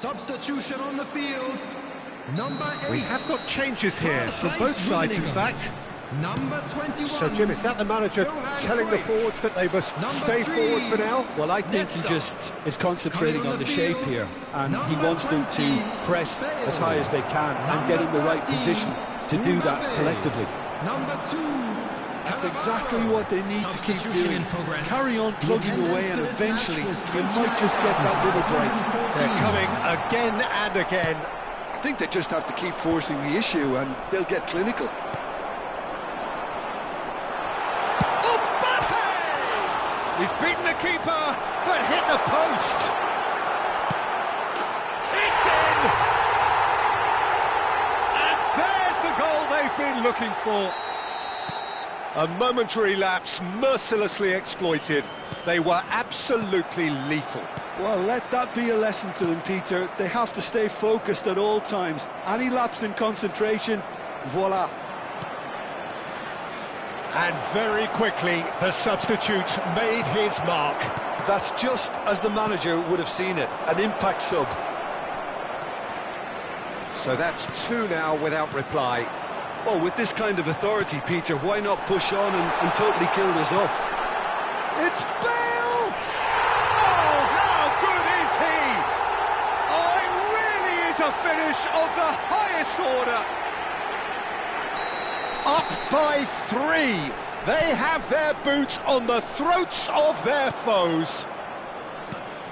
[SPEAKER 5] Substitution on the field. Number 8.
[SPEAKER 1] We have got changes here from both sides, in fact.
[SPEAKER 5] Number 21.
[SPEAKER 1] So, Jim, is that the manager telling the forwards that they must stay forward for now?
[SPEAKER 2] Well, I think he just is concentrating on the shape here, and he wants them to press as high as they can and get in the right position to do that collectively.
[SPEAKER 5] Number 2.
[SPEAKER 4] That's exactly what they need to keep doing. Carry on plugging away, and eventually you might just get that little break.
[SPEAKER 1] They're coming again and again.
[SPEAKER 4] I think they just have to keep forcing the issue, and they'll get clinical.
[SPEAKER 1] He's beaten the keeper, but hit the post. It's in! And there's the goal they've been looking for. A momentary lapse, mercilessly exploited. They were absolutely lethal.
[SPEAKER 4] Well, let that be a lesson to them, Peter. They have to stay focused at all times. Any lapse in concentration, voila.
[SPEAKER 1] And very quickly, the substitute made his mark.
[SPEAKER 2] That's just as the manager would have seen it, an impact sub.
[SPEAKER 1] So that's 2 now without reply.
[SPEAKER 4] Well, with this kind of authority, Peter, why not push on and totally kill this off?
[SPEAKER 1] It's Bale! Oh, how good is he? Oh, it really is a finish of the highest order. Up by 3. They have their boots on the throats of their foes.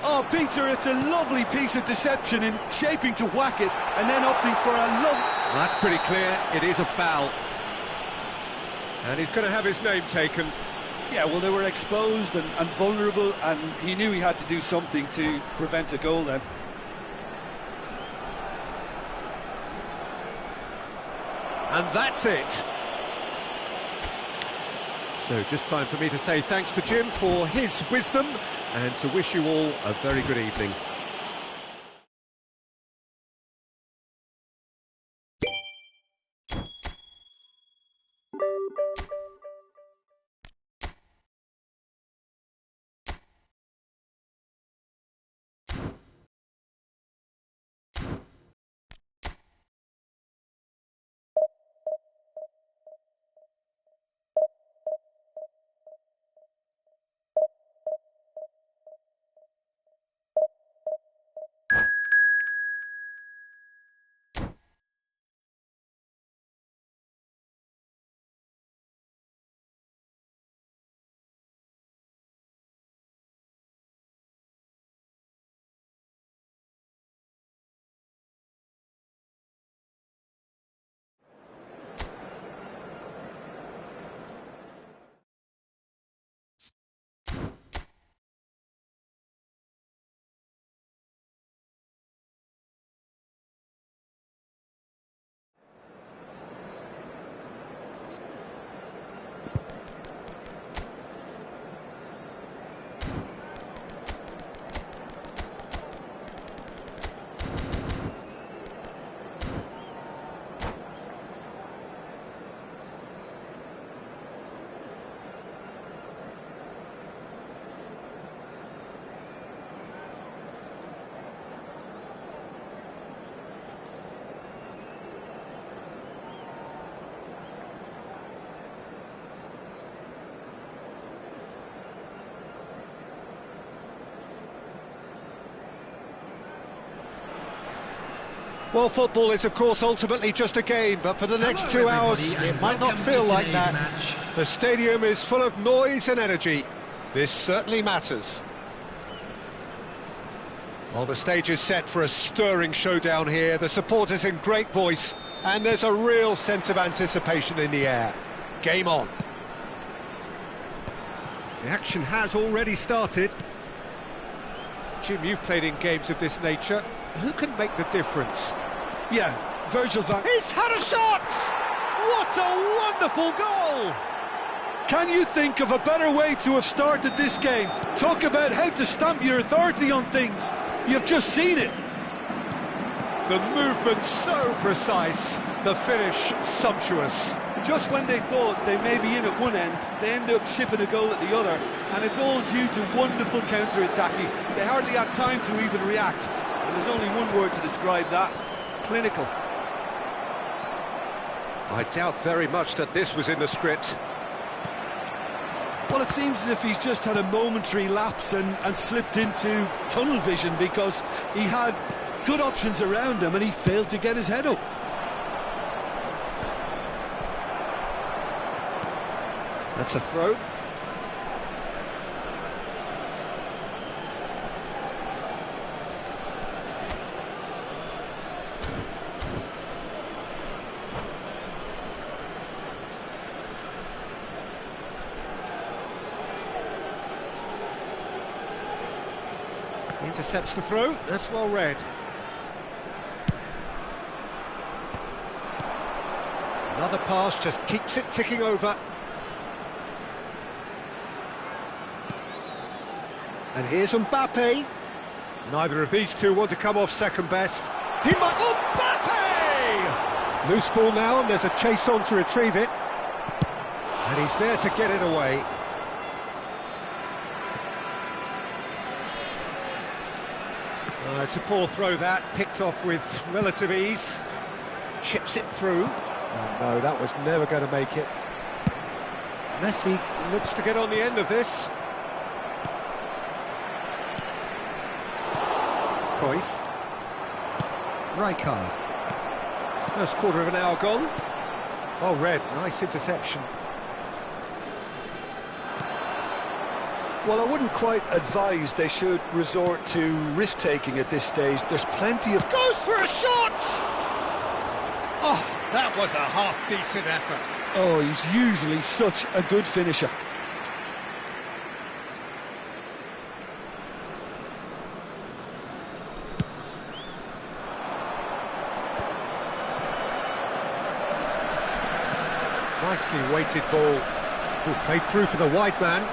[SPEAKER 4] Oh, Peter, it's a lovely piece of deception in shaping to whack it and then opting for a
[SPEAKER 1] Well, that's pretty clear. It is a foul. And he's going to have his name taken.
[SPEAKER 4] Yeah, well, they were exposed and vulnerable, and he knew he had to do something to prevent a goal then.
[SPEAKER 1] And that's it. So just time for me to say thanks to Jim for his wisdom and to wish you all a very good evening. Well, football is, of course, ultimately just a game, but for the next 2 hours, it might not feel like that. The stadium is full of noise and energy. This certainly matters. Well, the stage is set for a stirring showdown here. The supporters in great voice, and there's a real sense of anticipation in the air. Game on. The action has already started. Jim, you've played in games of this nature. Who can make the difference?
[SPEAKER 4] Yeah, Virgil van...
[SPEAKER 1] He's had a shot! What a wonderful goal!
[SPEAKER 4] Can you think of a better way to have started this game? Talk about how to stamp your authority on things. You've just seen it.
[SPEAKER 1] The movement so precise, the finish sumptuous.
[SPEAKER 4] Just when they thought they may be in at one end, they end up shipping a goal at the other, and it's all due to wonderful counter-attacking. They hardly had time to even react, and there's only one word to describe that: clinical.
[SPEAKER 1] I doubt very much that this was in the script.
[SPEAKER 4] Well, it seems as if he's just had a momentary lapse and slipped into tunnel vision, because he had good options around him and he failed to get his head up.
[SPEAKER 1] That's a throw. Intercepts the throw. That's well read. Another pass just keeps it ticking over. And here's Mbappe. Neither of these two want to come off second best. He might... Mbappe! Loose ball now, and there's a chase on to retrieve it. And he's there to get it away. It's a poor throw that, picked off with relative ease. Chips it through. Oh, no, that was never going to make it. Messi looks to get on the end of this. Cruyff. Rijkaard. First quarter of an hour gone. Well read, nice interception.
[SPEAKER 2] Well, I wouldn't quite advise they should resort to risk-taking at this stage. There's plenty of...
[SPEAKER 1] Goes for a shot! Oh, that was a half-decent effort.
[SPEAKER 4] Oh, he's usually such a good finisher.
[SPEAKER 1] Nicely weighted ball. Ooh, played through for the wide man.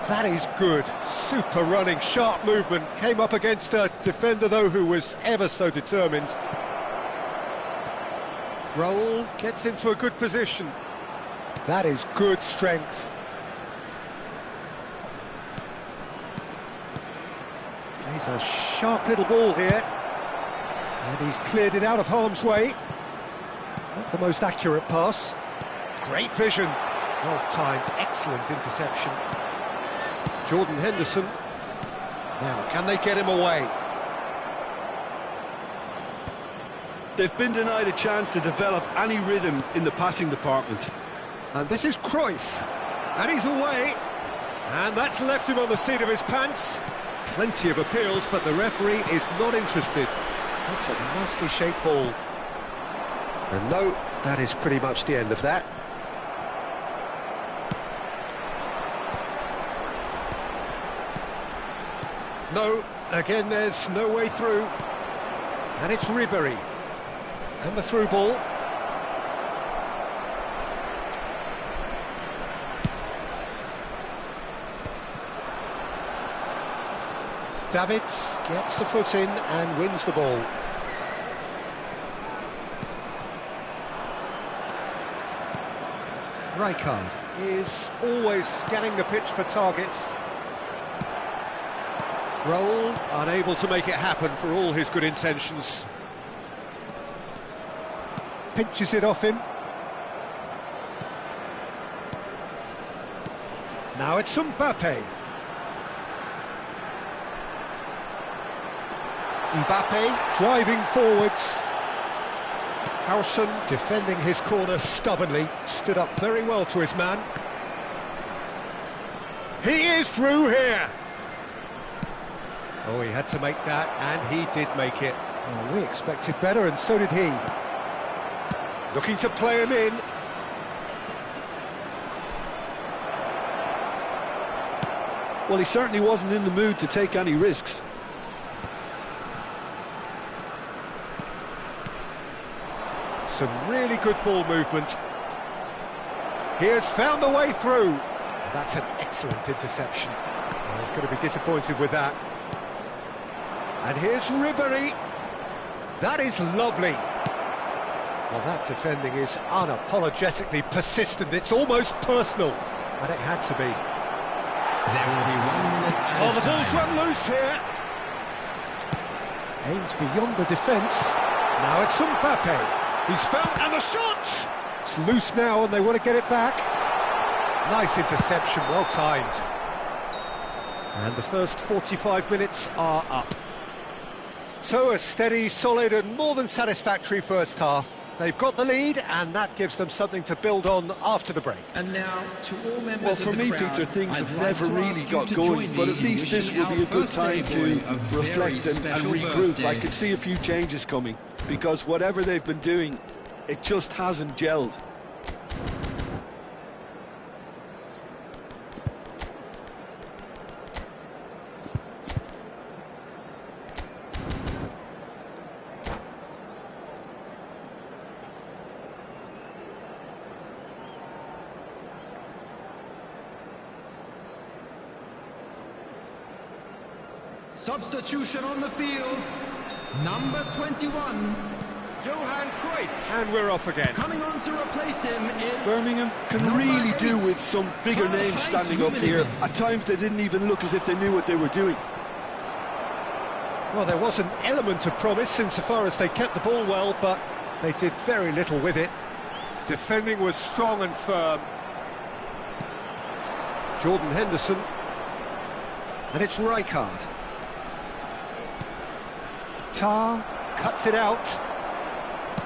[SPEAKER 1] That is good. Super running, sharp movement. Came up against a defender, though, who was ever so determined. Raul gets into a good position. That is good strength. He's a sharp little ball here. And he's cleared it out of harm's way. Not the most accurate pass. Great vision. Well timed, excellent interception. Jordan Henderson. Now, can they get him away?
[SPEAKER 4] They've been denied a chance to develop any rhythm in the passing department.
[SPEAKER 1] And this is Cruyff. And he's away. And that's left him on the seat of his pants. Plenty of appeals, but the referee is not interested. That's a nicely shaped ball. And no, that is pretty much the end of that. No, again there's no way through. And it's Ribéry. And the through ball. Davids gets the foot in and wins the ball. Rijkaard is always scanning the pitch for targets. Raul unable to make it happen for all his good intentions. Pinches it off him. Now it's Mbappe. Mbappe driving forwards. Howson defending his corner stubbornly, stood up very well to his man. He is through here. Oh, he had to make that, and he did make it. Oh, we expected better, and so did he. Looking to play him in.
[SPEAKER 4] Well, he certainly wasn't in the mood to take any risks.
[SPEAKER 1] Some really good ball movement. He has found the way through. That's an excellent interception. Oh, he's going to be disappointed with that. And here's Ribéry. That is lovely. Well, that defending is unapologetically persistent. It's almost personal. And it had to be.
[SPEAKER 3] There will be 1 minute.
[SPEAKER 1] Oh, the ball's run loose here. Aims beyond the defence. Now it's Mbappe. He's found, and the shot! It's loose now, and they want to get it back. Nice interception, well timed. And the first 45 minutes are up. So a steady, solid, and more than satisfactory first half. They've got the lead, and that gives them something to build on after the break.
[SPEAKER 3] And now, to all members
[SPEAKER 4] Well,
[SPEAKER 3] of
[SPEAKER 4] for
[SPEAKER 3] the
[SPEAKER 4] me,
[SPEAKER 3] crowd,
[SPEAKER 4] Peter, things
[SPEAKER 3] I'd
[SPEAKER 4] have
[SPEAKER 3] like
[SPEAKER 4] never
[SPEAKER 3] to
[SPEAKER 4] really
[SPEAKER 3] ask
[SPEAKER 4] got
[SPEAKER 3] you to
[SPEAKER 4] going,
[SPEAKER 3] join
[SPEAKER 4] but
[SPEAKER 3] me
[SPEAKER 4] at
[SPEAKER 3] in
[SPEAKER 4] least this
[SPEAKER 3] wishing
[SPEAKER 4] will be a
[SPEAKER 3] our
[SPEAKER 4] good time
[SPEAKER 3] birthday
[SPEAKER 4] to
[SPEAKER 3] boy a very
[SPEAKER 4] reflect and
[SPEAKER 3] special
[SPEAKER 4] regroup.
[SPEAKER 3] birthday.
[SPEAKER 4] I can see a few changes coming, because whatever they've been doing, it just hasn't gelled.
[SPEAKER 3] Substitution on the field. Number 21, Johan Cruyff.
[SPEAKER 1] And we're off again.
[SPEAKER 3] Coming on to replace him is...
[SPEAKER 4] Birmingham can really do with some bigger names standing up here. At times they didn't even look as if they knew what they were doing.
[SPEAKER 1] Well, there was an element of promise insofar as they kept the ball well, but they did very little with it. Defending was strong and firm. Jordan Henderson. And it's Rijkaard. Tar cuts it out.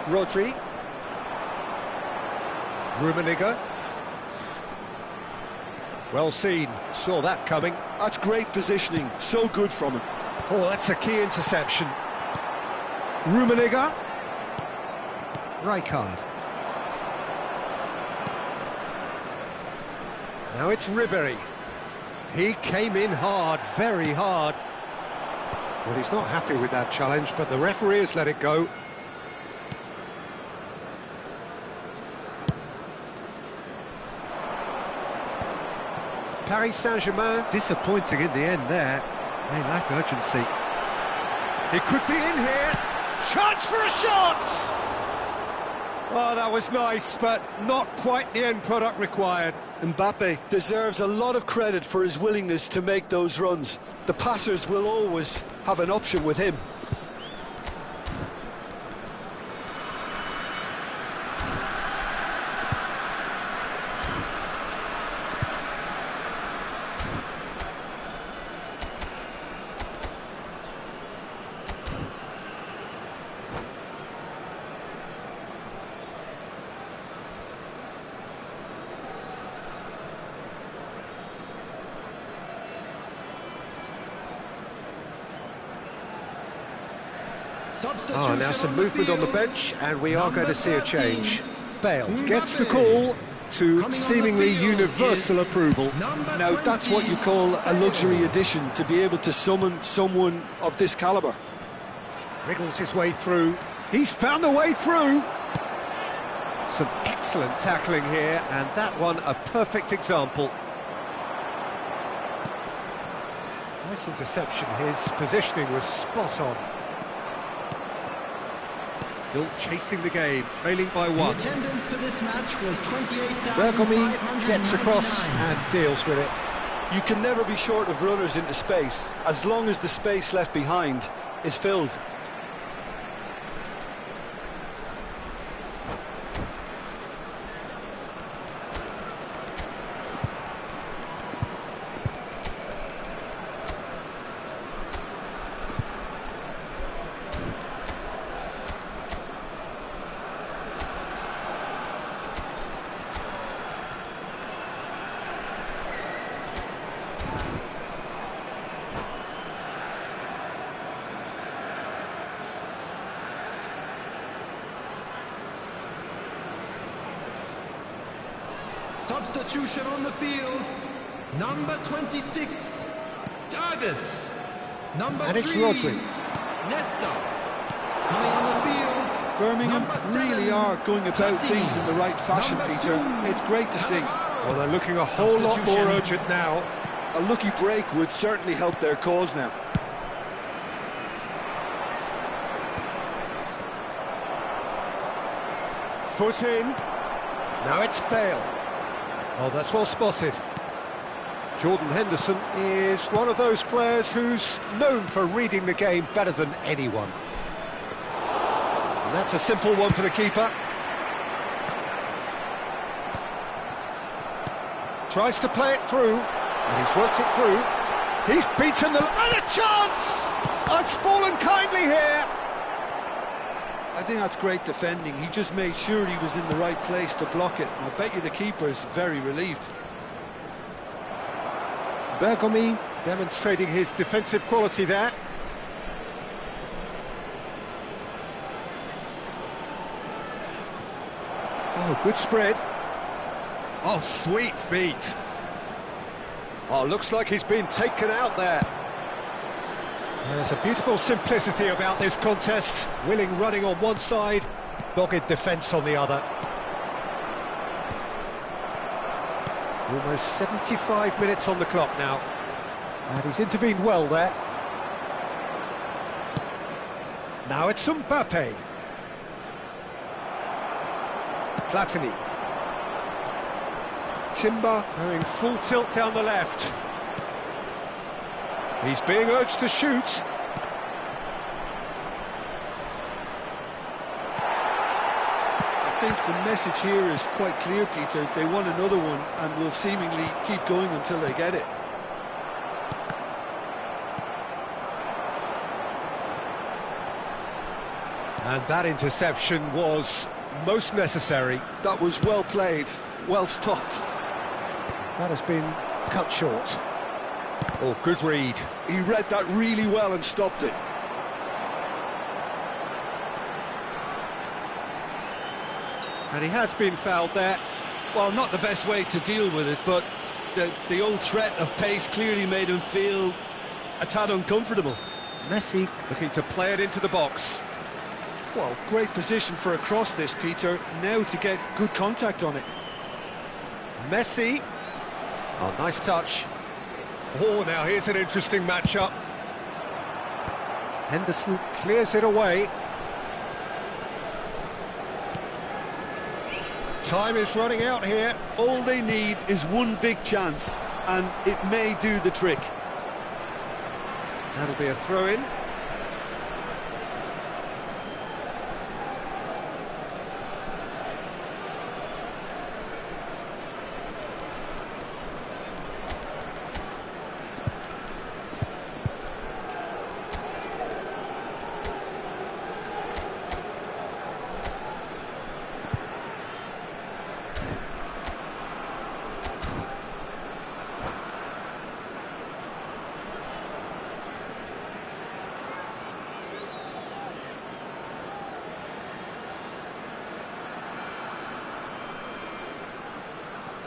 [SPEAKER 1] Rodri. Rummenigge. Well seen, saw that coming.
[SPEAKER 4] That's great positioning, so good from him.
[SPEAKER 1] Oh, that's a key interception. Rummenigge. Rijkaard. Now it's Ribéry. He came in hard, very hard. Well, he's not happy with that challenge, but the referee has let it go. Paris Saint-Germain disappointing in the end there. They lack urgency. It could be in here. Chance for a shot! Oh, that was nice, but not quite the end product required.
[SPEAKER 4] Mbappe deserves a lot of credit for his willingness to make those runs. The passers will always have an option with him.
[SPEAKER 1] Oh, now some movement on the bench, and we are going to see a change. Bale gets the call to seemingly universal approval.
[SPEAKER 4] Now, that's what you call a luxury addition, to be able to summon someone of this calibre.
[SPEAKER 1] Wriggles his way through. He's found the way through. Some excellent tackling here, and that one a perfect example. Nice interception. His positioning was spot on. Still chasing the game, trailing by one.
[SPEAKER 3] The attendance for this match was 28,599.
[SPEAKER 1] Bergomi gets across and deals with it.
[SPEAKER 4] You can never be short of runners into space, as long as the space left behind is filled.
[SPEAKER 6] Substitution on the field. Number 26, Targets. Number
[SPEAKER 1] And it's
[SPEAKER 6] 3,
[SPEAKER 1] Rodri.
[SPEAKER 6] Nesta. Coming on the field.
[SPEAKER 4] Birmingham
[SPEAKER 6] Number 7,
[SPEAKER 4] really are going about
[SPEAKER 6] Platini.
[SPEAKER 4] things in the right fashion,
[SPEAKER 6] Number
[SPEAKER 4] Peter.
[SPEAKER 6] 2,
[SPEAKER 4] It's great to see.
[SPEAKER 1] Well, they're looking a whole lot more
[SPEAKER 6] Substitution.
[SPEAKER 1] urgent now.
[SPEAKER 2] A lucky break would certainly help their cause now.
[SPEAKER 1] Foot in. Now it's Bale. Oh, that's well spotted. Jordan Henderson is one of those players who's known for reading the game better than anyone. And that's a simple one for the keeper. Tries to play it through, and he's worked it through. He's beaten the... And a chance! It's fallen kindly here.
[SPEAKER 4] I think that's great defending. He just made sure he was in the right place to block it. And I bet you the keeper is very relieved.
[SPEAKER 1] Bergomi demonstrating his defensive quality there. Oh, good spread. Oh, sweet feet. Oh, looks like he's been taken out there. There's a beautiful simplicity about this contest. Willing running on one side, dogged defence on the other. Almost 75 minutes on the clock now. And he's intervened well there. Now it's Mbappe. Platini. Timber going full tilt down the left. He's being urged to shoot.
[SPEAKER 4] I think the message here is quite clear, Peter. They want another one and will seemingly keep going until they get it.
[SPEAKER 1] And that interception was most necessary.
[SPEAKER 2] That was well played, well stopped.
[SPEAKER 1] That has been cut short. Oh, good read.
[SPEAKER 2] He read that really well and stopped it.
[SPEAKER 1] And he has been fouled there.
[SPEAKER 4] Well, not the best way to deal with it, but the old threat of pace clearly made him feel a tad uncomfortable.
[SPEAKER 1] Messi looking to play it into the box.
[SPEAKER 4] Well, great position for a cross this, Peter. Now to get good contact on it.
[SPEAKER 1] Messi. Oh, nice touch. Oh, now here's an interesting matchup. Henderson clears it away. Time is running out here.
[SPEAKER 4] All they need is one big chance, and it may do the trick.
[SPEAKER 1] That'll be a throw-in.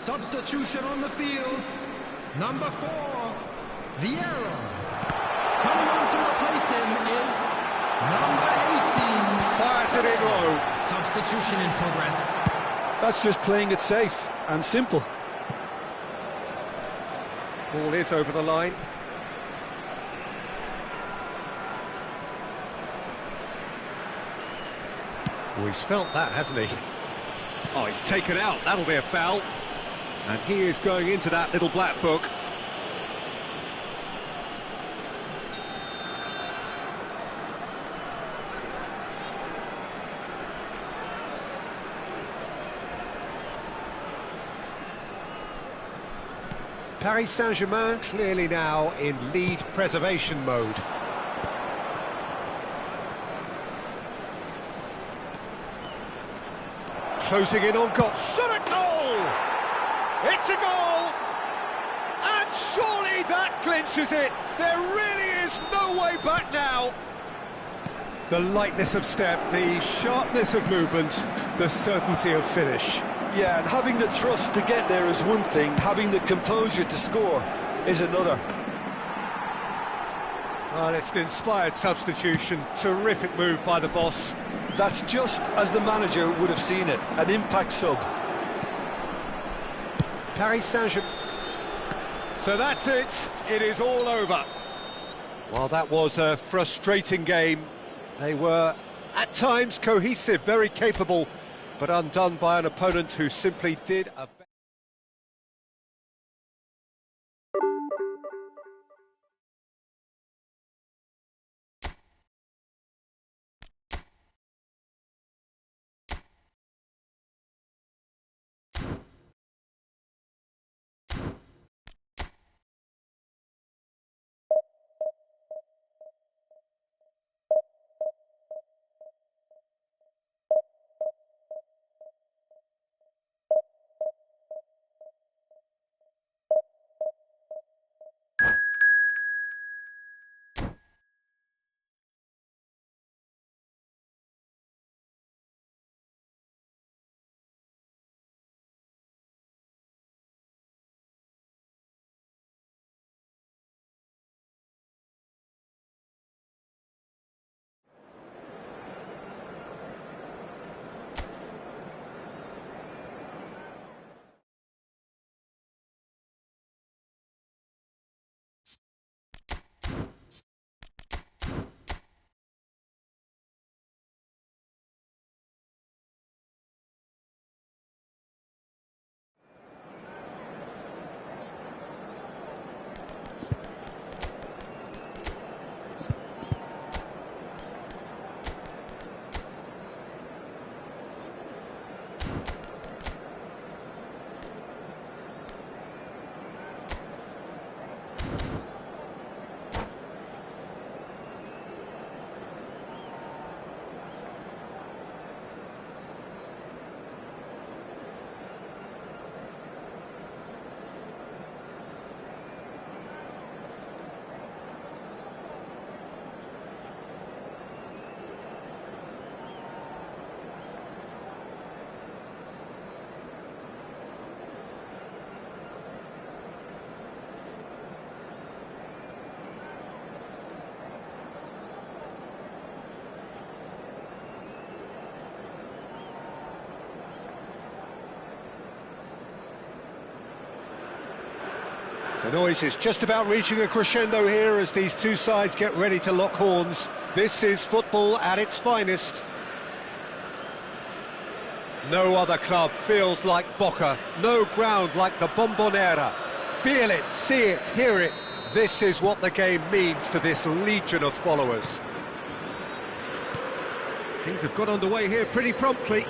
[SPEAKER 6] Substitution on the field. Number 4, Vieira. Coming on to replace him is number 18.
[SPEAKER 1] Fires it in low.
[SPEAKER 6] Substitution in progress.
[SPEAKER 2] That's just playing it safe and simple.
[SPEAKER 1] Ball is over the line. Oh, he's felt that, hasn't he? Oh, he's taken out. That'll be a foul. And he is going into that little black book. Paris Saint-Germain clearly now in lead preservation mode. Closing in on goal. Shot at goal! It's a goal! And surely that clinches it. There really is no way back now. The lightness of step, the sharpness of movement, the certainty of finish.
[SPEAKER 4] Yeah, and having the thrust to get there is one thing, having the composure to score is another.
[SPEAKER 1] Well, it's an inspired substitution. Terrific move by the boss.
[SPEAKER 2] That's just as the manager would have seen it, an impact sub.
[SPEAKER 1] Paris Saint-Germain. So that's it. It is all over. Well, that was a frustrating game. They were, at times, cohesive, very capable, but undone by an opponent who simply did a... The noise is just about reaching a crescendo here as these two sides get ready to lock horns. This is football at its finest. No other club feels like Boca, no ground like the Bombonera. Feel it, see it, hear it. This is what the game means to this legion of followers. Things have got underway here pretty promptly.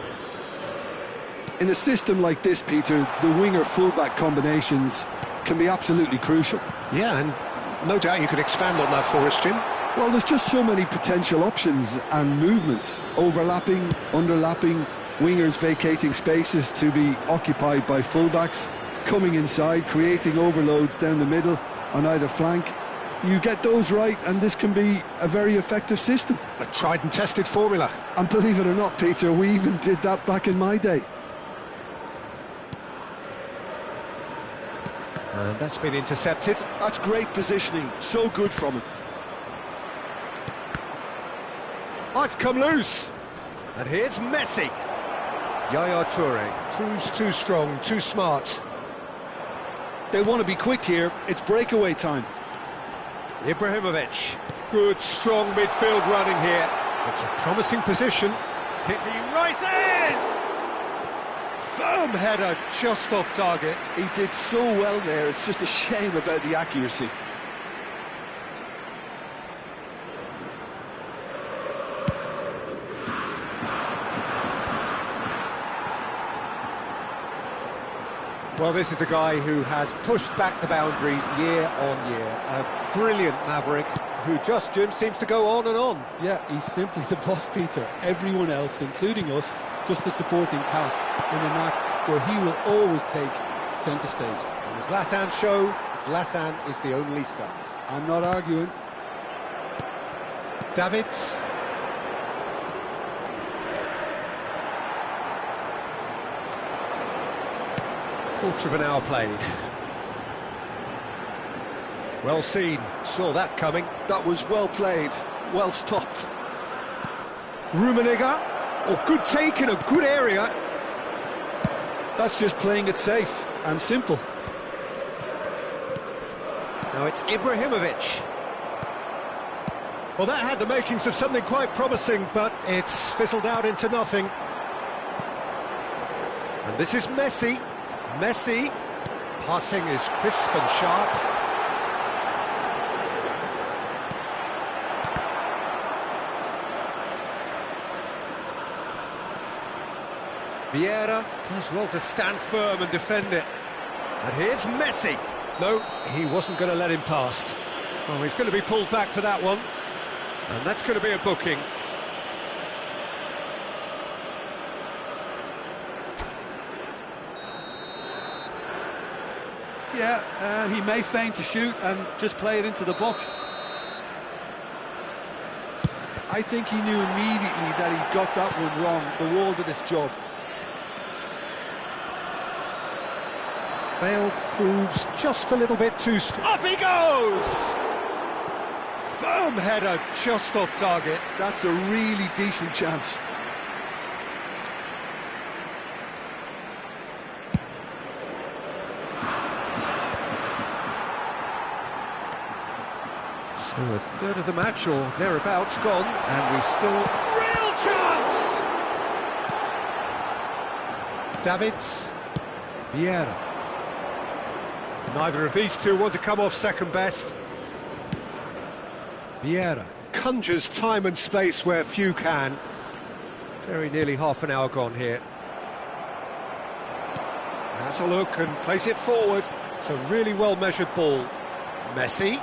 [SPEAKER 4] In a system like this, Peter, the winger-fullback combinations can be absolutely crucial.
[SPEAKER 1] Yeah, and no doubt you could expand on that for us, Jim.
[SPEAKER 4] Well, there's just so many potential options and movements. Overlapping, underlapping, wingers vacating spaces to be occupied by fullbacks, coming inside, creating overloads down the middle on either flank. You get those right and this can be a very effective system.
[SPEAKER 1] A tried and tested formula.
[SPEAKER 4] And believe it or not, Peter, we even did that back in my day.
[SPEAKER 1] And that's been intercepted.
[SPEAKER 4] That's great positioning, so good from him.
[SPEAKER 1] Oh, it's come loose. And here's Messi. Yaya Toure proves too strong, too smart.
[SPEAKER 4] They want to be quick here, it's breakaway time.
[SPEAKER 1] Ibrahimovic. Good, strong midfield running here. It's a promising position. He rises! Firm header, just off target.
[SPEAKER 4] He did so well there, it's just a shame about the accuracy.
[SPEAKER 1] Well, this is a guy who has pushed back the boundaries year on year. A brilliant maverick who just, Jim, seems to go on and on.
[SPEAKER 4] Yeah, he's simply the boss, Peter. Everyone else, including us, just the supporting cast in an act where he will always take centre stage.
[SPEAKER 1] And the Zlatan show, Zlatan is the only star.
[SPEAKER 4] I'm not arguing.
[SPEAKER 1] Quarter of an hour played. Well seen, saw that coming.
[SPEAKER 2] That was well played, well stopped.
[SPEAKER 1] Rummenigge, oh, good take in a good area.
[SPEAKER 2] That's just playing it safe and simple.
[SPEAKER 1] Now it's Ibrahimovic. Well, that had the makings of something quite promising, but it's fizzled out into nothing. And this is Messi. Messi, passing is crisp and sharp. Vieira does well to stand firm and defend it. And here's Messi. No, he wasn't going to let him past. Oh, he's going to be pulled back for that one. And that's going to be a booking.
[SPEAKER 4] Yeah, he may feign to shoot and just play it into the box. I think he knew immediately that he got that one wrong. The wall did its job.
[SPEAKER 1] Bale proves just a little bit too strong. Up he goes! Firm header, just off target.
[SPEAKER 4] That's a really decent chance.
[SPEAKER 1] So a third of the match, or thereabouts, gone, and we still... Real chance! Davids. Vieira. Neither of these two want to come off second best. Vieira conjures time and space where few can. Very nearly half an hour gone here. Has a look and plays it forward. It's a really well-measured ball. Messi.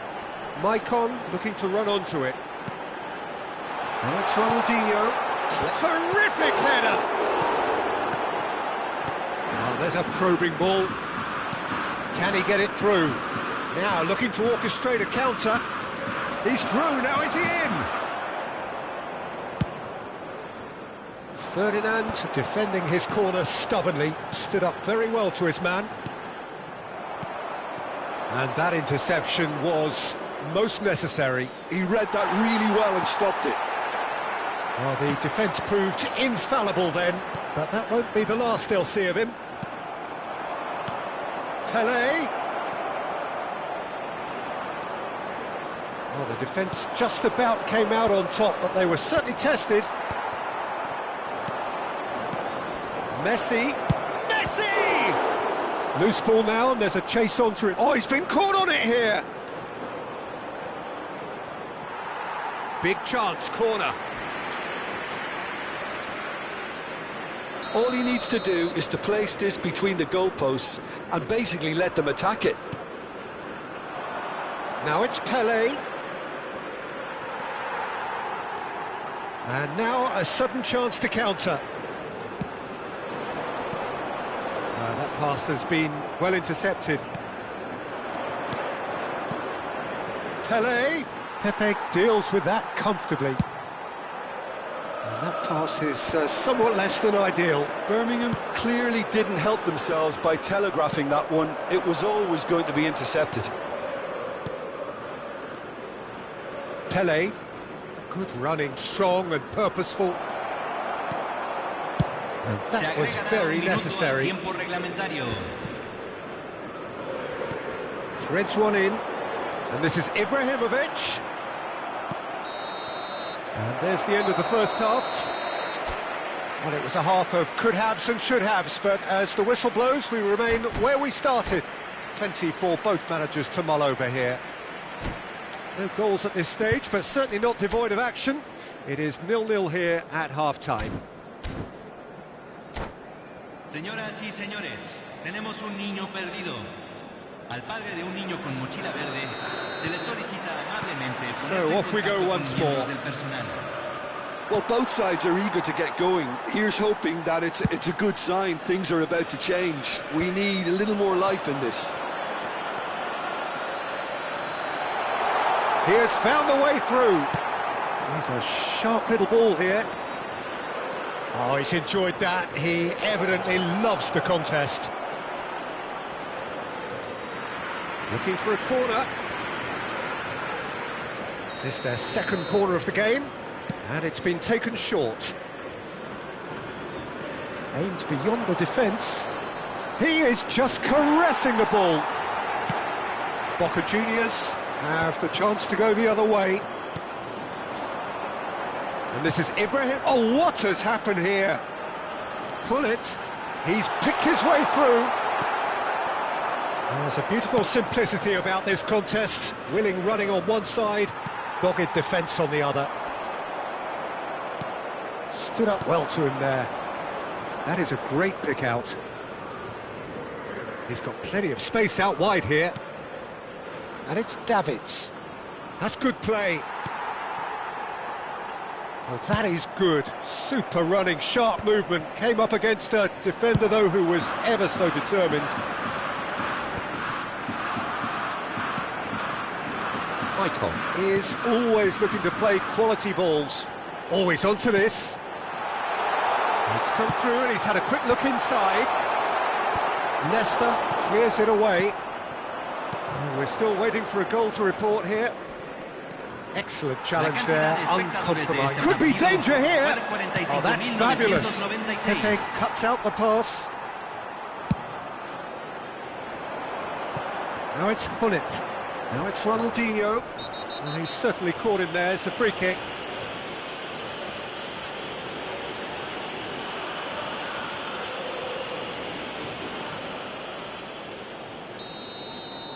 [SPEAKER 1] Maicon looking to run onto it. And it's Ronaldinho. Terrific header! Oh, there's a probing ball. Can he get it through? Now looking to orchestrate a counter. He's through, now is he in? Ferdinand defending his corner stubbornly, stood up very well to his man. And that interception was most necessary.
[SPEAKER 2] He read that really well and stopped it.
[SPEAKER 1] Well, the defence proved infallible then, but that won't be the last they'll see of him. Pelé. Well, the defence just about came out on top, but they were certainly tested. Messi. Messi! Loose ball now, and there's a chase onto it. Oh, he's been caught on it here! Big chance, corner.
[SPEAKER 2] All he needs to do is to place this between the goalposts and basically let them attack it.
[SPEAKER 1] Now it's Pelé. And now a sudden chance to counter. That pass has been well intercepted. Pelé. Pepe deals with that comfortably. And that pass is somewhat less than ideal.
[SPEAKER 2] Birmingham clearly didn't help themselves by telegraphing that one. It was always going to be intercepted.
[SPEAKER 1] Pelé, good running, strong and purposeful. And that was very necessary. Threads one in, and this is Ibrahimovic. And there's the end of the first half. Well, it was a half of could-haves and should-haves, but as the whistle blows, we remain where we started. Plenty for both managers to mull over here. No goals at this stage, but certainly not devoid of action. It is 0-0 here at half-time.
[SPEAKER 3] Señoras y señores, tenemos un niño perdido. Al padre de un niño con mochila verde se le solicita amablemente.
[SPEAKER 1] So off we go once more.
[SPEAKER 2] Well, both sides are eager to get going. Here's hoping that it's a good sign. Things are about to change. We need a little more life in this.
[SPEAKER 1] He has found the way through. He's a sharp little ball here. Oh, he's enjoyed that. He evidently loves the contest. Looking for a corner. This is their second corner of the game, and it's been taken short. Aimed beyond the defence. He is just caressing the ball. Boca Juniors have the chance to go the other way. And this is Ibrahim. Oh, what has happened here? Pull it. He's picked his way through. There's a beautiful simplicity about this contest. Willing running on one side, dogged defence on the other. Stood up well to him there. That is a great pick out. He's got plenty of space out wide here. And it's Davids. That's good play. Well, that is good. Super running, sharp movement. Came up against a defender, though, who was ever so determined. Icon is always looking to play quality balls. Always onto this. It's come through and he's had a quick look inside. Nesta clears it away. And we're still waiting for a goal to report here. Excellent challenge there, uncompromised. Could be danger here. Oh, that's fabulous. Pepe cuts out the pass. Now it's Hullet. Now it's Ronaldinho. And he's certainly caught him there. It's a free kick.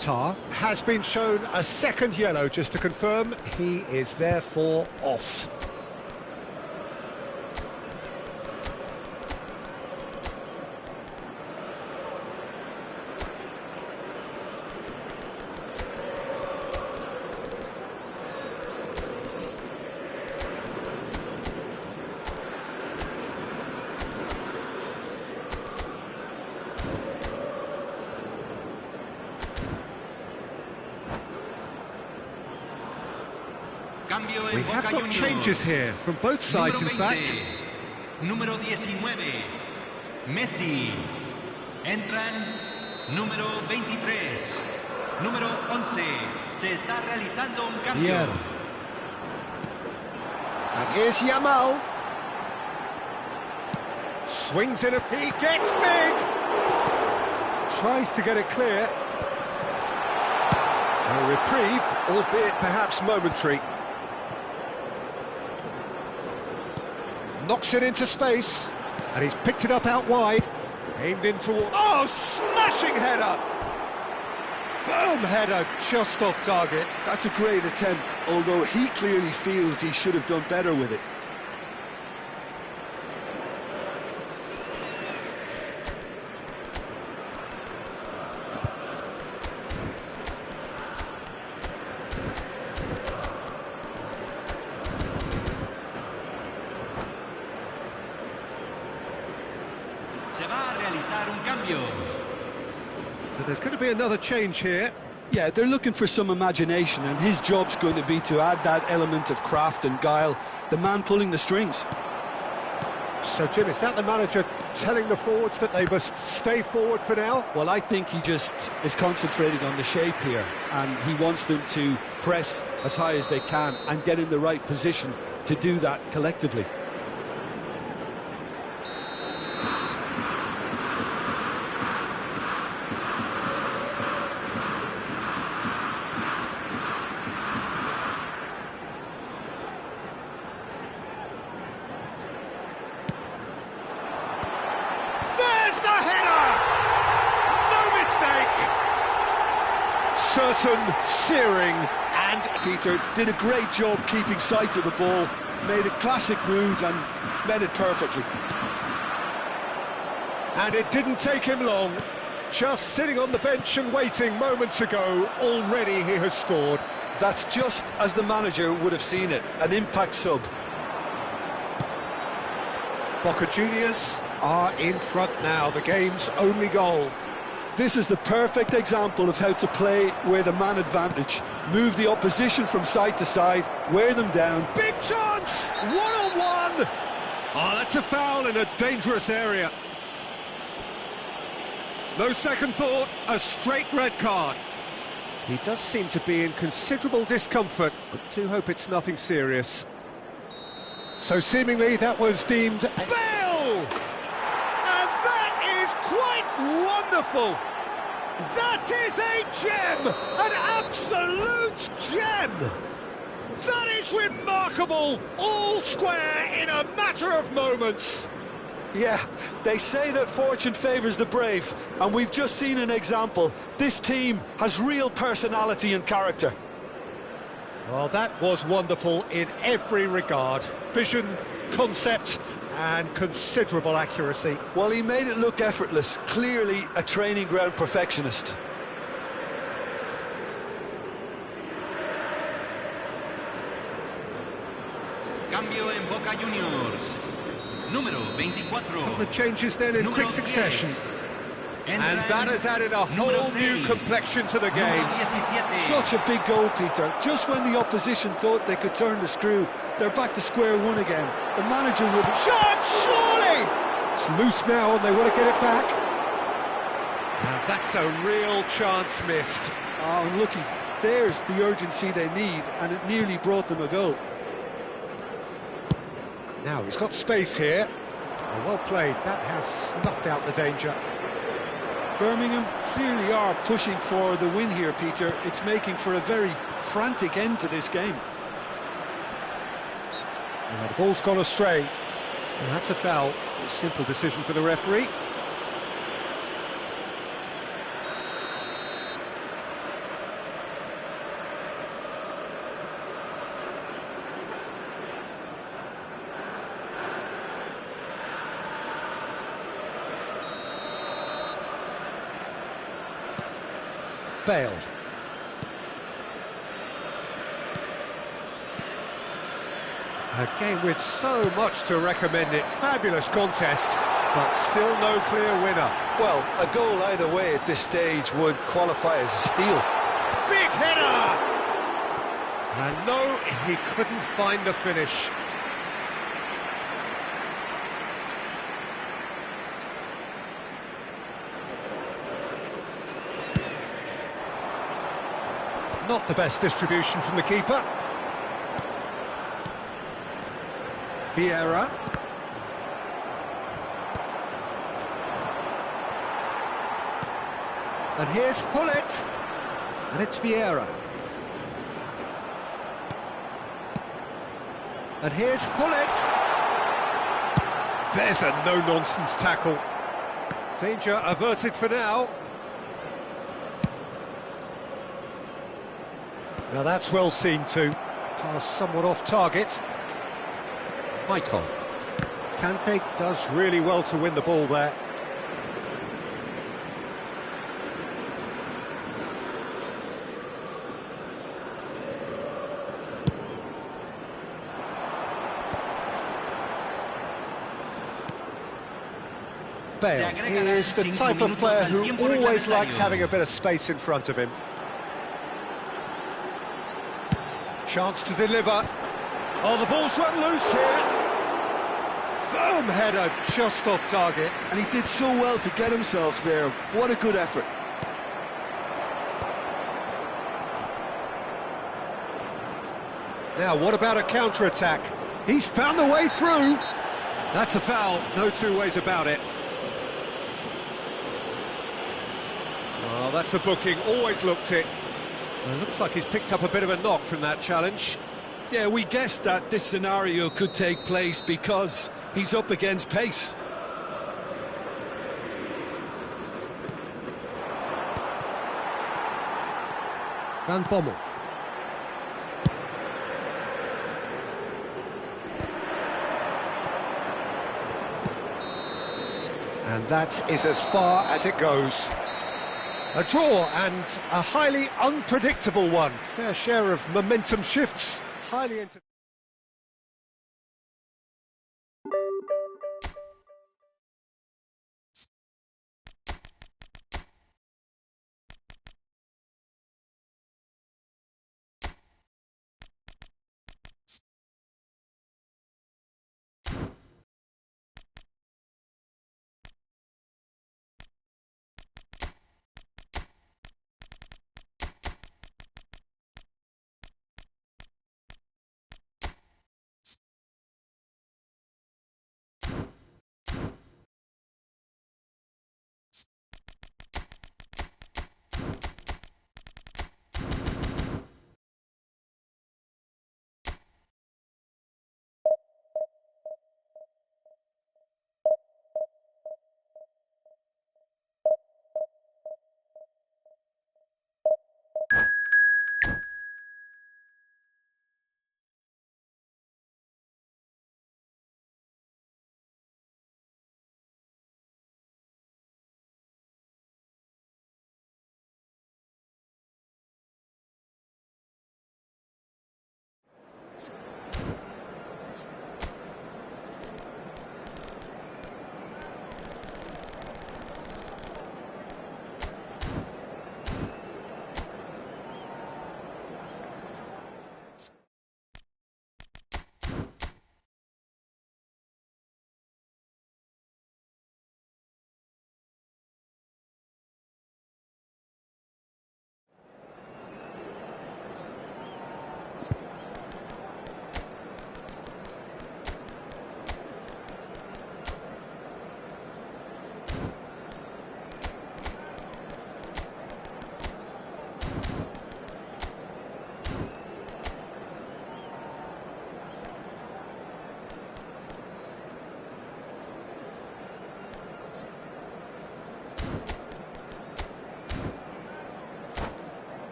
[SPEAKER 1] Tar has been shown a second yellow, just to confirm he is therefore off. We have got changes here from both sides, in fact.
[SPEAKER 3] Número 19, Messi. Entran número 23, número 11. Se está realizando un cambio.
[SPEAKER 1] Yeah. And here's Yamal. Swings in he gets big. Tries to get it clear. A reprieve, albeit perhaps momentary. Knocks it into space, and he's picked it up out wide. Aimed in toward... Oh, smashing header! Firm header, just off target.
[SPEAKER 4] That's a great attempt, although he clearly feels he should have done better with it.
[SPEAKER 1] So there's going to be another change here.
[SPEAKER 4] Yeah, they're looking for some imagination, and his job's going to be to add that element of craft and guile, the man pulling the strings.
[SPEAKER 1] So, Jim, is that the manager telling the forwards that they must stay forward for now?
[SPEAKER 4] Well, I think he just is concentrating on the shape here, and he wants them to press as high as they can and get in the right position to do that collectively.
[SPEAKER 1] Certain, searing, and
[SPEAKER 4] Peter did a great job keeping sight of the ball, made a classic move and met it perfectly.
[SPEAKER 1] And it didn't take him long. Just sitting on the bench and waiting moments ago, already he has scored.
[SPEAKER 4] That's just as the manager would have seen it, an impact sub.
[SPEAKER 1] Boca Juniors are in front now, the game's only goal.
[SPEAKER 4] This is the perfect example of how to play with a man advantage. Move the opposition from side to side, wear them down.
[SPEAKER 1] Big chance! One-on-one! Oh, that's a foul in a dangerous area. No second thought, a straight red card. He does seem to be in considerable discomfort. I do hope it's nothing serious. So seemingly that was deemed Bale! And that is quite wonderful! That is a gem! An absolute gem! That is remarkable! All square in a matter of moments!
[SPEAKER 2] Yeah, they say that fortune favours the brave, and we've just seen an example. This team has real personality and character.
[SPEAKER 1] Well, that was wonderful in every regard. Vision, concept, and considerable accuracy.
[SPEAKER 2] Well, he made it look effortless. Clearly a training ground perfectionist.
[SPEAKER 3] Cambio en Boca Juniors. Número 24.
[SPEAKER 1] Couple of changes then in quick succession. And that has added a whole new complexion to the game.
[SPEAKER 2] Such a big goal, Peter. Just when the opposition thought they could turn the screw, they're back to square one again. The manager will be...
[SPEAKER 1] Shot, surely! It's loose now and they want to get it back. Now that's a real chance missed.
[SPEAKER 2] Oh, and looky, there's the urgency they need, and it nearly brought them a goal.
[SPEAKER 1] Now he's got space here. Oh, well played. That has snuffed out the danger.
[SPEAKER 2] Birmingham clearly are pushing for the win here, Peter. It's making for a very frantic end to this game.
[SPEAKER 1] Now the ball's gone astray. And that's a foul. A simple decision for the referee. Bale. A game with so much to recommend it. Fabulous contest, but still no clear winner.
[SPEAKER 2] Well, a goal either way at this stage would qualify as a steal.
[SPEAKER 1] Big header! And no, he couldn't find the finish. Not the best distribution from the keeper. Vieira. And here's Hullet. And it's Vieira. And here's Hullet. There's a no-nonsense tackle. Danger averted for now. Now that's well seen too. Pass somewhat off target. Icon. Kante does really well to win the ball there. Bale is the type of player who always likes having a bit of space in front of him. Chance to deliver. Oh, the ball's run loose here. Firm header just off target.
[SPEAKER 2] And he did so well to get himself there. What a good effort.
[SPEAKER 1] Now, what about a counter-attack? He's found the way through. That's a foul, no two ways about it. Oh, that's a booking, always looked it. It looks like he's picked up a bit of a knock from that challenge.
[SPEAKER 4] Yeah, we guessed that this scenario could take place because he's up against pace.
[SPEAKER 1] Van Bommel. And that is as far as it goes. A draw and a highly unpredictable one. Fair share of momentum shifts. Highly entertaining.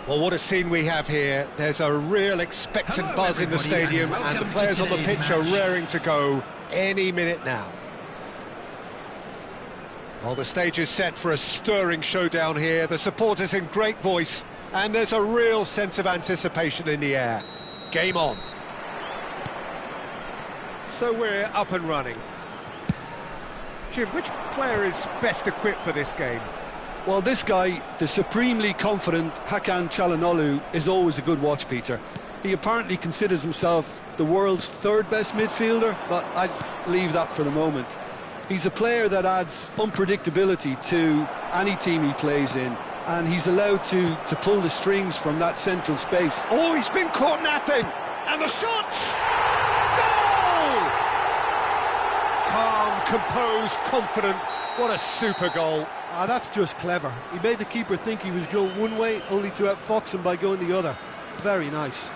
[SPEAKER 1] Well, what a scene we have here. There's a real expectant
[SPEAKER 6] Hello,
[SPEAKER 1] buzz in the
[SPEAKER 6] everybody,
[SPEAKER 1] stadium,
[SPEAKER 6] and
[SPEAKER 1] and the
[SPEAKER 6] welcome to
[SPEAKER 1] players on the
[SPEAKER 6] today's
[SPEAKER 1] pitch are
[SPEAKER 6] match.
[SPEAKER 1] raring to go any minute now. Well, the stage is set for a stirring showdown here. The supporters in great voice, and there's a real sense of anticipation in the air. Game on. So we're up and running. Jim, which player is best equipped for this game?
[SPEAKER 4] Well, this guy, the supremely confident Hakan Çalhanoğlu, is always a good watch, Peter. He apparently considers himself the world's third best midfielder, but I'd leave that for the moment. He's a player that adds unpredictability to any team he plays in, and he's allowed to pull the strings from that central space.
[SPEAKER 1] Oh, he's been caught napping! And the shot! Goal! Calm, composed, confident. What a super goal.
[SPEAKER 4] Ah, that's just clever. He made the keeper think he was going one way, only to outfox him by going the other. Very nice.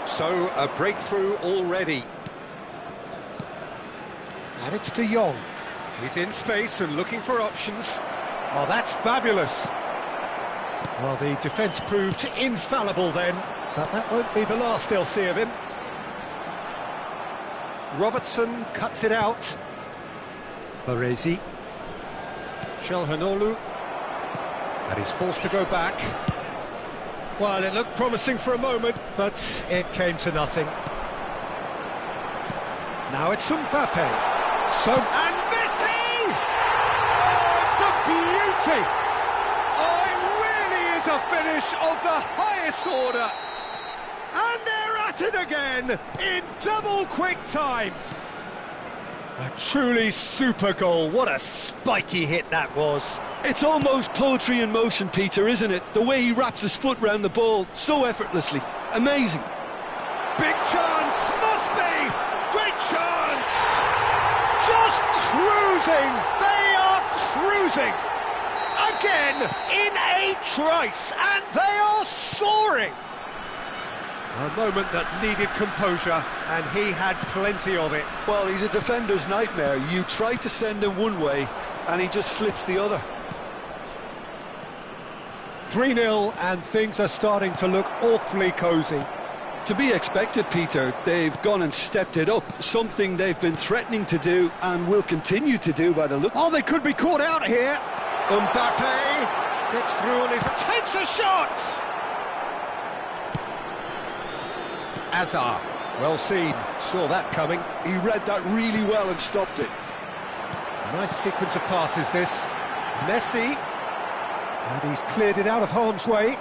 [SPEAKER 1] So, a breakthrough already. And it's De Jong. He's in space and looking for options. Oh, that's fabulous. Well, the defence proved infallible then, but that won't be the last they'll see of him. Robertson cuts it out. Baresi. Çalhanoğlu. And he's forced to go back. Well, it looked promising for a moment, but it came to nothing. Now it's Mbappe. And Messi! Oh, it's a beauty! Oh, it really is a finish of the highest order. And they're at it again in double quick time. A truly super goal. What a spiky hit that was.
[SPEAKER 4] It's almost poetry in motion, Peter, isn't it? The way he wraps his foot round the ball so effortlessly. Amazing.
[SPEAKER 1] Big chance, must be! Great chance! Just cruising! They are cruising! Again, in a trice, and they are soaring! A moment that needed composure, and he had plenty of it.
[SPEAKER 4] Well, he's a defender's nightmare. You try to send him one way, and he just slips the other.
[SPEAKER 1] 3-0, and things are starting to look awfully cosy.
[SPEAKER 4] To be expected, Peter. They've gone and stepped it up, something they've been threatening to do and will continue to do by the look.
[SPEAKER 1] Oh, they could be caught out here. Mbappe gets through and takes a shot. Azar, well seen, saw that coming.
[SPEAKER 4] He read that really well and stopped it.
[SPEAKER 1] Nice sequence of passes this. Messi, and he's cleared it out of harm's way.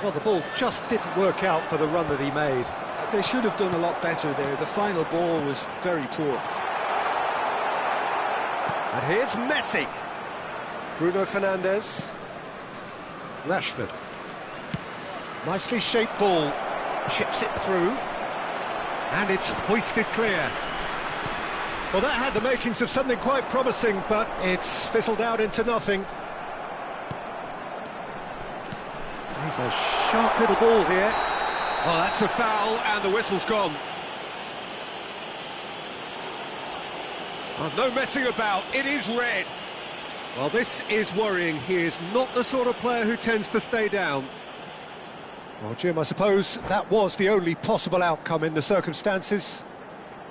[SPEAKER 1] Well, the ball just didn't work out for the run that he made.
[SPEAKER 4] They should have done a lot better there. The final ball was very poor.
[SPEAKER 1] And here's Messi. Bruno Fernandes. Rashford. Nicely shaped ball. Chips it through. And it's hoisted clear. Well, that had the makings of something quite promising, but it's fizzled out into nothing. He's a sharp little ball here. Oh, that's a foul, and the whistle's gone. Oh, no messing about, it is red. Well, this is worrying. He is not the sort of player who tends to stay down. Well, Jim, I suppose that was the only possible outcome in the circumstances.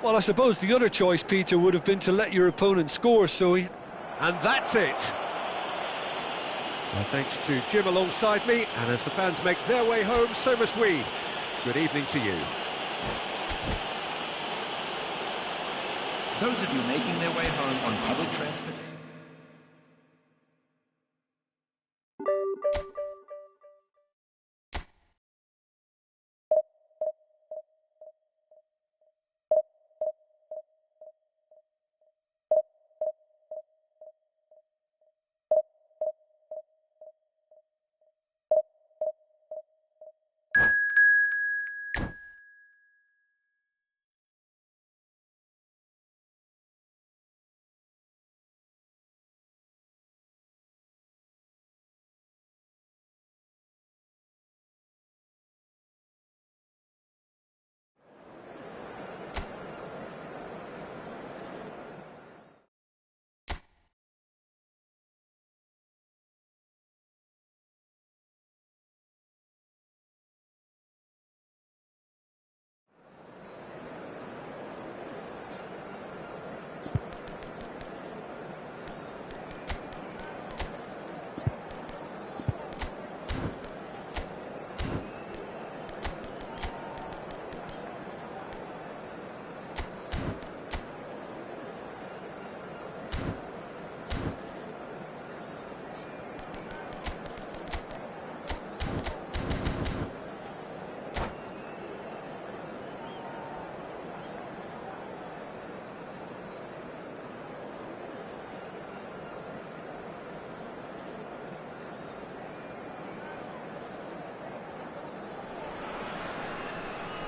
[SPEAKER 4] Well, I suppose the other choice, Peter, would have been to let your opponent score, so he...
[SPEAKER 1] And that's it. Well, thanks to Jim alongside me, and as the fans make their way home, so must we. Good evening to you.
[SPEAKER 6] Those of you making their way home on public transportation.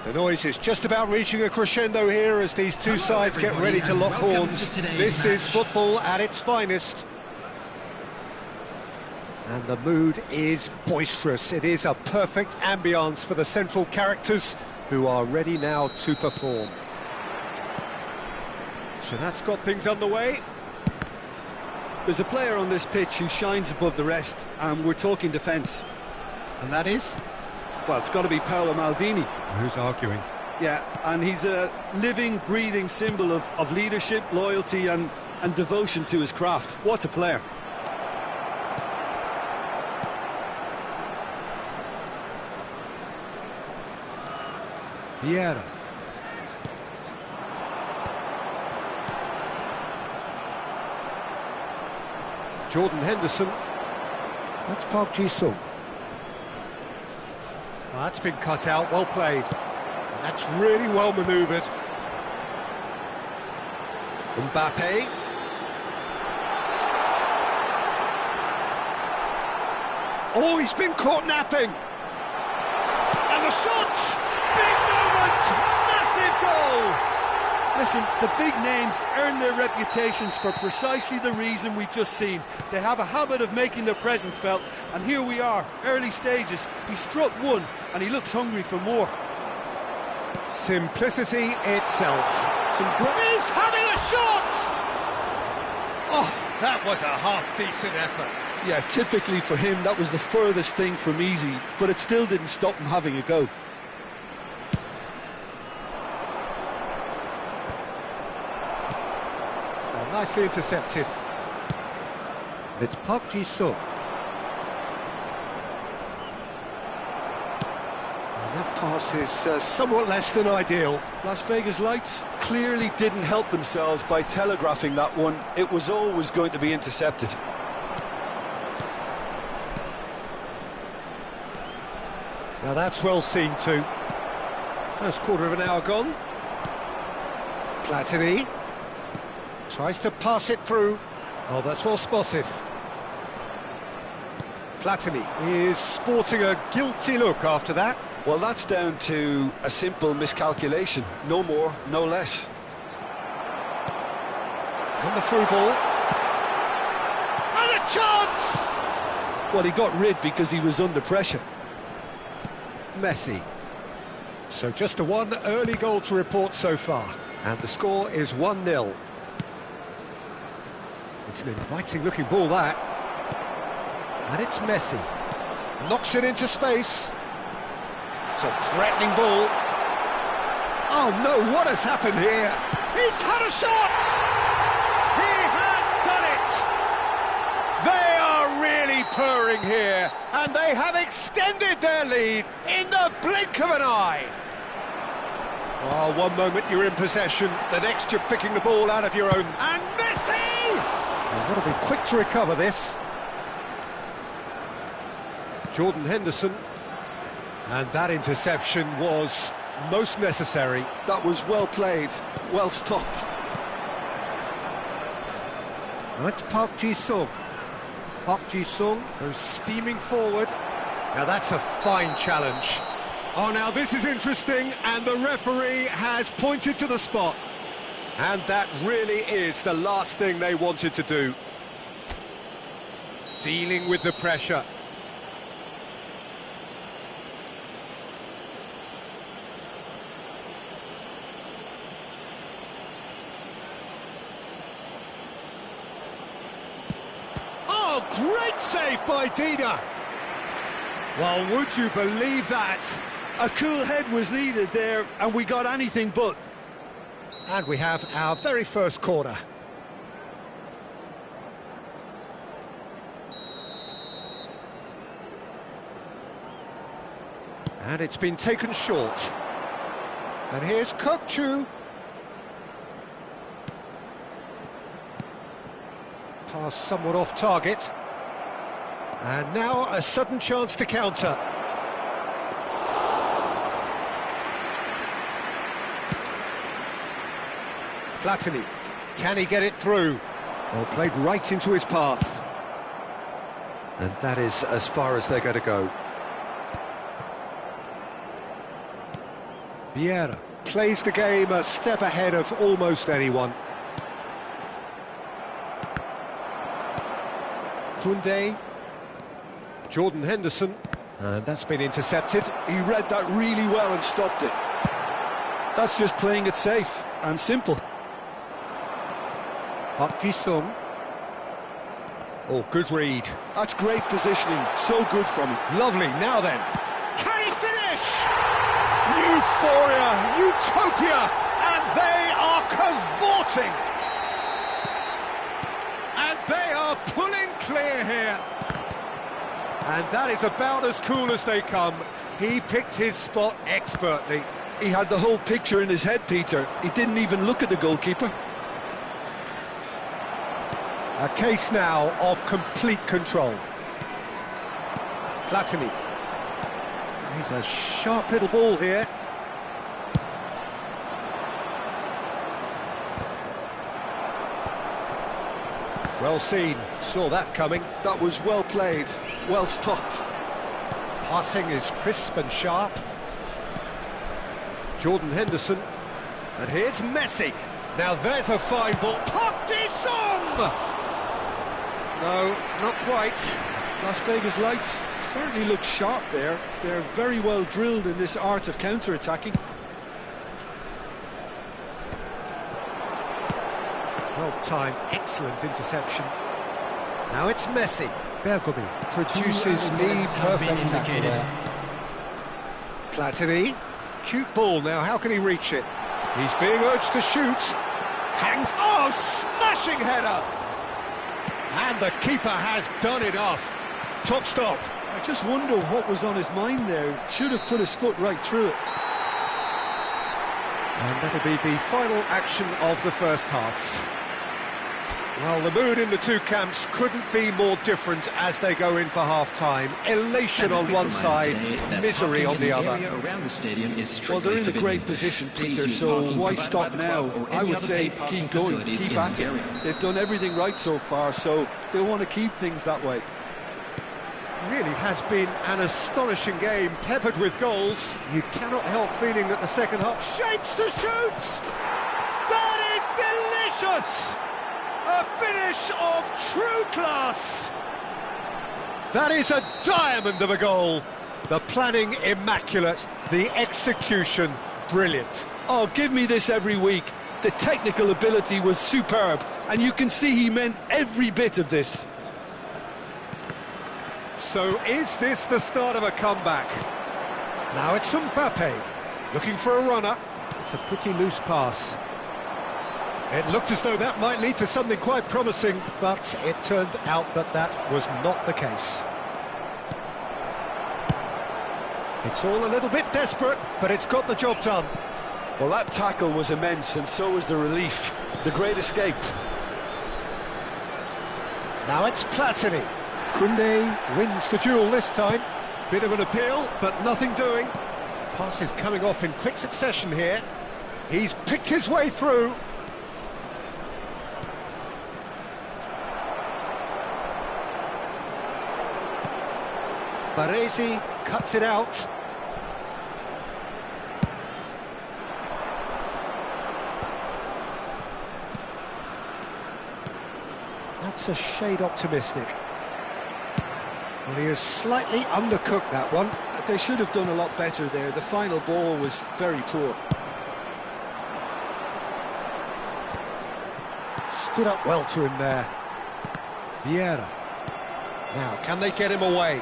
[SPEAKER 1] The noise is just about reaching a crescendo here as these two sides get ready to lock horns. This is football at its finest. And the mood is boisterous. It is a perfect ambience for the central characters who are ready now to perform. So that's got things underway.
[SPEAKER 4] There's a player on this pitch who shines above the rest, and we're talking defence.
[SPEAKER 1] And that is?
[SPEAKER 4] Well, it's got to be Paolo Maldini.
[SPEAKER 1] Who's arguing?
[SPEAKER 4] Yeah, and he's a living, breathing symbol of leadership, loyalty and devotion to his craft. What a player.
[SPEAKER 1] Vieira. Jordan Henderson. That's Park Ji-sung. Well, that's been cut out, well played. And that's really well manoeuvred. Mbappe. Oh, he's been caught napping. And the shot! Big moment! Massive goal!
[SPEAKER 4] Listen, the big names earn their reputations for precisely the reason we've just seen. They have a habit of making their presence felt, and here we are, early stages. He struck one, and he looks hungry for more.
[SPEAKER 1] Simplicity itself. He's having a shot! Oh, that was a half-decent effort.
[SPEAKER 2] Yeah, typically for him, that was the furthest thing from easy, but it still didn't stop him having a go.
[SPEAKER 1] Well, nicely intercepted. It's Park Ji-sung. That pass is somewhat less than ideal.
[SPEAKER 2] Las Vegas Lights clearly didn't help themselves by telegraphing that one. It was always going to be intercepted.
[SPEAKER 1] Now that's well seen too. First quarter of an hour gone. Platini tries to pass it through. Oh, that's well spotted. Platini is sporting a guilty look after that.
[SPEAKER 2] Well, that's down to a simple miscalculation. No more, no less.
[SPEAKER 1] And the through ball. And a chance!
[SPEAKER 2] Well, he got rid because he was under pressure.
[SPEAKER 1] Messi. So just the one early goal to report so far. And the score is 1-0. It's an inviting looking ball, that. And it's Messi. Knocks it into space. It's a threatening ball. Oh no, what has happened here? He's had a shot! He has done it! They are really purring here, and they have extended their lead in the blink of an eye. Oh, one moment you're in possession, the next you're picking the ball out of your own. And Messi! Well, got to be quick to recover this. Jordan Henderson. And that interception was most necessary.
[SPEAKER 2] That was well played, well stopped.
[SPEAKER 1] That's Park Ji-sung. Park Ji-sung goes steaming forward. Now that's a fine challenge. Oh, now this is interesting, and the referee has pointed to the spot. And that really is the last thing they wanted to do. Dealing with the pressure. Oh, great save by Dina. Well, would you believe that?
[SPEAKER 4] A cool head was needed there, and we got anything but.
[SPEAKER 1] And we have our very first corner. And it's been taken short. And here's Kokchu. Pass somewhat off target. And now a sudden chance to counter. Platini, can he get it through? Well, played right into his path. And that is as far as they're going to go. Vieira plays the game a step ahead of almost anyone. Koundé. Jordan Henderson. And that's been intercepted.
[SPEAKER 4] He read that really well and stopped it. That's just playing it safe and simple.
[SPEAKER 1] Park Ji-sung. Oh, good read.
[SPEAKER 4] That's great positioning, so good from him.
[SPEAKER 1] Lovely, now then. Can he finish? Euphoria, utopia, and they are cavorting. And they are pulling clear here. And that is about as cool as they come. He picked his spot expertly.
[SPEAKER 4] He had the whole picture in his head, Peter. He didn't even look at the goalkeeper.
[SPEAKER 1] A case now of complete control. Platini. He's a sharp little ball here. Well seen, saw that coming.
[SPEAKER 4] That was well played, well stopped.
[SPEAKER 1] Passing is crisp and sharp. Jordan Henderson. And here's Messi. Now there's a fine ball. Park Ji-sung! No, not quite.
[SPEAKER 4] Las Vegas Lights certainly look sharp there. They're very well drilled in this art of counter-attacking.
[SPEAKER 1] Well-timed, excellent interception. Now it's Messi. Bergomi produces the perfect tackle there. Platini. Cute ball now, how can he reach it? He's being urged to shoot. Hangs, oh, smashing header! And the keeper has done it off. Top stop.
[SPEAKER 4] I just wonder what was on his mind there. Should have put his foot right through it.
[SPEAKER 1] And that'll be the final action of the first half. Well, the mood in the two camps couldn't be more different as they go in for half-time. Elation on one side, misery on the other.
[SPEAKER 4] Well, they're in a great position, Peter, so why stop now? I would say keep going, keep at it. They've done everything right so far, so they want to keep things that way.
[SPEAKER 1] Really has been an astonishing game, peppered with goals. You cannot help feeling that the second half shapes to shoot! That is delicious! A finish of true class! That is a diamond of a goal. The planning immaculate, the execution brilliant.
[SPEAKER 4] Oh, give me this every week. The technical ability was superb, and you can see he meant every bit of this.
[SPEAKER 1] So is this the start of a comeback? Now it's Mbappe, looking for a runner. It's a pretty loose pass. It looked as though that might lead to something quite promising, but it turned out that that was not the case. It's all a little bit desperate, but it's got the job done.
[SPEAKER 4] Well, that tackle was immense, and so was the relief. The great escape.
[SPEAKER 1] Now it's Platini. Koundé wins the duel this time. Bit of an appeal, but nothing doing. Pass is coming off in quick succession here. He's picked his way through. Baresi cuts it out. That's a shade optimistic. Well, he has slightly undercooked that one.
[SPEAKER 4] They should have done a lot better there. The final ball was very poor.
[SPEAKER 1] Stood up well to him there. Vieira. Now, can they get him away?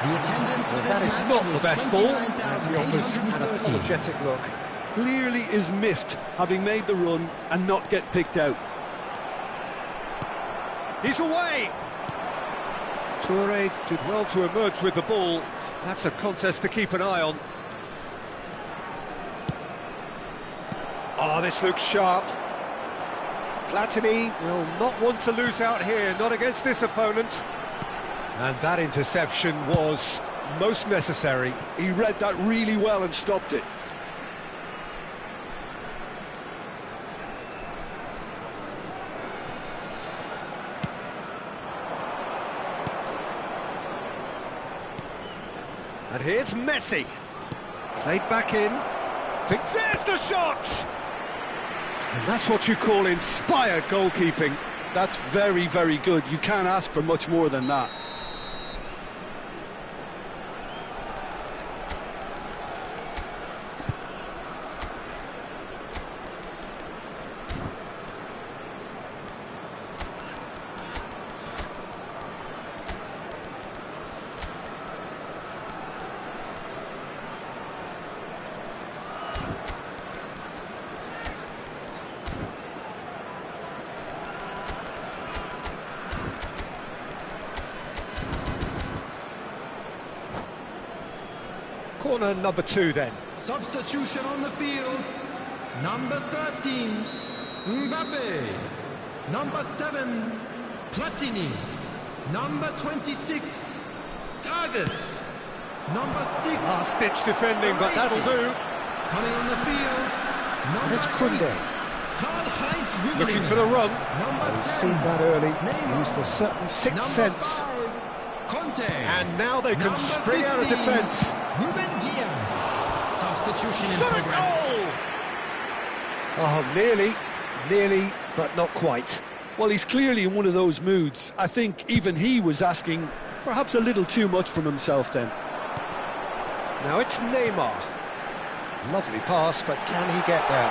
[SPEAKER 1] That is not the best ball, as he offers an apologetic look.
[SPEAKER 4] Clearly is miffed, having made the run and not get picked out.
[SPEAKER 1] He's away! Toure did well to emerge with the ball. That's a contest to keep an eye on. Oh, this looks sharp. Platini will not want to lose out here, not against this opponent. And that interception was most necessary.
[SPEAKER 4] He read that really well and stopped it.
[SPEAKER 1] And here's Messi. Played back in. Think there's the shot! And that's what you call inspired goalkeeping.
[SPEAKER 4] That's very, very good. You can't ask for much more than that.
[SPEAKER 1] Corner number 2 then.
[SPEAKER 6] Substitution on the field. Number 13, Mbappe. Number 7, Platini. Number 26, Targets. Number 6.
[SPEAKER 1] Last-ditch defending, but that'll do.
[SPEAKER 6] Coming on the field.
[SPEAKER 1] And it's Kunde.
[SPEAKER 6] Karl-Heinz Rummenigge.
[SPEAKER 1] Looking for the run.
[SPEAKER 6] Number
[SPEAKER 1] He's
[SPEAKER 6] 10,
[SPEAKER 1] seen that early.
[SPEAKER 6] Neymar.
[SPEAKER 1] Used a certain sixth
[SPEAKER 6] Number
[SPEAKER 1] sense.
[SPEAKER 6] 5, Conte.
[SPEAKER 1] And now they can
[SPEAKER 6] Number
[SPEAKER 1] spring out of
[SPEAKER 6] 15,
[SPEAKER 1] defence.
[SPEAKER 6] Ruben Diaz. Substitution in
[SPEAKER 1] Shot a
[SPEAKER 6] progress.
[SPEAKER 1] goal! Oh, nearly, but not quite.
[SPEAKER 4] Well, he's clearly in one of those moods. I think even he was asking perhaps a little too much from himself then.
[SPEAKER 1] Now it's Neymar. Lovely pass, but can he get there?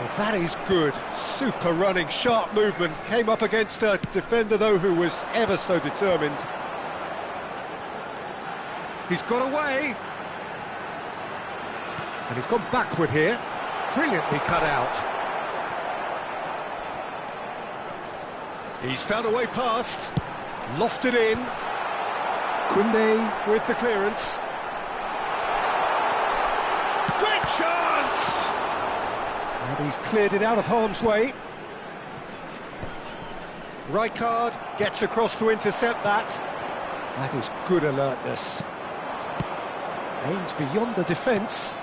[SPEAKER 1] Oh, that is good. Super running, sharp movement. Came up against a defender, though, who was ever so determined. He's got away. And he's gone backward here. Brilliantly cut out. He's found a way past. Lofted in. Kunde with the clearance. Great chance! And he's cleared it out of harm's way. Rijkaard gets across to intercept that. That is good alertness. Aims beyond the defence.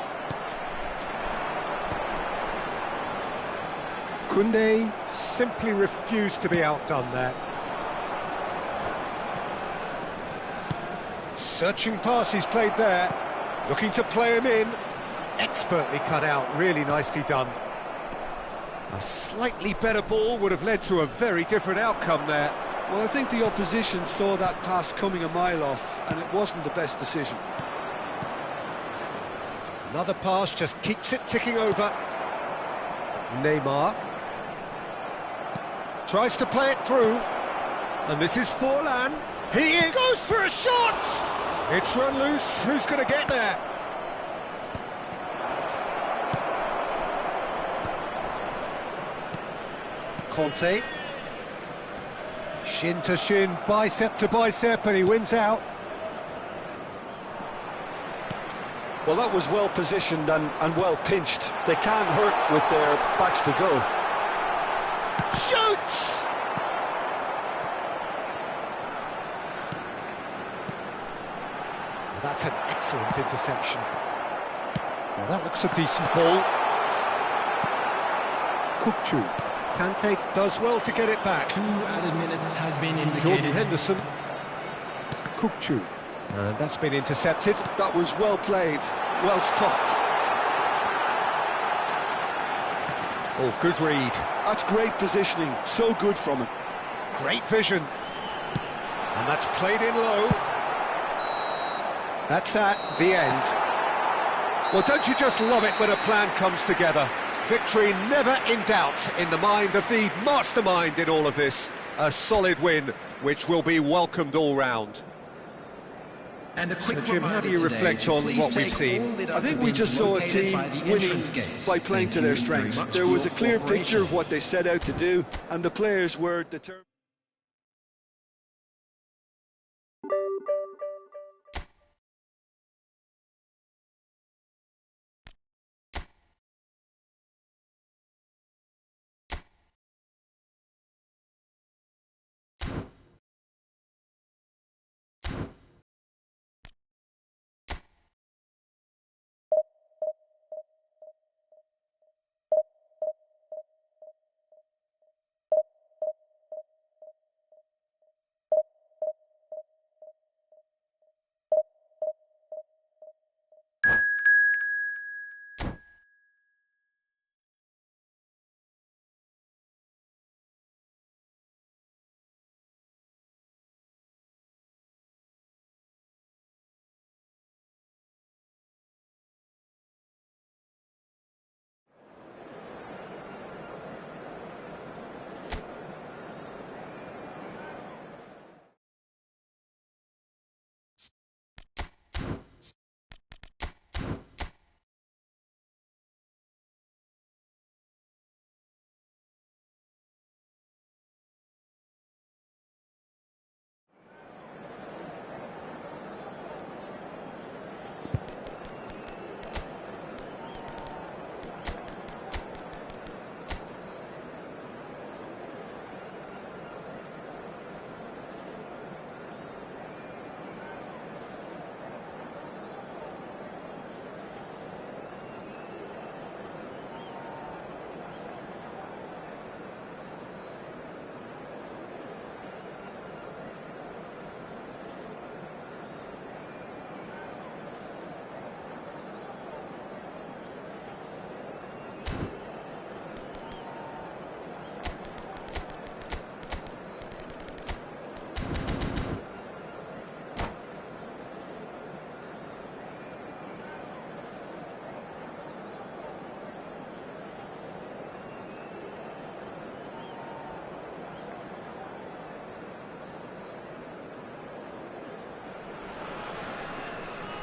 [SPEAKER 1] Kunde simply refused to be outdone there. Searching pass he's played there. Looking to play him in. Expertly cut out, really nicely done. A slightly better ball would have led to a very different outcome there.
[SPEAKER 4] Well, I think the opposition saw that pass coming a mile off, and it wasn't the best decision.
[SPEAKER 1] Another pass just keeps it ticking over. Neymar tries to play it through, and this is Forlan. He goes for a shot! It's run loose. Who's going to get there? Conte. Shin to shin, bicep to bicep, and he wins out.
[SPEAKER 4] Well, that was well positioned and well pinched. They can't hurt with their backs to go.
[SPEAKER 1] Shoots! That's an excellent interception. Now that looks a decent ball. Kukçu. Kante does well to get it back.
[SPEAKER 6] 2 added minutes has been indicated.
[SPEAKER 1] Jordan Henderson. Kukçu. And that's been intercepted.
[SPEAKER 4] That was well played, well stopped.
[SPEAKER 1] Oh, good read.
[SPEAKER 4] That's great positioning, so good from him.
[SPEAKER 1] Great vision. And that's played in low. That's that, the end. Well, don't you just love it when a plan comes together? Victory never in doubt in the mind of the mastermind in all of this. A solid win, which will be welcomed all round.
[SPEAKER 6] And a quick
[SPEAKER 1] So, Jim, how do you
[SPEAKER 6] reminder
[SPEAKER 1] reflect
[SPEAKER 6] today
[SPEAKER 1] on
[SPEAKER 6] to
[SPEAKER 1] what
[SPEAKER 6] please
[SPEAKER 1] we've
[SPEAKER 6] take
[SPEAKER 1] seen?
[SPEAKER 6] all the
[SPEAKER 4] I think we just saw a
[SPEAKER 6] dustbins
[SPEAKER 4] team
[SPEAKER 6] located by the
[SPEAKER 4] winning
[SPEAKER 6] entrance gates.
[SPEAKER 4] by playing to
[SPEAKER 6] Thank
[SPEAKER 4] their
[SPEAKER 6] you very
[SPEAKER 4] strengths.
[SPEAKER 6] much
[SPEAKER 4] There
[SPEAKER 6] for
[SPEAKER 4] was a
[SPEAKER 6] your
[SPEAKER 4] clear picture
[SPEAKER 6] cooperation.
[SPEAKER 4] of what they set out to do, and the players were determined.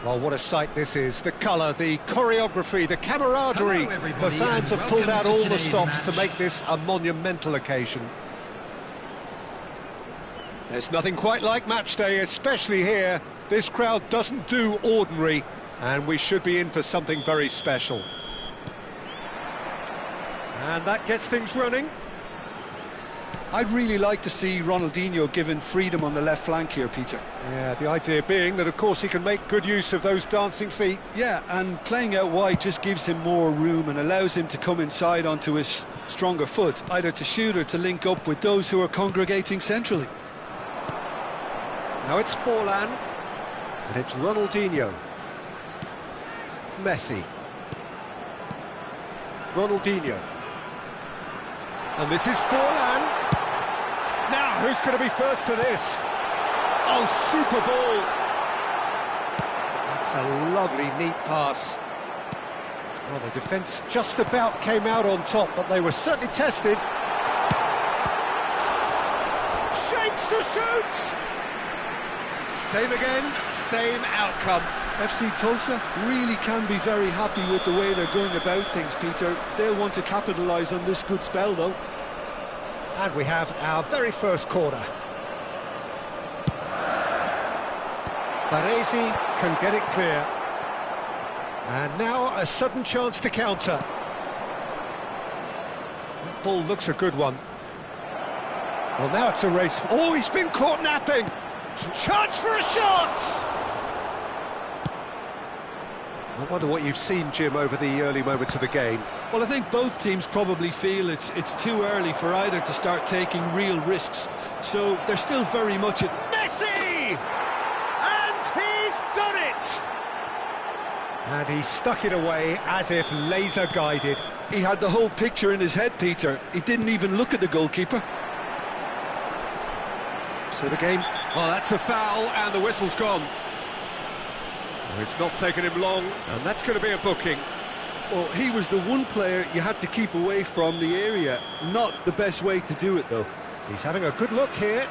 [SPEAKER 1] Well, what a sight this is. The colour, the choreography, the camaraderie.
[SPEAKER 6] Hello,
[SPEAKER 1] The
[SPEAKER 6] everybody,
[SPEAKER 1] fans
[SPEAKER 6] and
[SPEAKER 1] have pulled out
[SPEAKER 6] welcome to
[SPEAKER 1] all the
[SPEAKER 6] today's
[SPEAKER 1] stops to
[SPEAKER 6] match.
[SPEAKER 1] make this a monumental occasion. There's nothing quite like match day, especially here. This crowd doesn't do ordinary, and we should be in for something very special. And that gets things running.
[SPEAKER 4] I'd really like to see Ronaldinho given freedom on the left flank here, Peter.
[SPEAKER 1] Yeah, the idea being that, of course, he can make good use of those dancing feet.
[SPEAKER 4] Yeah, and playing out wide just gives him more room and allows him to come inside onto his stronger foot, either to shoot or to link up with those who are congregating centrally.
[SPEAKER 1] Now it's Forlan, and it's Ronaldinho. Messi. Ronaldinho. And this is Forlan. Now, who's going to be first to this? Oh, super ball! That's a lovely, neat pass. Well, the defence just about came out on top, but they were certainly tested. Shapes to shoot! Same again, same outcome.
[SPEAKER 4] FC Tulsa really can be very happy with the way they're going about things, Peter. They'll want to capitalise on this good spell, though.
[SPEAKER 1] And we have our very first corner. Baresi can get it clear. And now a sudden chance to counter. That ball looks a good one. Well, now it's a race. Oh, he's been caught napping. Chance for a shot! I wonder what you've seen, Jim, over the early moments of the game.
[SPEAKER 4] Well, I think both teams probably feel it's too early for either to start taking real risks. So they're still very much at...
[SPEAKER 1] Messi! And he's done it! And he stuck it away as if laser-guided.
[SPEAKER 4] He had the whole picture in his head, Peter. He didn't even look at the goalkeeper.
[SPEAKER 1] So the game... Oh, that's a foul, and the whistle's gone. Oh, it's not taken him long, and that's going to be a booking.
[SPEAKER 4] Well, he was the one player you had to keep away from the area. Not the best way to do it, though.
[SPEAKER 1] He's having a good look here.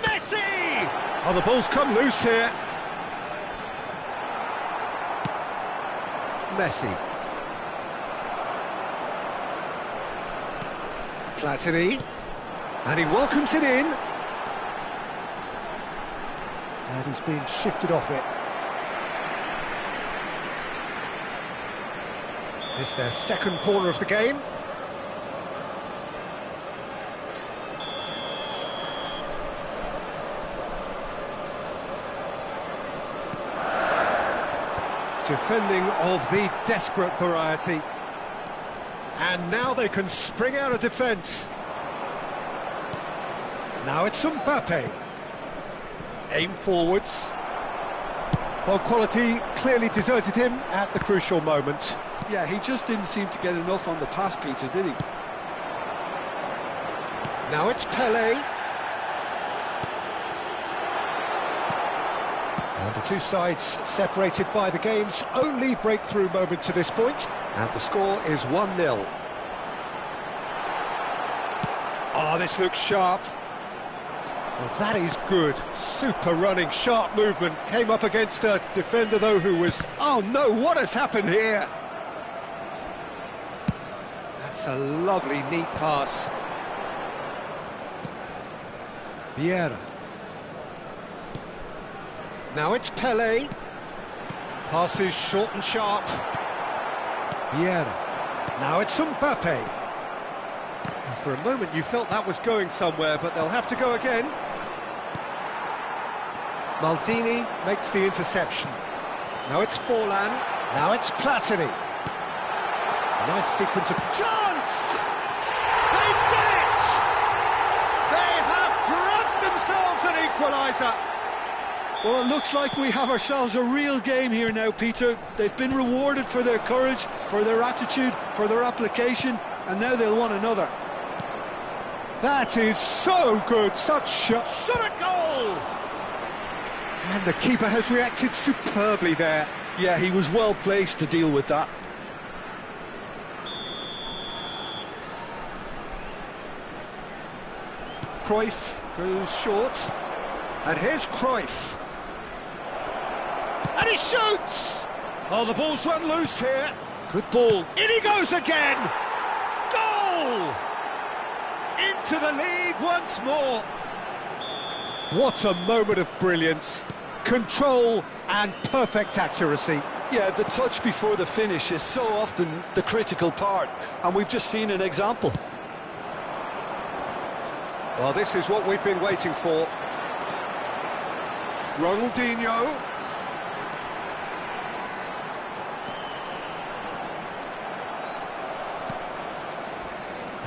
[SPEAKER 1] Messi! Oh, the ball's come loose here. Messi. Platini. And he welcomes it in. And he's being shifted off it. It's their second corner of the game. Defending of the desperate variety. And now they can spring out of defence. Now it's Mbappe. Aim forwards. Well, quality clearly deserted him at the crucial moment.
[SPEAKER 4] Yeah, he just didn't seem to get enough on the pass, Peter, did he?
[SPEAKER 1] Now it's Pelé. And the two sides separated by the game's only breakthrough moment to this point. And the score is 1-0. Oh, this looks sharp. Well, that is good. Super running, sharp movement. Came up against a defender, though, who was... Oh, no, what has happened here? That's a lovely, neat pass. Vieira. Now it's Pelé. Passes short and sharp. Vieira. Now it's Mbappe. For a moment you felt that was going somewhere, but they'll have to go again. Maldini makes the interception. Now it's Forlan. Now it's Platini. Nice sequence of... Chance! They've done it! They have grabbed themselves an equaliser.
[SPEAKER 4] Well, it looks like we have ourselves a real game here now, Peter. They've been rewarded for their courage, for their attitude, for their application, and now they'll want another.
[SPEAKER 1] That is so good, such a goal! And the keeper has reacted superbly there.
[SPEAKER 4] Yeah, he was well placed to deal with that.
[SPEAKER 1] Cruyff goes short, and here's Cruyff. And he shoots! Oh, the ball's run loose here. Good ball. In he goes again! Goal! Into the lead once more. What a moment of brilliance. Control and perfect accuracy.
[SPEAKER 2] Yeah, the touch before the finish is so often the critical part, and we've just seen an example.
[SPEAKER 1] Well, this is what we've been waiting for. Ronaldinho.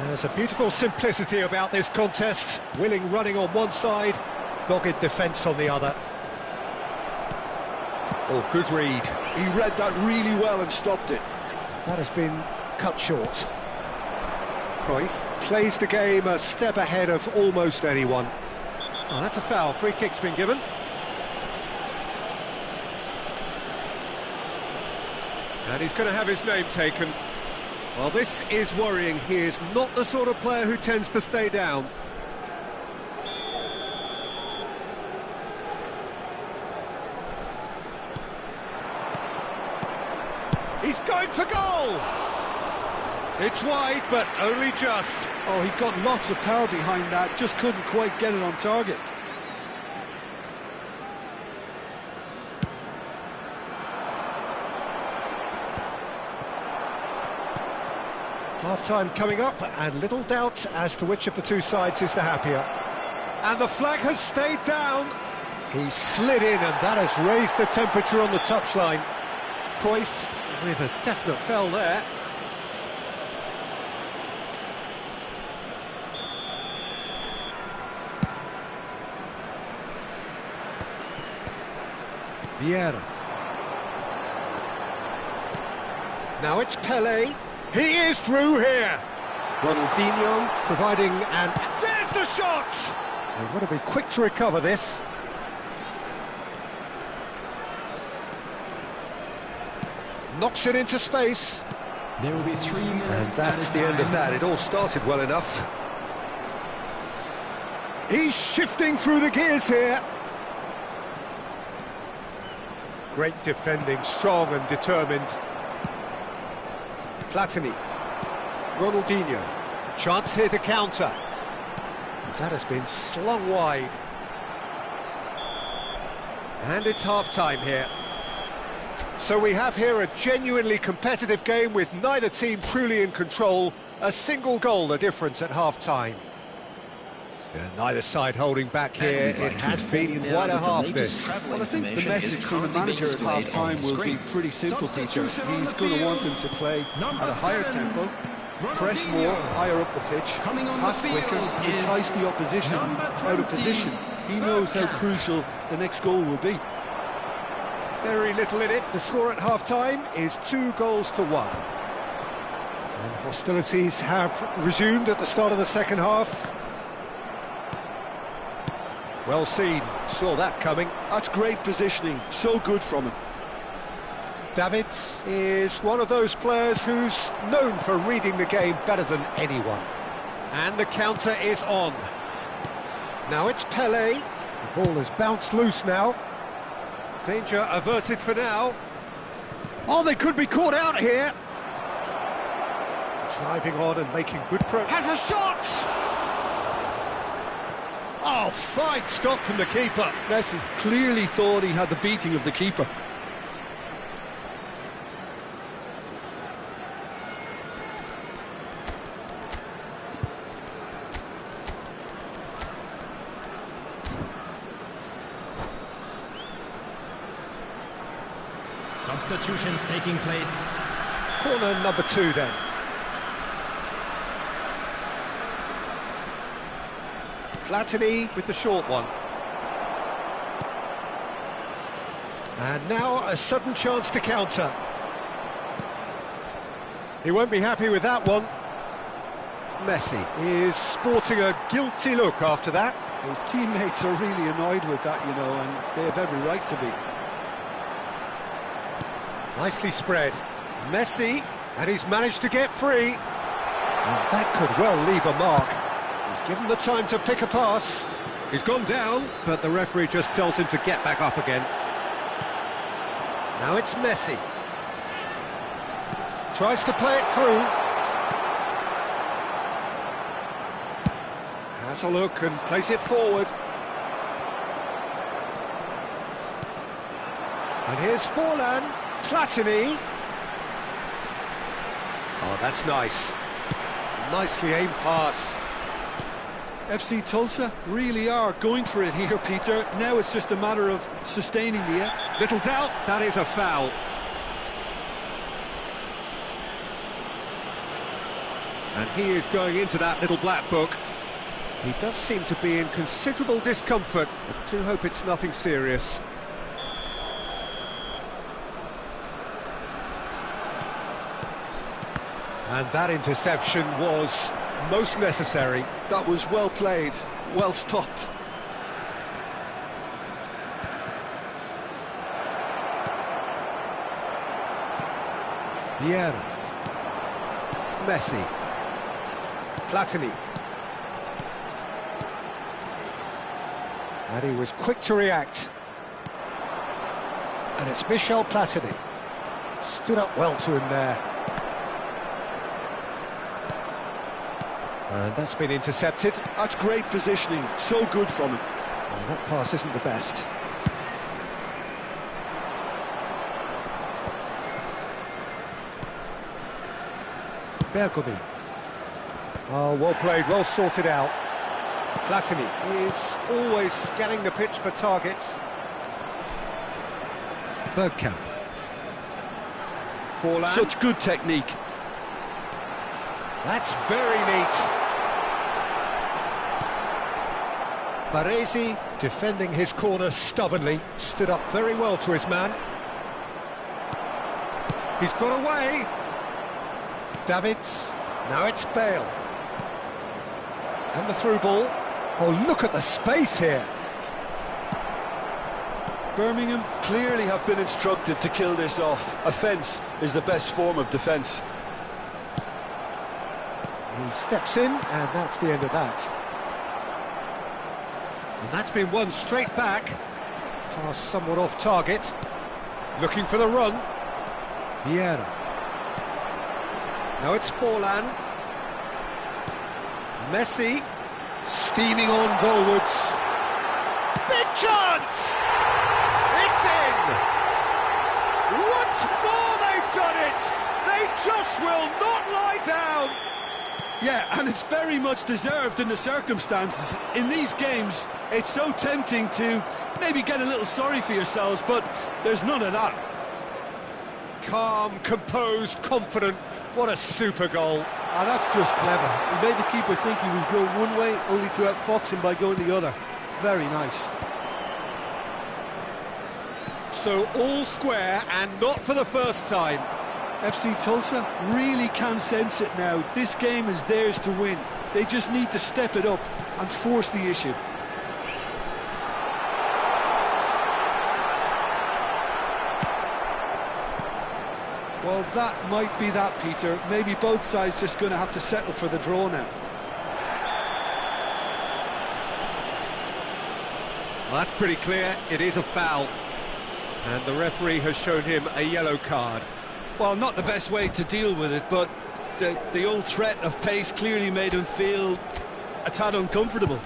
[SPEAKER 1] There's a beautiful simplicity about this contest. Willing running on one side, dogged defence on the other. Oh, good read.
[SPEAKER 2] He read that really well and stopped it.
[SPEAKER 1] That has been cut short. Cruyff plays the game a step ahead of almost anyone. Oh, that's a foul. Free kick's been given. And he's going to have his name taken. Well, this is worrying. He is not the sort of player who tends to stay down. He's going for goal! It's wide, but only just.
[SPEAKER 4] Oh, he got lots of power behind that, just couldn't quite get it on target.
[SPEAKER 1] Half-time coming up, and little doubt as to which of the two sides is the happier. And the flag has stayed down. He slid in, and that has raised the temperature on the touchline. Cruyff with a definite foul there. Vieira. Now it's Pelé. He is through here. Ronaldinho providing, and there's the shot! They've got to be quick to recover this. Knocks it into space.
[SPEAKER 6] There will be 3 minutes.
[SPEAKER 1] And that's the end of that. It all started well enough. He's shifting through the gears here. Great defending, strong and determined. Platini. Ronaldinho. Chance here to counter. That has been slung wide. And it's half-time here. So we have here a genuinely competitive game with neither team truly in control. A single goal the difference at half-time. Neither side holding back here. It has been quite a half this.
[SPEAKER 4] Well, I think the message from the manager at half-time will be pretty simple, Peter. He's going to want them to play at a higher tempo, press more, higher up the pitch, pass quicker, entice the opposition out of position. He knows how crucial the next goal will be.
[SPEAKER 1] Very little in it. The score at half-time is 2-1. And hostilities have resumed at the start of the second half. Well seen, saw that coming.
[SPEAKER 2] That's great positioning, so good from him.
[SPEAKER 1] Davids is one of those players who's known for reading the game better than anyone. And the counter is on. Now it's Pelé. The ball has bounced loose now. Danger averted for now. Oh, they could be caught out here. Driving on and making good progress. Has a shot! Oh, fine stop from the keeper.
[SPEAKER 4] Messi clearly thought he had the beating of the keeper.
[SPEAKER 6] Substitutions taking place.
[SPEAKER 1] Corner number 2 then. Platini with the short one. And now a sudden chance to counter. He won't be happy with that one. Messi is sporting a guilty look after that.
[SPEAKER 4] His teammates are really annoyed with that, you know, and they have every right to be.
[SPEAKER 1] Nicely spread. Messi, and he's managed to get free. And that could well leave a mark. He's given the time to pick a pass. He's gone down, but the referee just tells him to get back up again. Now it's Messi. Tries to play it through. Has a look and plays it forward. And here's Forlan, Platini. Oh, that's nice. Nicely aimed pass.
[SPEAKER 4] FC Tulsa really are going for it here, Peter. Now it's just a matter of sustaining the...
[SPEAKER 1] Little doubt, that is a foul. And he is going into that little black book. He does seem to be in considerable discomfort. I do hope it's nothing serious. And that interception was most necessary.
[SPEAKER 4] That was well played, well stopped.
[SPEAKER 1] Vieira. Messi. Platini. And he was quick to react. And it's Michel Platini. Stood up well to him there. And that's been intercepted.
[SPEAKER 4] That's great positioning, so good from him.
[SPEAKER 1] And that pass isn't the best. Bergomi. Oh, well played, well sorted out. Platini is always scanning the pitch for targets. Bergkamp. Forlan.
[SPEAKER 4] Such good technique.
[SPEAKER 1] That's very neat. Baresi defending his corner stubbornly, stood up very well to his man. He's got away. Davids, now it's Bale. And the through ball. Oh, look at the space here.
[SPEAKER 4] Birmingham clearly have been instructed to kill this off. Offence is the best form of defence.
[SPEAKER 1] He steps in, and that's the end of that. And that's been won straight back. Pass somewhat off target. Looking for the run. Vieira. Now it's Forlan. Messi. Steaming on goalwards. Big chance! It's in! Once more they've done it! They just will not lie down!
[SPEAKER 4] Yeah, and it's very much deserved in the circumstances. In these games, it's so tempting to maybe get a little sorry for yourselves, but there's none of that.
[SPEAKER 1] Calm, composed, confident. What a super goal.
[SPEAKER 4] Ah, that's just clever. He made the keeper think he was going one way, only to outfox him by going the other. Very nice.
[SPEAKER 1] So all square, and not for the first time.
[SPEAKER 4] FC Tulsa really can sense it now. This game is theirs to win. They just need to step it up and force the issue. Well, that might be that, Peter. Maybe both sides just going to have to settle for the draw now.
[SPEAKER 1] Well, that's pretty clear. It is a foul. And the referee has shown him a yellow card.
[SPEAKER 4] Well, not the best way to deal with it, but the old threat of pace clearly made him feel a tad uncomfortable.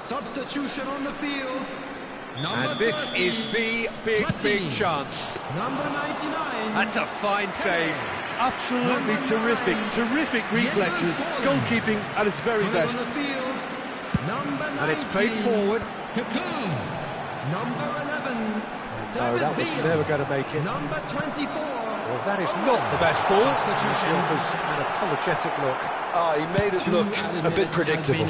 [SPEAKER 6] Substitution on the field.
[SPEAKER 1] And this is the big chance.
[SPEAKER 6] Number 99.
[SPEAKER 1] That's a fine save.
[SPEAKER 4] Absolutely terrific, terrific reflexes. Goalkeeping at its very best.
[SPEAKER 6] On the field. Number 19.
[SPEAKER 1] And it's played forward.
[SPEAKER 6] Number 11.
[SPEAKER 1] No, that was never going to make it.
[SPEAKER 6] Number 24.
[SPEAKER 1] Well, that is not the best ball. He offers an apologetic look.
[SPEAKER 4] Ah, he made it look a bit predictable.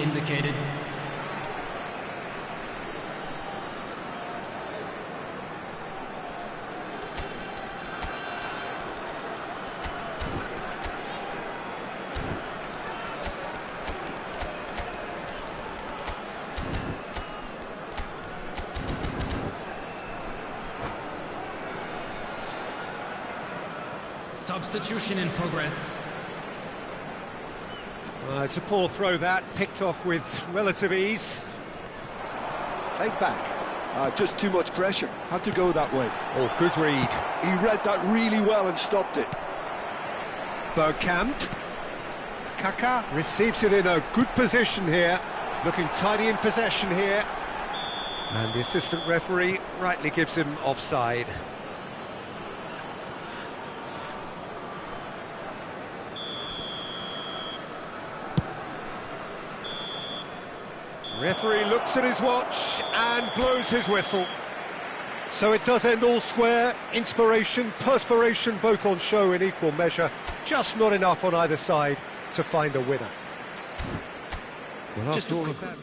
[SPEAKER 6] Substitution in progress.
[SPEAKER 1] It's a poor throw that, picked off with relative ease.
[SPEAKER 2] Played back. Just too much pressure. Had to go that way.
[SPEAKER 1] Oh, good read.
[SPEAKER 2] He read that really well and stopped it.
[SPEAKER 1] Bergkamp. Kaka receives it in a good position here. Looking tidy in possession here. And the assistant referee rightly gives him offside. Referee looks at his watch and blows his whistle. So it does end all square. Inspiration, perspiration, both on show in equal measure. Just not enough on either side to find a winner. Well, after all of that...